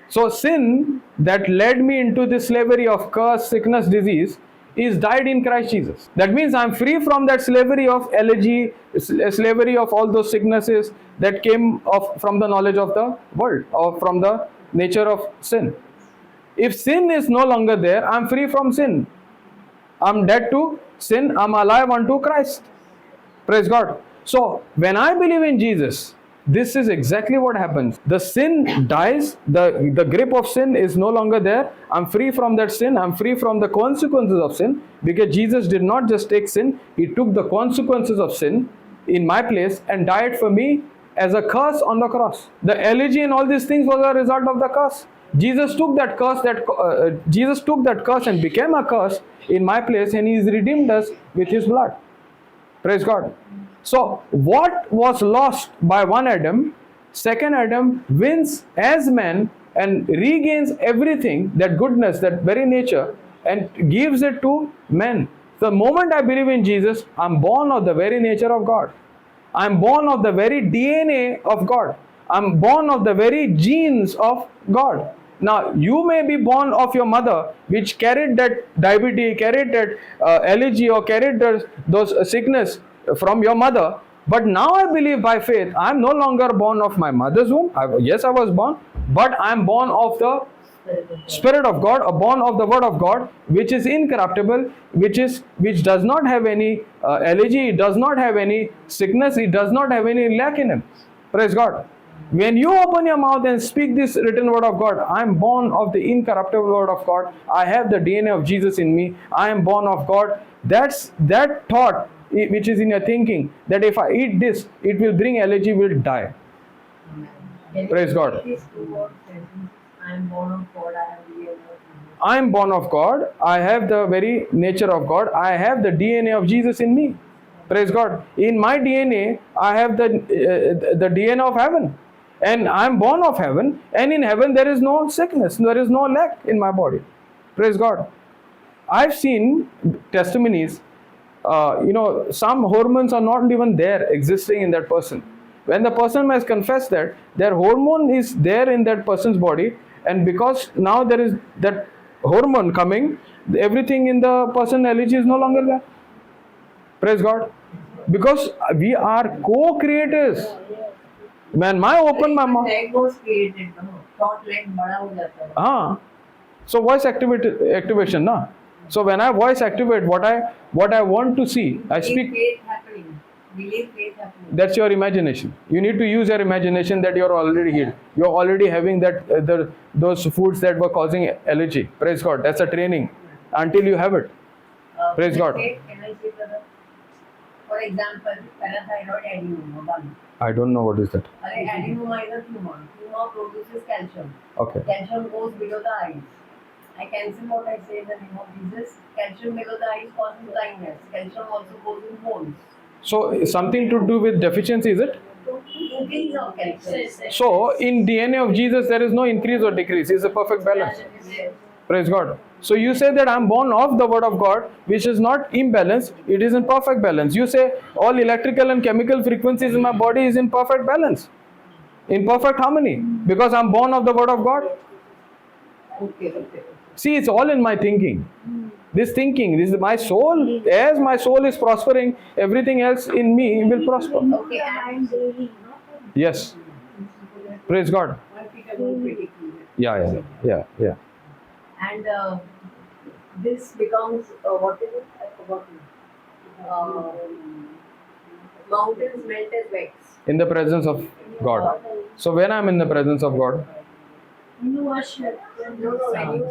So sin that led me into the slavery of curse, sickness, disease is died in Christ Jesus. That means I am free from that slavery of allergy, slavery of all those sicknesses that came from the knowledge of the world, or from the nature of sin. If sin is no longer there, I am free from sin. I am dead to sin, I am alive unto Christ. Praise God. So when I believe in Jesus, this is exactly what happens. The sin dies, the grip of sin is no longer there. I'm free from that sin, I'm free from the consequences of sin, because Jesus did not just take sin, he took the consequences of sin in my place and died for me as a curse on the cross. The allergy and all these things was a result of the curse. Jesus took that curse and became a curse in my place, and he's redeemed us with his blood. Praise God. So what was lost by one Adam, second Adam wins as man and regains everything, that goodness, that very nature, and gives it to man. The moment I believe in Jesus, I'm born of the very nature of God. I'm born of the very DNA of God. I'm born of the very genes of God. Now, you may be born of your mother, which carried that diabetes, carried that allergy, or carried those sickness from your mother. But now I believe by faith, I'm no longer born of my mother's womb. Yes, I was born, but I'm born of the Spirit of God, or born of the Word of God, which is incorruptible, which does not have any allergy, it does not have any sickness, it does not have any lack in him. Praise God. When you open your mouth and speak this written Word of God, I am born of the incorruptible Word of God. I have the DNA of Jesus in me. I am born of God. That's that thought which is in your thinking, that if I eat this, it will bring allergy, will die. Praise God. I am born of God, I have DNA. I am born of God. I have the very nature of God. I have the DNA of Jesus in me. Praise God. In my DNA, I have the DNA of heaven. And I am born of heaven. And in heaven, there is no sickness. There is no lack in my body. Praise God. I've seen testimonies, some hormones are not even there existing in that person. When the person has confessed that their hormone is there in that person's body, and because now there is that hormone coming, everything in the person allergy is no longer there. Praise God. Because we are co-creators. When I open my mouth. Leg was created, no? Thought leg bada ho jata hai. So voice activation, na. So when I voice activate what I want to see, I speak. Faith happening. Believe faith happening. That's your imagination. You need to use your imagination that you're already healed. You're already having that those foods that were causing allergy. Praise God. That's a training until you have it. Praise God. Can I say, brother? For example, parathyroid adenoma. One. I don't know what is that. Adenoma is a tumor. Tumor produces calcium. Okay. Calcium goes below the eyes. I cancel what I say in the name of Jesus. Calcium below the eyes causes blindness. Calcium also goes in bones. So something to do with deficiency, is it? Increase of calcium. So in DNA of Jesus, there is no increase or decrease. It's a perfect balance. Praise God. So you say that I'm born of the Word of God, which is not imbalanced, it is in perfect balance. You say all electrical and chemical frequencies in my body is in perfect balance, in perfect harmony, because I'm born of the Word of God. Okay. See, it's all in my thinking. This thinking, this is my soul. As my soul is prospering, everything else in me will prosper. Okay, and Yes. Praise God. Yeah. And this becomes what is it? I forgot. Mountains melt as wax. In the presence of God. So when I'm in the presence of God, You worship. No, when you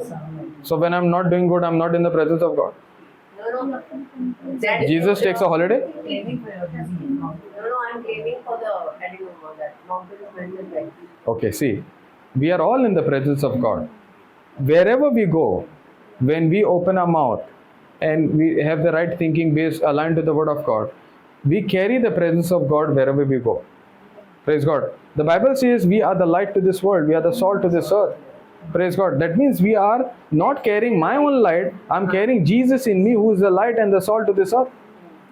so when I'm not doing good, I'm not in the presence of God. no. That is Jesus takes a holiday. claiming for your disease. No, I'm claiming for the adenoma that mountains melt as wax. Okay, see, we are all in the presence of God. Wherever we go, when we open our mouth and we have the right thinking based aligned to the Word of God, we carry the presence of God wherever we go. Praise God. The Bible says we are the light to this world, we are the salt to this earth. Praise God. That means we are not carrying my own light, I'm carrying Jesus in me, who is the light and the salt to this earth.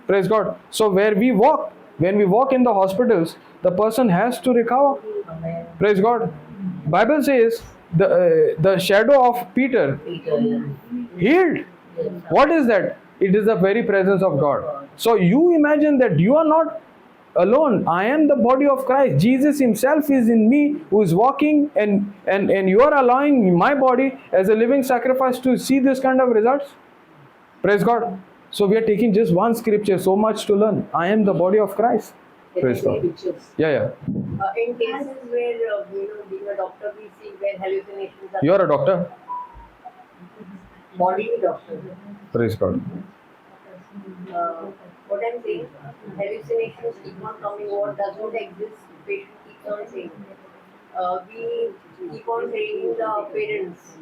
Praise God. So where we walk, when we walk in the hospitals, the person has to recover. Praise God. Bible says the shadow of Peter healed. What is that? It is the very presence of God. So you imagine that you are not alone. I am the body of Christ. Jesus himself is in me, who is walking, and you are allowing my body as a living sacrifice to see this kind of results. Praise God. So we are taking just one scripture, so much to learn. I am the body of Christ. Praise God. Yeah. In cases where being a doctor, we see where hallucinations are. You are a doctor. Bodily doctor. Praise God. What I'm saying, hallucinations keep on coming. What doesn't exist, patient keeps on saying. We keep on training the parents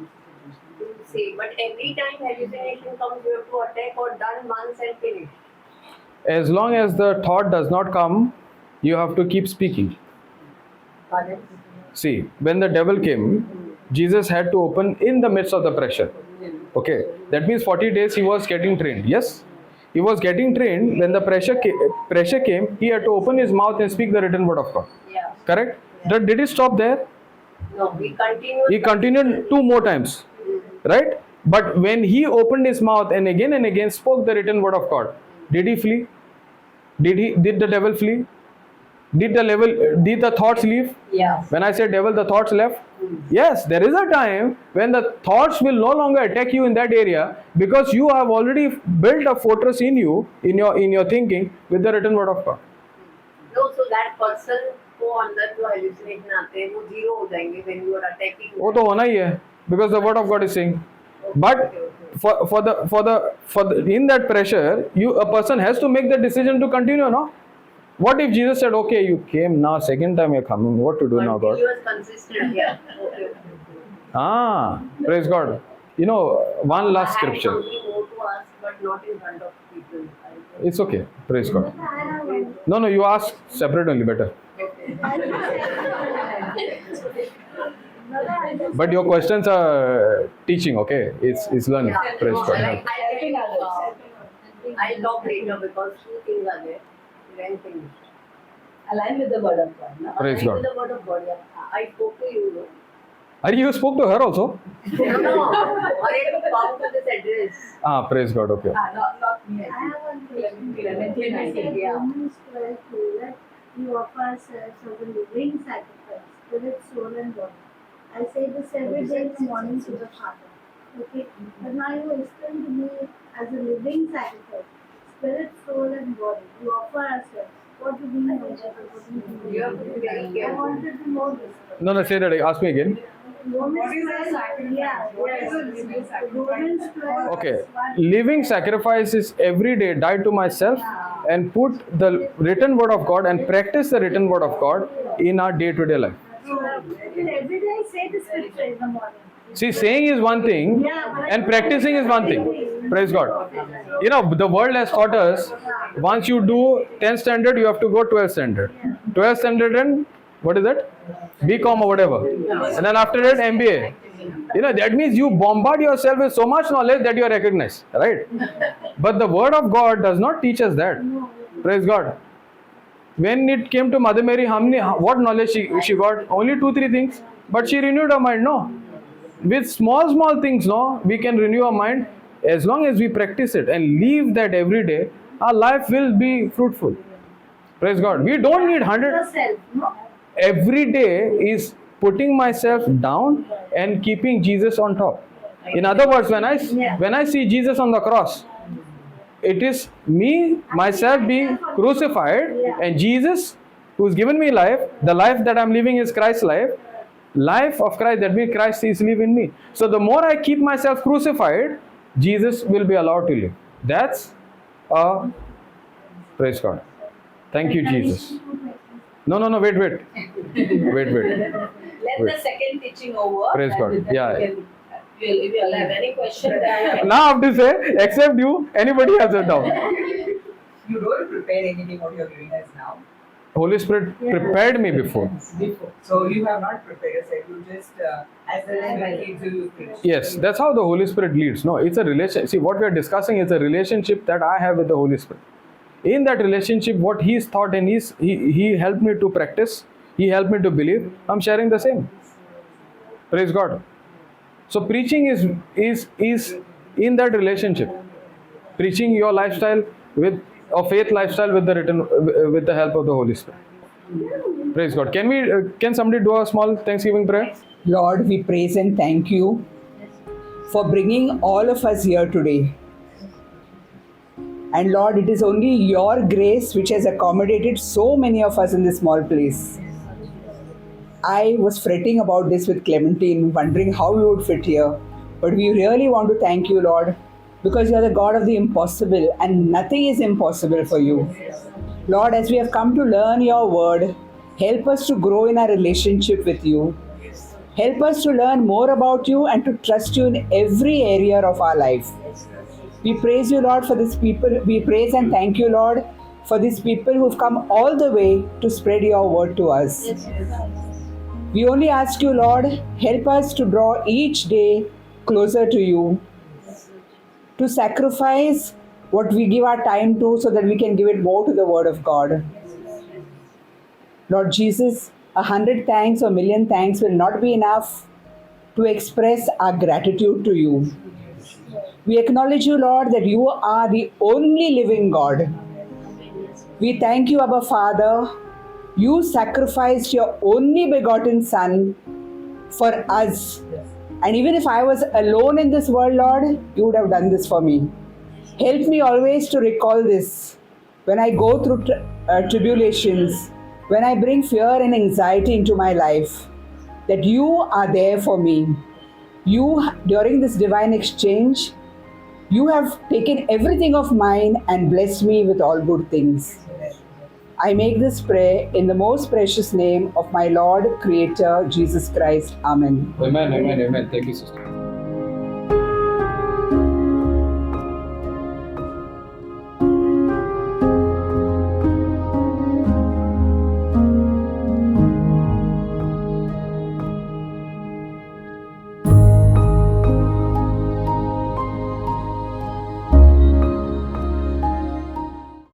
to say, but every time hallucination comes, you have to attack or done once and finish. As long as the thought does not come, you have to keep speaking. Pardon? See, when the devil came, Jesus had to open in the midst of the pressure. Okay, that means 40 days he was getting trained. Yes? He was getting trained. When the pressure came, he had to open his mouth and speak the written word of God. Yeah. Correct? Did he stop there? No, we continue. He continued 2 more times. Right? But when he opened his mouth and again spoke the written word of God, did he flee? Did the devil flee? Did the thoughts leave? Yeah. When I say devil, the thoughts left? Yes, there is a time when the thoughts will no longer attack you in that area, because you have already built a fortress in you, in your thinking, with the written word of God. No, so that person को अंदर जो hallucination आते हैं वो zero हो जाएंगे when you are attacking. वो तो होना ही है, because the word of God is saying. But for the in that pressure, a person has to make the decision to continue, no? What if Jesus said, okay, you came now, second time you're coming, what to do now, God? Continuous, consistent, yeah. Ah, praise God. You know, one last scripture. I have something more to ask, but not in front of people. It's okay, praise God. No, you ask separate only, better. But your questions are teaching, okay? It's learning, praise God. I'll talk later because two things are there. Align with the word of God. No? Praise God. With the word of God, yeah. I spoke to you, no? Are you spoke to her also? No. Or it come to this address. Ah, praise God, okay. Not me. I have one question. Yeah. Romans 12 that you offer us as a living sacrifice, spirit, soul, and body. I say this every day in the morning to the Father. Okay, but now you explain to me as a living sacrifice, spirit, soul, and body. You offer ourselves. What do you mean by that? You have to be very I careful. wanted to know this. No, say that. Ask me again. Romans is a 12, sacrifice? yeah, What is a living sacrifice? Romans 12. Okay. Living sacrifice is every day die to myself and put the written word of God and practice the written word of God in our day-to-day life. Every day I say the scripture in the morning. See, saying is one thing and practicing is one thing. Praise God. You know, the world has taught us, once you do 10 standard, you have to go 12 standard. 12 standard and what is that? BCom or whatever. And then after that, MBA. You know, that means you bombard yourself with so much knowledge that you are recognized, right? But the word of God does not teach us that. Praise God. When it came to Mother Mary, what knowledge she got? Only 2-3 things. But she renewed her mind, no? With small things, no? We can renew our mind as long as we practice it and live that every day. Our life will be fruitful. Praise God. We don't need 100. Yourself, no? Every day is putting myself down and keeping Jesus on top. In other words, when I see Jesus on the cross, it is me, myself being crucified, and Jesus, who's given me life, the life that I'm living is Christ's life of Christ, that means Christ is living in me. So the more I keep myself crucified, Jesus will be allowed to live. That's praise God. Thank you, Jesus. No, wait. Let the second teaching over. Praise God. Yeah. If you'll have any question, then Now I have to say, except you, anybody has it now. You don't prepare anything what you're giving us now. Holy Spirit prepared me before. So you have not prepared yourself. You just, as the Spirit leads you preach. Yes, that's how the Holy Spirit leads. No, it's a relation. See, what we are discussing is a relationship that I have with the Holy Spirit. In that relationship, what He's taught and He helped me to practice, He helped me to believe, I'm sharing the same. Praise God. So preaching is in that relationship. Preaching your lifestyle with a faith lifestyle with the help of the Holy Spirit. Praise God. Can somebody do a small Thanksgiving prayer? Lord, we praise and thank you for bringing all of us here today. And Lord, it is only your grace which has accommodated so many of us in this small place. I was fretting about this with Clementine, wondering how we would fit here. But we really want to thank you, Lord, because you are the God of the impossible and nothing is impossible for you. Lord, as we have come to learn your word, help us to grow in our relationship with you. Help us to learn more about you and to trust you in every area of our life. We praise you, Lord, for these people. We praise and thank you, Lord, for these people who've come all the way to spread your word to us. We only ask you, Lord, help us to draw each day closer to you, to sacrifice what we give our time to, so that we can give it more to the Word of God. Lord Jesus, 100 thanks or a million thanks will not be enough to express our gratitude to you. We acknowledge you, Lord, that you are the only living God. We thank you, Abba Father. You sacrificed your only begotten Son for us. And even if I was alone in this world, Lord, you would have done this for me. Help me always to recall this when I go through tribulations, when I bring fear and anxiety into my life, that you are there for me. You, during this divine exchange, you have taken everything of mine and blessed me with all good things. I make this prayer in the most precious name of my Lord, Creator, Jesus Christ. Amen. Amen, amen, amen. Thank you, sister.